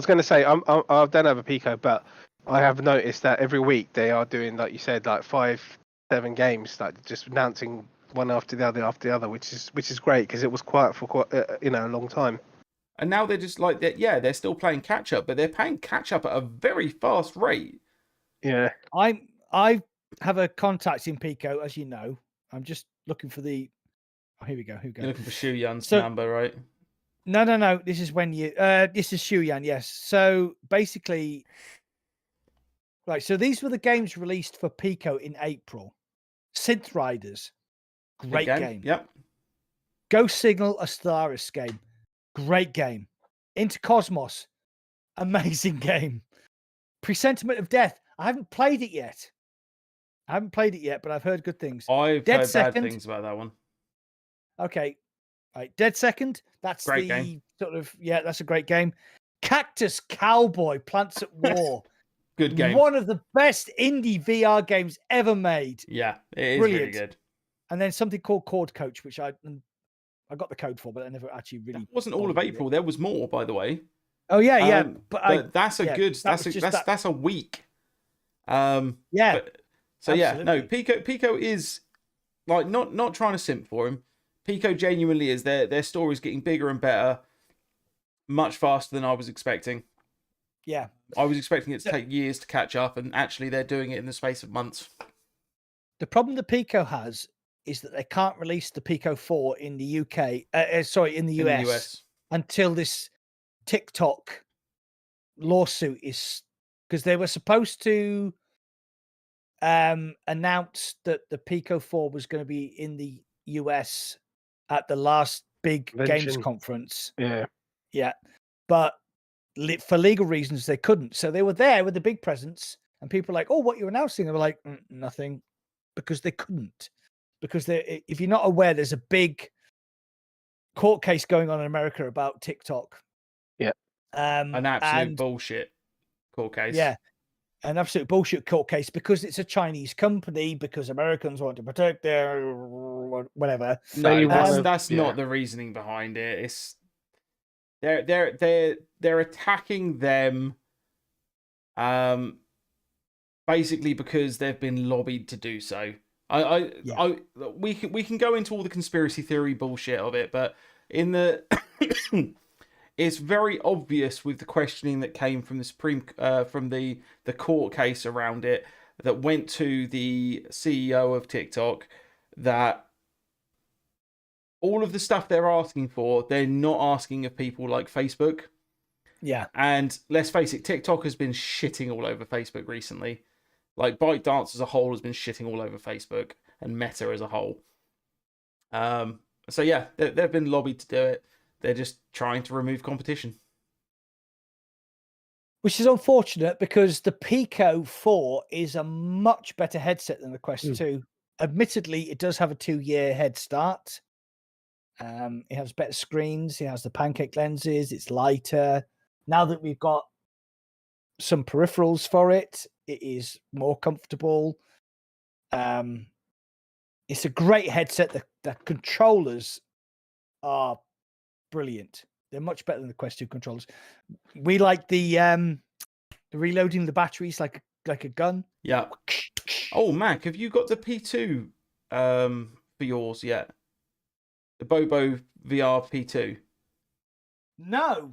going to say I don't have a Pico, but I have noticed that every week they are doing, like you said, like 5-7 games, like just announcing one after the other, which is great because it was quiet for quite a long time. And now they're just like that. Yeah, they're still playing catch up, but they're playing catch up at a very fast rate. Yeah, I have a contact in Pico, as you know. I'm just looking for the. Oh, here we go. You're looking for Shu Yan's number, right? No. This is when you. This is Shu Yan. Yes. So basically, right. So these were the games released for Pico in April. Synth Riders, great game. Yep. Ghost Signal, a Stellaris game, great game. Into Cosmos, amazing game. Presentiment of Death. I haven't played it yet. But I've heard good things. I've heard bad things about that one. Okay. Right. Dead Second. That's great game. Sort of, that's a great game. Cactus Cowboy, Plants at War. Good game. One of the best indie VR games ever made. Yeah, it is really good. And then something called Chord Coach, which I got the code for, but I never actually really. That wasn't all of April. There was more, by the way. Oh yeah, but that's a good. That's a week. Yeah. Pico is like not trying to simp for him. Pico genuinely is their story is getting bigger and better, much faster than I was expecting. Yeah, I was expecting it to take years to catch up, and actually they're doing it in the space of months. The problem that Pico has is that they can't release the Pico 4 in the UK. In the US until this TikTok lawsuit is, because they were supposed to announce that the Pico 4 was going to be in the US at the last big games conference. Yeah, but for legal reasons they couldn't. So they were there with the big presents, and people were like, "Oh, what you're announcing?" They were like, "Nothing," because they couldn't. Because if you're not aware, there's a big court case going on in America about TikTok. Yeah. An absolute and bullshit court case. yeah, an absolute bullshit court case because it's a Chinese company, because Americans want to protect their whatever. No, that's not the reasoning behind it. It's they're attacking them, basically because they've been lobbied to do so. We can go into all the conspiracy theory bullshit of it, but in the it's very obvious with the questioning that came from the from the court case around it that went to the CEO of TikTok, that all of the stuff they're asking for, they're not asking of people like Facebook. Yeah. And let's face it, TikTok has been shitting all over Facebook recently. Like ByteDance as a whole has been shitting all over Facebook and Meta as a whole. So yeah, they've been lobbied to do it. They're just trying to remove competition. Which is unfortunate because the Pico 4 is a much better headset than the Quest 2. Admittedly, it does have a 2-year head start. It has better screens. It has the pancake lenses. It's lighter. Now that we've got some peripherals for it, it is more comfortable. It's a great headset. The controllers are brilliant. They're much better than the Quest 2 controllers. We like the reloading the batteries like a gun. Yeah. Oh, Mac, have you got the P2 for yours yet? The Bobo VR P2? No,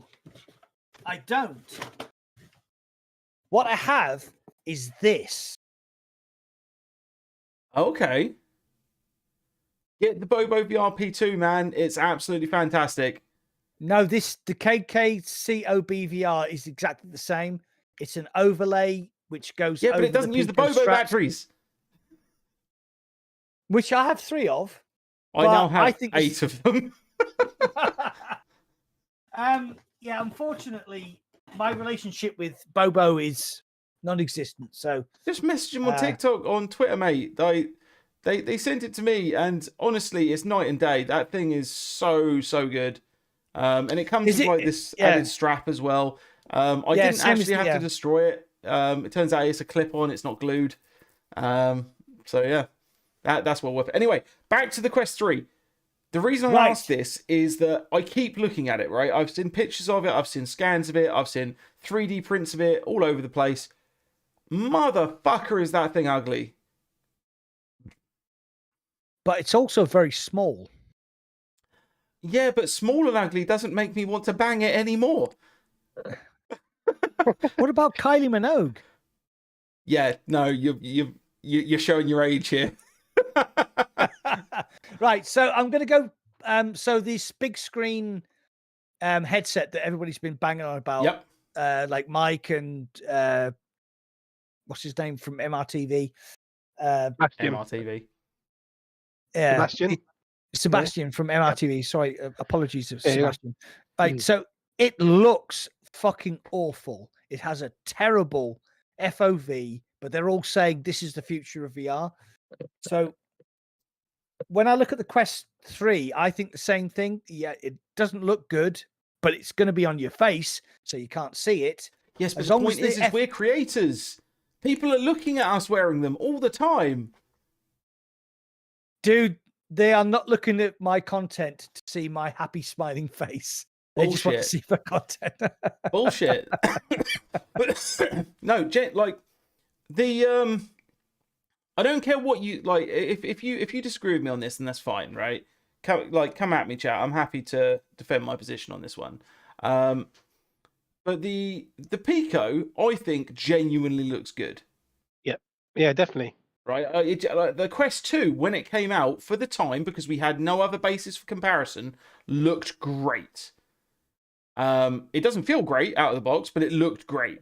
I don't. What I have is this. Okay. Get the Bobo VR P2, man. It's absolutely fantastic. No, the KKCOB VR is exactly the same. It's an overlay which goes. Yeah, but it doesn't use the Bobo batteries. Which I have 3 of. I now have 8 of them. Yeah, unfortunately, my relationship with Bobo is non-existent. So just message him on TikTok, on Twitter, mate. They sent it to me, and honestly, it's night and day. That thing is so good, and it comes with like this added strap as well. I didn't actually have to destroy it. It turns out it's a clip-on; it's not glued. So yeah, that's well worth it. Anyway, back to the Quest 3. The reason I asked this is that I keep looking at it, right? I've seen pictures of it, I've seen scans of it, I've seen 3D prints of it all over the place. Motherfucker, is that thing ugly. But it's also very small. Yeah, but small and ugly doesn't make me want to bang it anymore. What about Kylie Minogue? Yeah, no, you're showing your age here. Right, so I'm going to go. So this big screen headset that everybody's been banging on about, like Mike and what's his name from MRTV? MRTV. Yeah, Sebastian from MRTV. Yep. Sorry, apologies to Sebastian. Right, so it looks fucking awful. It has a terrible FOV, but they're all saying this is the future of VR. So when I look at the Quest 3, I think the same thing. Yeah, it doesn't look good, but it's going to be on your face, so you can't see it. Yes, but the point is we're creators. People are looking at us wearing them all the time. Dude, they are not looking at my content to see my happy smiling face. They just want to see the content. Bullshit. But no, like the I don't care what you like. If you disagree with me on this, then that's fine, right? Come at me, chat. I'm happy to defend my position on this one. But the Pico, I think, genuinely looks good. Yep. Yeah, definitely. Right. The Quest 2, when it came out, for the time, because we had no other basis for comparison, looked great. It doesn't feel great out of the box, but it looked great.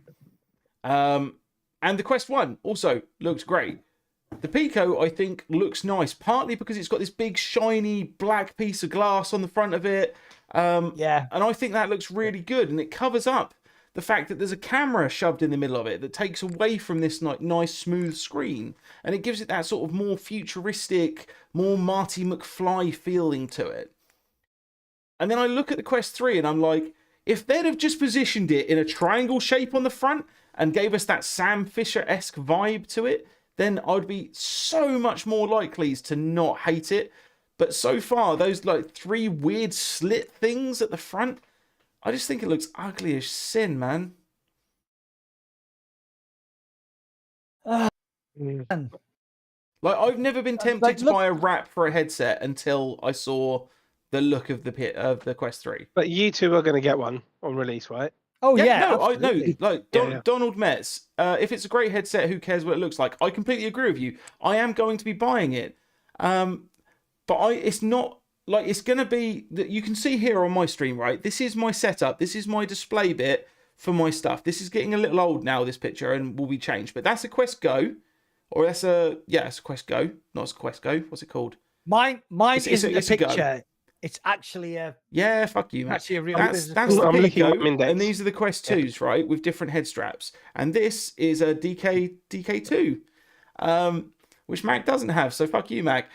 And the Quest 1 also looked great. The Pico, I think, looks nice, partly because it's got this big, shiny, black piece of glass on the front of it. Yeah. And I think that looks really good, and it covers up the fact that there's a camera shoved in the middle of it that takes away from this nice, smooth screen, and it gives it that sort of more futuristic, more Marty McFly feeling to it. And then I look at the Quest 3, and I'm like, if they'd have just positioned it in a triangle shape on the front and gave us that Sam Fisher-esque vibe to it, then I'd be so much more likely to not hate it. But so far, those like 3 weird slit things at the front, I just think it looks ugly as sin, man. Man. Like, I've never been tempted to buy a wrap for a headset until I saw the look of the Quest 3. But you two are going to get one on release, right? Oh yeah, no, I absolutely. know. Like Donald Metz, if it's a great headset, who cares what it looks like? I completely agree with you. I am going to be buying it, but it's not like it's going to be that you can see here on my stream, right? This is my setup. This is my display bit for my stuff. This is getting a little old now, this picture, and will be changed. But that's a Quest Go, or that's it's a Quest Go, not a Quest Go. What's it called? Mine isn't a picture. It's actually a fuck you, man. Actually a real that's the Pico, and these are the Quest 2s, right, with different head straps. And this is a DK2, which Mac doesn't have. So fuck you, Mac.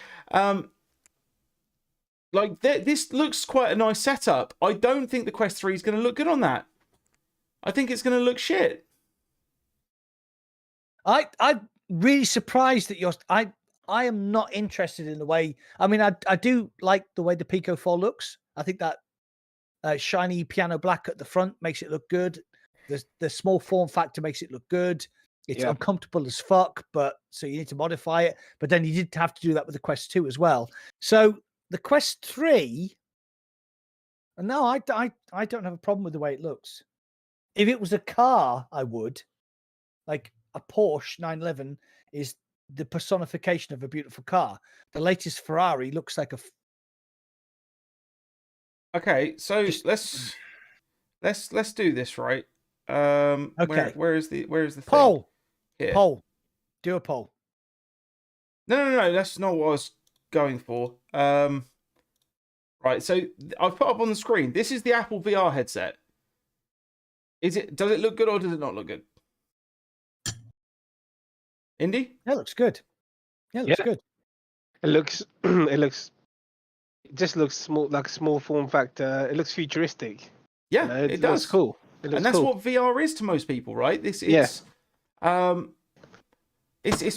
Like this looks quite a nice setup. I don't think the Quest 3 is going to look good on that. I think it's going to look shit. I'm really surprised that I am not interested in the way. I mean, I do like the way the Pico 4 looks. I think that shiny piano black at the front makes it look good. The small form factor makes it look good. It's uncomfortable as fuck, but so you need to modify it. But then you did have to do that with the Quest 2 as well. So the Quest 3, and no, I don't have a problem with the way it looks. If it was a car, I would. Like a Porsche 911 is the personification of a beautiful car. The latest Ferrari looks like a. Okay, so let's do this, right. Okay. Where is the poll? Here. Poll. Do a poll. No. That's not what I was going for. Right. So I've put up on the screen. This is the Apple VR headset. Does it look good or does it not look good? Indy? Yeah, it looks good. Yeah, it looks good. It just looks small, like a small form factor. It looks futuristic. Yeah, it does. Looks cool. And that's what VR is to most people, right? It's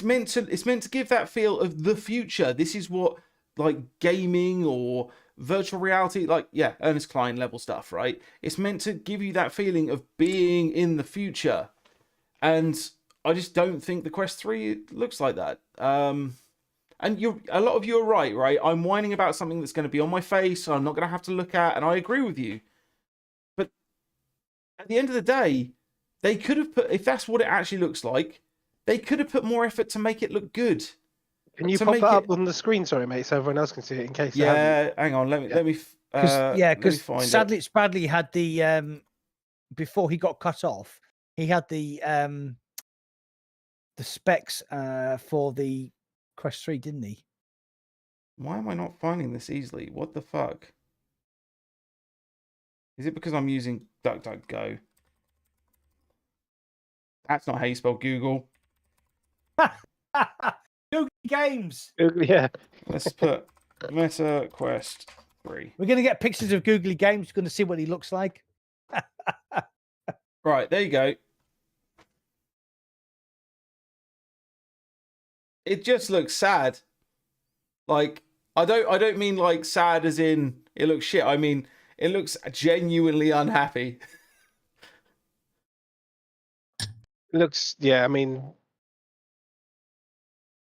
meant to give that feel of the future. This is what like gaming or virtual reality, Ernest Cline level stuff, right? It's meant to give you that feeling of being in the future. And I just don't think the Quest 3 looks like that. And a lot of you are right? I'm whining about something that's going to be on my face, so I'm not going to have to look at, and I agree with you. But at the end of the day, they could have put, if that's what it actually looks like, they could have put more effort to make it look good. Can you pop that up on the screen, sorry, mate, so everyone else can see it in case? Yeah, hang on, let me. Because sadly, Bradley had the before he got cut off, he had the specs for the Quest 3, didn't he? Why am I not finding this easily? What the fuck? Is it because I'm using DuckDuckGo? That's not how you spell Google. Google Games. Yeah. Let's put Meta Quest 3. We're going to get pictures of Googly Games. We're going to see what he looks like. Right, there you go. It just looks sad. Like, I don't mean like sad as in it looks shit. I mean, it looks genuinely unhappy.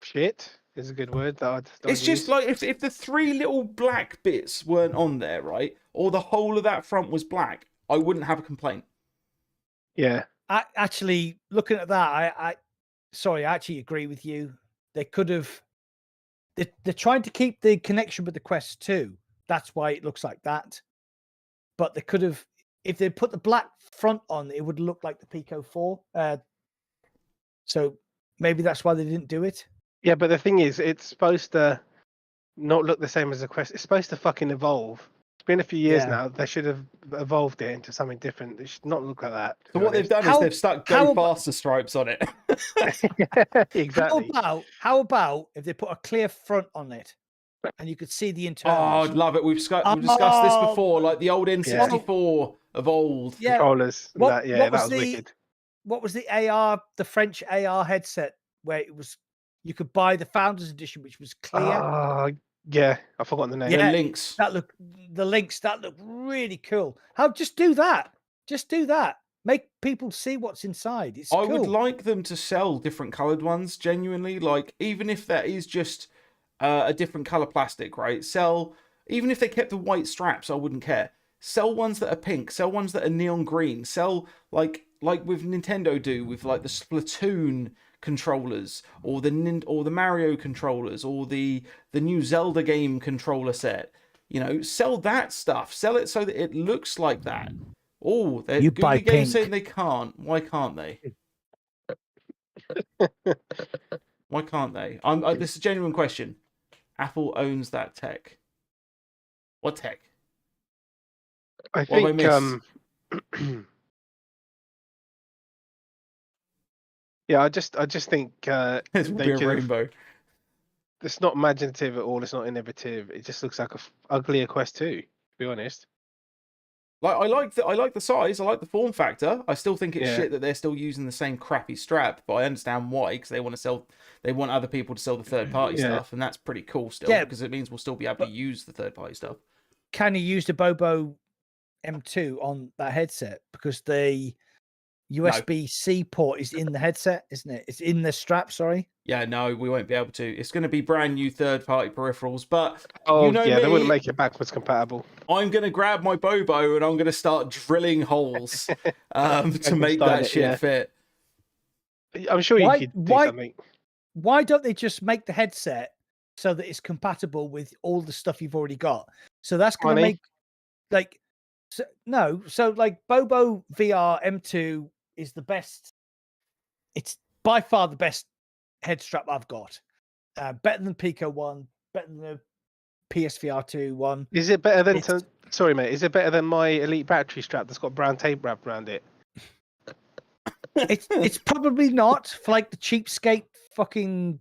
Shit is a good word. It's just like if the 3 little black bits weren't on there, right? Or the whole of that front was black, I wouldn't have a complaint. Yeah. Actually, looking at that, I actually agree with you. They could have. They're trying to keep the connection with the Quest 2. That's why it looks like that. But they could have, if they put the black front on, it would look like the Pico 4. So maybe that's why they didn't do it. Yeah, but the thing is, it's supposed to not look the same as the Quest. It's supposed to fucking evolve. It's been a few years now. They should have evolved it into something different. It should not look like that. So what they've done is they've stuck Go Faster stripes on it. Exactly. How about if they put a clear front on it? and you could see the Oh, internals. I'd love it. We've discussed this before, like the old N64 of old. Yeah. Controllers. What that was was wicked. What was the AR, the French AR headset where it was? You could buy the Founders Edition, which was clear. Yeah, I've forgotten the name. The Lynx. The Lynx. That looked really cool. Just do that. Just do that. Make people see what's inside. It's I cool. would like them to sell different coloured ones, genuinely. Like, even if that is just a different colour plastic, right? Even if they kept the white straps, I wouldn't care. Sell ones that are pink. Sell ones that are neon green. Sell, like with Nintendo do with, like, the Splatoon controllers, or the Mario controllers, or the new Zelda game controller set. You know, sell that stuff. Sell it so that it looks like that. Oh, You buy Google Games pink. saying they can't. Why can't they? Why can't they? This is a genuine question. Apple owns that tech. What tech? I What have I think. missed? Yeah, I just think It will be a rainbow. It's not imaginative at all. It's not innovative. It just looks like a uglier Quest 2. To be honest. Like, I like the size. I like the form factor. I still think it's Yeah. shit that they're still using the same crappy strap, but I understand why, because they want to sell. They want other people to sell the third party stuff, and that's pretty cool still, because it means we'll still be able to use the third party stuff. Can you use the Bobo M2 on that headset? Because the USB-C port is in the headset, isn't it? It's in the strap, sorry. Yeah, no, we won't be able to. It's going to be brand new third-party peripherals, but you know they wouldn't make it backwards compatible. I'm going to grab my Bobo and I'm going to start drilling holes to make that shit fit. I'm sure you could do something. Why don't they just make the headset so that it's compatible with all the stuff you've already got? So that's going to make So Bobo VR M2 is the best. It's by far the best head strap I've got. Better than Pico 1, better than the PSVR 2 one. Is it better than sorry mate, is it better than my Elite battery strap that's got brown tape wrapped around it? It's probably not for like the cheapskate fucking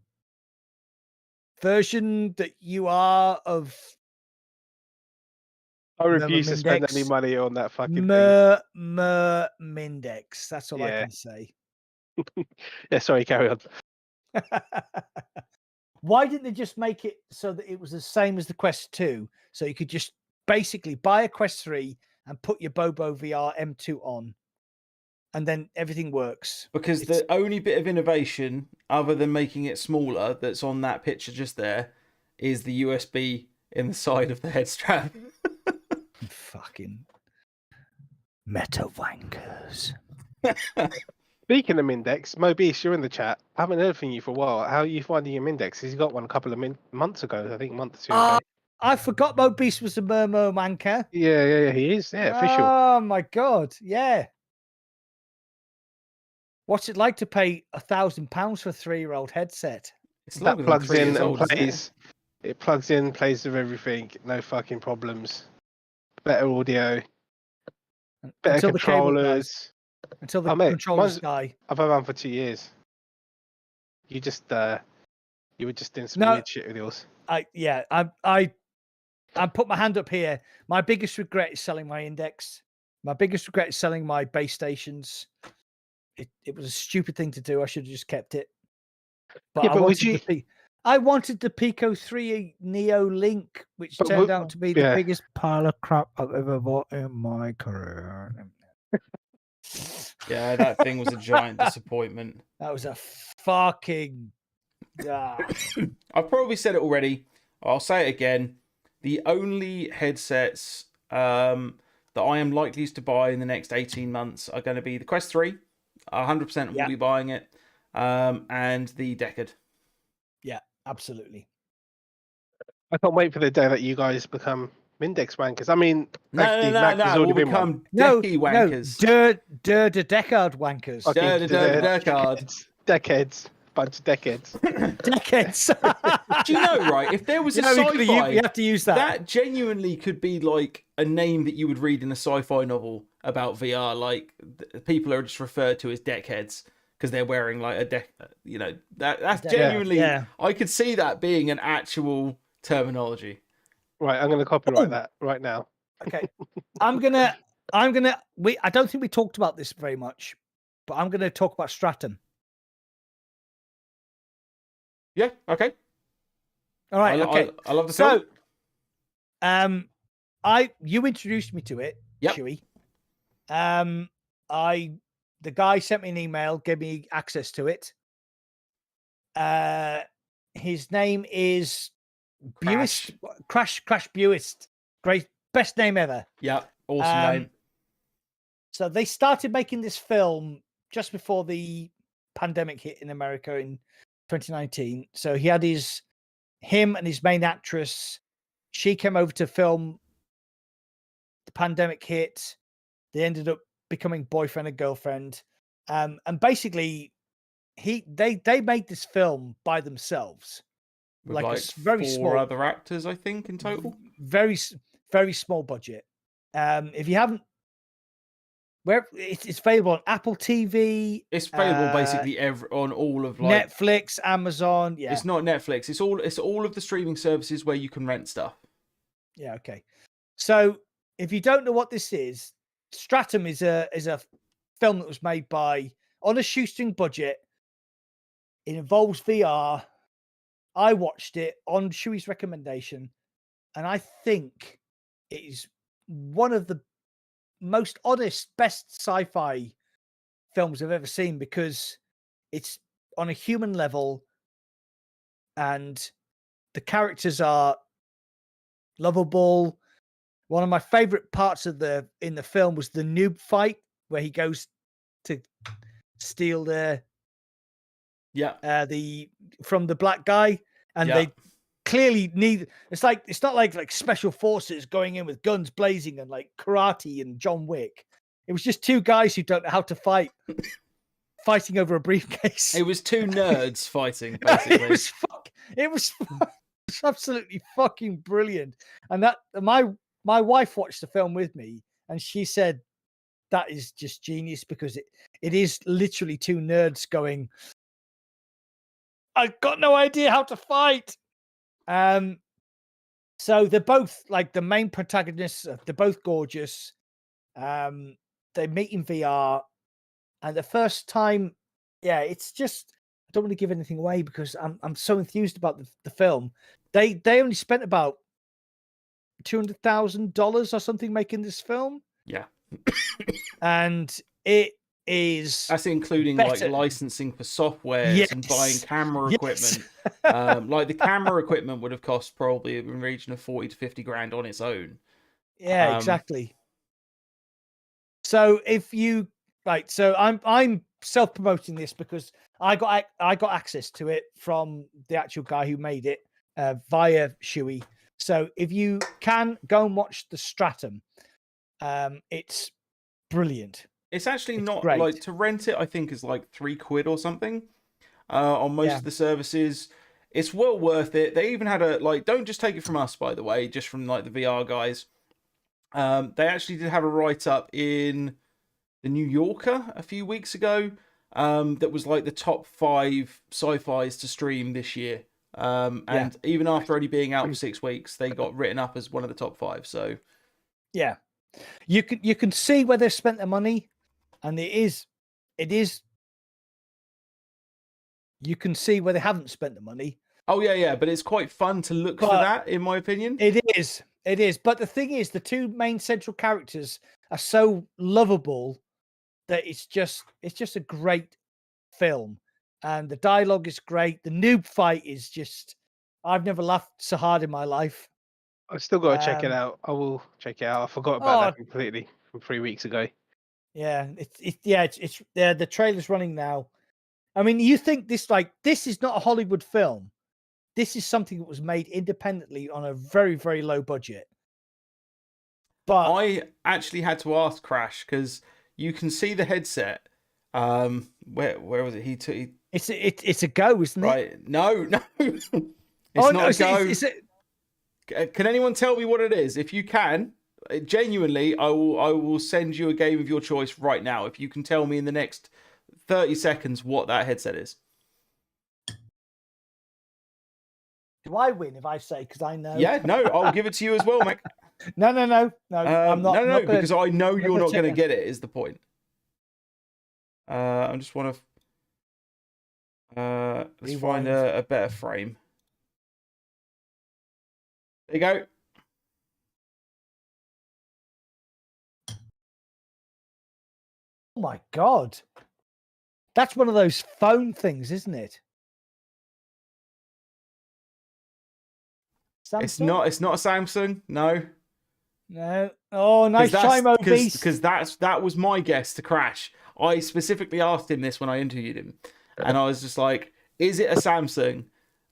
version that you are of. I refuse to spend any money on that fucking Mindex. That's all I can say. Yeah, sorry, carry on. Why didn't they just make it so that it was the same as the Quest 2? So you could just basically buy a Quest 3 and put your Bobo VR M2 on, and then everything works. Because the only bit of innovation, other than making it smaller, that's on that picture just there, is the USB in the side of the head strap. Fucking meta wankers. Speaking of Mindex, Mobius, you're in the chat. I haven't heard from you for a while. How are you finding your Mindex? He's got one a couple of months ago, I think, a month or two ago. I forgot Mobius was a Murmur wanker. Yeah, he is. Yeah, official. Oh my god, yeah. What's it like to pay £1,000 for a 3-year-old headset? That plugs in and plays. It plugs in, plays with everything. No fucking problems. Better audio. Better controllers. Until the controllers die. I've had one for 2 years. You just you were just doing some weird shit with yours. I put my hand up here. My biggest regret is selling my Index. My biggest regret is selling my base stations. It was a stupid thing to do. I should have just kept it. But I wanted the Pico 3 Neo Link, which turned out to be the biggest pile of crap I've ever bought in my career. Yeah, that thing was a giant disappointment. That was a fucking... I've probably said it already. I'll say it again. The only headsets that I am likely to buy in the next 18 months are going to be the Quest 3. 100% will be buying it. And the Decade. Yeah, absolutely. I can't wait for the day that you guys become Mindex wankers. I mean, no, we'll become Decky wankers. The Decade wankers. Decades. Bunch of decades. Decades. Do you know, right? If there was a sci-fi, you have to use that. That genuinely could be like a name that you would read in a sci-fi novel about VR. Like, people are just referred to as deckheads because they're wearing like a deck. You know, that's genuinely. I could see that being an actual terminology. Right, I'm going to copyright that right now. Okay. I don't think we talked about this very much, but I'm going to talk about Stratum. Yeah. Okay. All right. Okay. I love the film. So, you introduced me to it, Yep. Chewy. The guy sent me an email, gave me access to it. His name is Crash. Crash Buist. Great, best name ever. Yeah, awesome name. So they started making this film just before the pandemic hit in America in 2019. So he had him and his main actress. She came over to film. The pandemic hit. They ended up becoming boyfriend and girlfriend. And basically, they made this film by themselves. With like very four small other actors, I think, in total. Very small budget. If you haven't, it's available on Apple TV. It's available basically on all of like Netflix, Amazon. Yeah, it's not Netflix. It's all of the streaming services where you can rent stuff. Yeah. Okay. So if you don't know what this is, Stratum is a film that was made on a shoestring budget. It involves VR. I watched it on Chewy's recommendation, and I think it is one of the most honest, best sci-fi films I've ever seen, because it's on a human level and the characters are lovable. One of my favorite parts in the film was the noob fight where he goes to steal from the black guy, and they clearly need. It's not like special forces going in with guns blazing and like karate and John Wick. It was just two guys who don't know how to fight, fighting over a briefcase. It was two nerds fighting, basically. It was absolutely fucking brilliant. And that my wife watched the film with me, and she said that is just genius, because it is literally two nerds going, I've got no idea how to fight. So they're both like the main protagonists. They're both gorgeous. They meet in VR, and the first time, it's just, I don't want to give anything away because I'm so enthused about the film. They only spent about $200,000 or something making this film. Yeah, and that's including like licensing for software and buying camera equipment. Like the camera equipment would have cost probably in the region of 40 to 50 grand on its own. Yeah, exactly. So if you so I'm self-promoting this because I got access to it from the actual guy who made it via Chewy. So if you can go and watch the Stratum, it's brilliant. It's actually not great. Like to rent it, I think is like £3 or something on most of the services. It's well worth it. They even had don't just take it from us, by the way, just from like the VR guys. They actually did have a write-up in the New Yorker a few weeks ago that was like the top 5 sci-fis to stream this year. And even after only being out for 6 weeks, they got written up as one of the top 5. So yeah, you can see where they've spent their money, and it is you can see where they haven't spent the money. Oh yeah, but it's quite fun to look for that, in my opinion. It is. But the thing is, the two main central characters are so lovable that it's just a great film, and the dialogue is great. The noob fight is just, I've never laughed so hard in my life. I've still got to check it out. I will check it out. I forgot about that completely from 3 weeks ago. Yeah, it's the trailer's running now. I mean, you think this is not a Hollywood film. This is something that was made independently on a very, very low budget. But I actually had to ask Crash because you can see the headset. Where was it? It's a Go, isn't it? Right? No, it's not a Go. Can anyone tell me what it is? If you can, genuinely, I will send you a game of your choice right now. If you can tell me in the next 30 seconds what that headset is. Do I win if I say because I know? Yeah, no, I'll give it to you as well, Mac. No. I'm not. No, gonna, because I know you're not going to take get it. Is the point? I just want to let's find a better frame. There you go. Oh my god, that's one of those phone things, isn't it? Samsung? It's not a Samsung. No. No. Oh, nice try, Mo Beast. Because that was my guess to Crash. I specifically asked him this when I interviewed him, and I was just like, "Is it a Samsung?"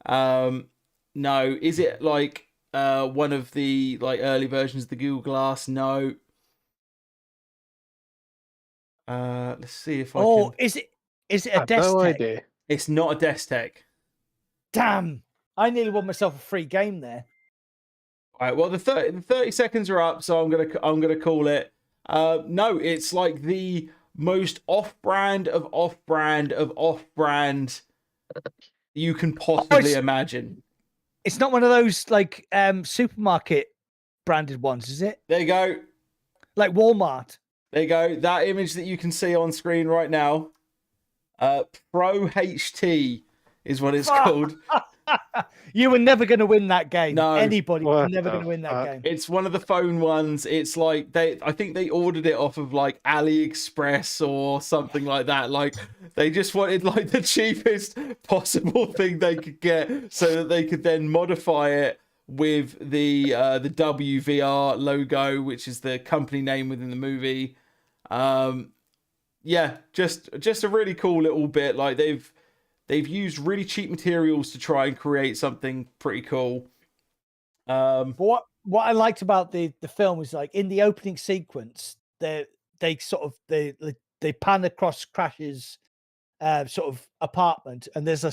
No. Is it like one of the like early versions of the Google Glass? No. Let's see if I can. Is it a desk no tech? idea. It's not a desk tech. Damn! I nearly won myself a free game there. All right. Well, the 30 seconds are up, so I'm gonna call it. No, it's like the most off-brand of off-brand of off-brand you can possibly imagine. It's not one of those like supermarket branded ones, is it? There you go. Like Walmart. There you go. That image that you can see on screen right now. Pro HT is what it's called. You were never going to win that game. No. Anybody was never going to win that game. It's one of the phone ones. It's like I think they ordered it off of like AliExpress or something like that. Like they just wanted like the cheapest possible thing they could get so that they could then modify it with the WVR logo, which is the company name within the movie. Yeah, just a really cool little bit. Like they've used really cheap materials to try and create something pretty cool. But what I liked about the film was like in the opening sequence, they pan across Crash's sort of apartment, and there's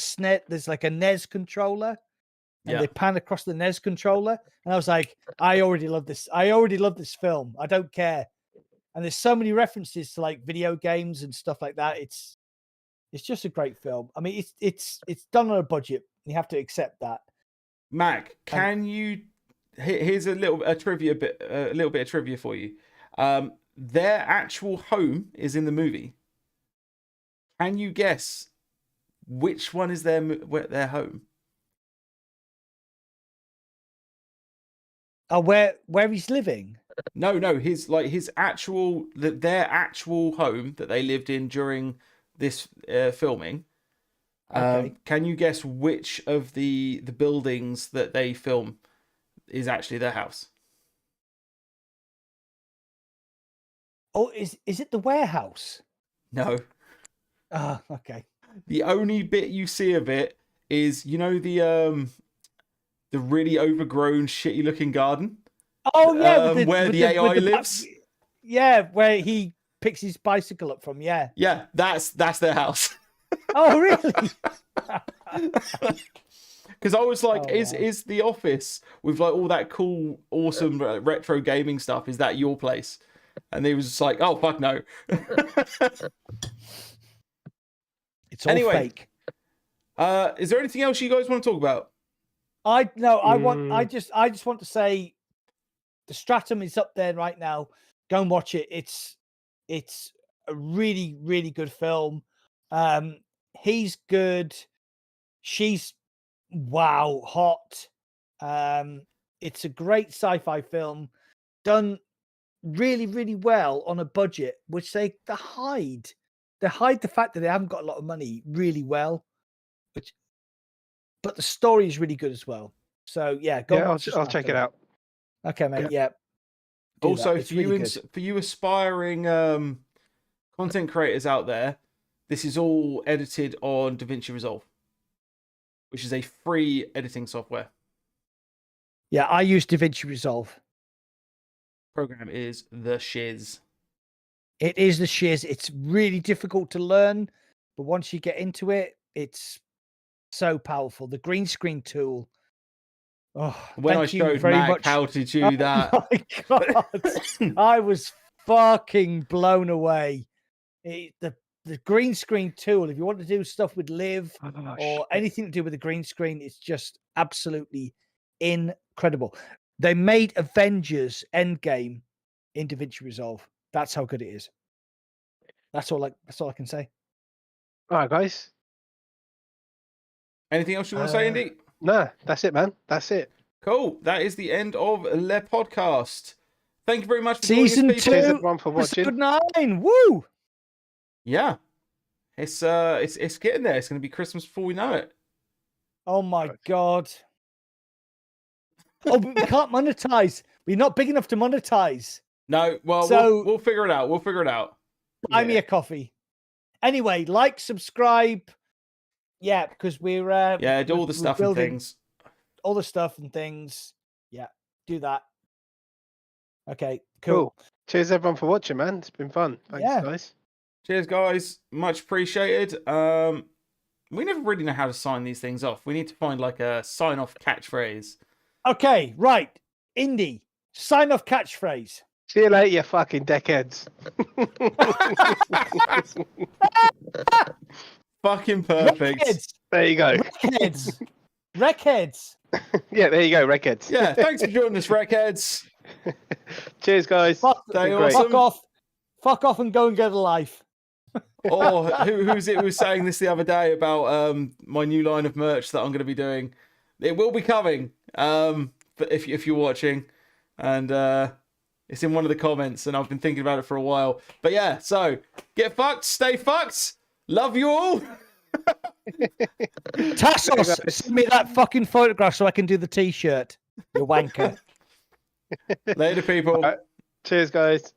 like a NES controller, and they pan across the NES controller, and I was like, I already love this. I already love this film. I don't care. And there's so many references to like video games and stuff like that. It's just a great film. I mean, it's done on a budget. You have to accept that. Mac, can you? Here's a little bit of trivia for you. Their actual home is in the movie. Can you guess which one is their home? Oh, where he's living? No, their actual home that they lived in during this filming. Okay. Can you guess which of the buildings that they film is actually their house? Oh, is it the warehouse? No. Ah, okay. The only bit you see of it is, you know, the really overgrown, shitty looking garden. Oh yeah, where the AI lives. Yeah, where he picks his bicycle up from. Yeah. Yeah, that's their house. Oh really? Because I was like, is the office with like all that cool, awesome retro gaming stuff? Is that your place? And he was just like, oh fuck no. It's all fake. Is there anything else you guys want to talk about? I just want to say the Stratum is up there right now. Go and watch it. It's a really, really good film. He's good. She's hot. It's a great sci-fi film done really, really well on a budget, which they hide the fact that they haven't got a lot of money really well, but the story is really good as well. So yeah, I'll check it out. Okay, mate. Yeah. Also, for you aspiring content creators out there, this is all edited on DaVinci Resolve, which is a free editing software. Yeah, I use DaVinci Resolve. Program is the shiz. It is the shiz. It's really difficult to learn, but once you get into it, it's so powerful. The green screen tool. Oh, when I showed Mac how to do that, my God, I was fucking blown away. The the green screen tool, if you want to do stuff with Live Oh, or anything to do with the green screen, it's just absolutely incredible. They made Avengers Endgame in DaVinci Resolve. That's how good it is. That's all I can say. All right, guys. Anything else you want to say, Indy? No, that's it, man. That's it. Cool. That is the end of Le Podcast. Thank you very much for Season joining us, 2, people. Cheers, everyone, for watching. episode 9. Woo! Yeah. It's getting there. It's going to be Christmas before we know it. Oh my God. Oh, but we can't monetize. We're not big enough to monetize. No, well, So- we'll figure it out. We'll figure it out. Buy me a coffee. Anyway, like, subscribe. Yeah, because we're Yeah, do all the we're stuff and building things. all the stuff and things. Yeah, do that. Okay, cool. Cheers, everyone, for watching, man. It's been fun. Thanks, Yeah. guys. Cheers, guys. Much appreciated. We never really know how to sign these things off. We need to find like a sign-off catchphrase. Okay, right. Indy, sign off catchphrase. See you later, you fucking dickheads. Fucking perfect. Wreckheads. There you go. Wreckheads. Wreckheads. Yeah, there you go, Reckheads. Yeah, thanks for joining us, Wreckheads. Cheers, guys. Fuck, Stay Been great. awesome. fuck off and go and get a life. Or who's it who was saying this the other day about my new line of merch that I'm going to be doing? It will be coming. But if you're watching, and it's in one of the comments, and I've been thinking about it for a while. But yeah, so get fucked, stay fucked. Love you all. Tassos, send me that fucking photograph so I can do the t-shirt. You wanker. Later, people. All right. Cheers, guys.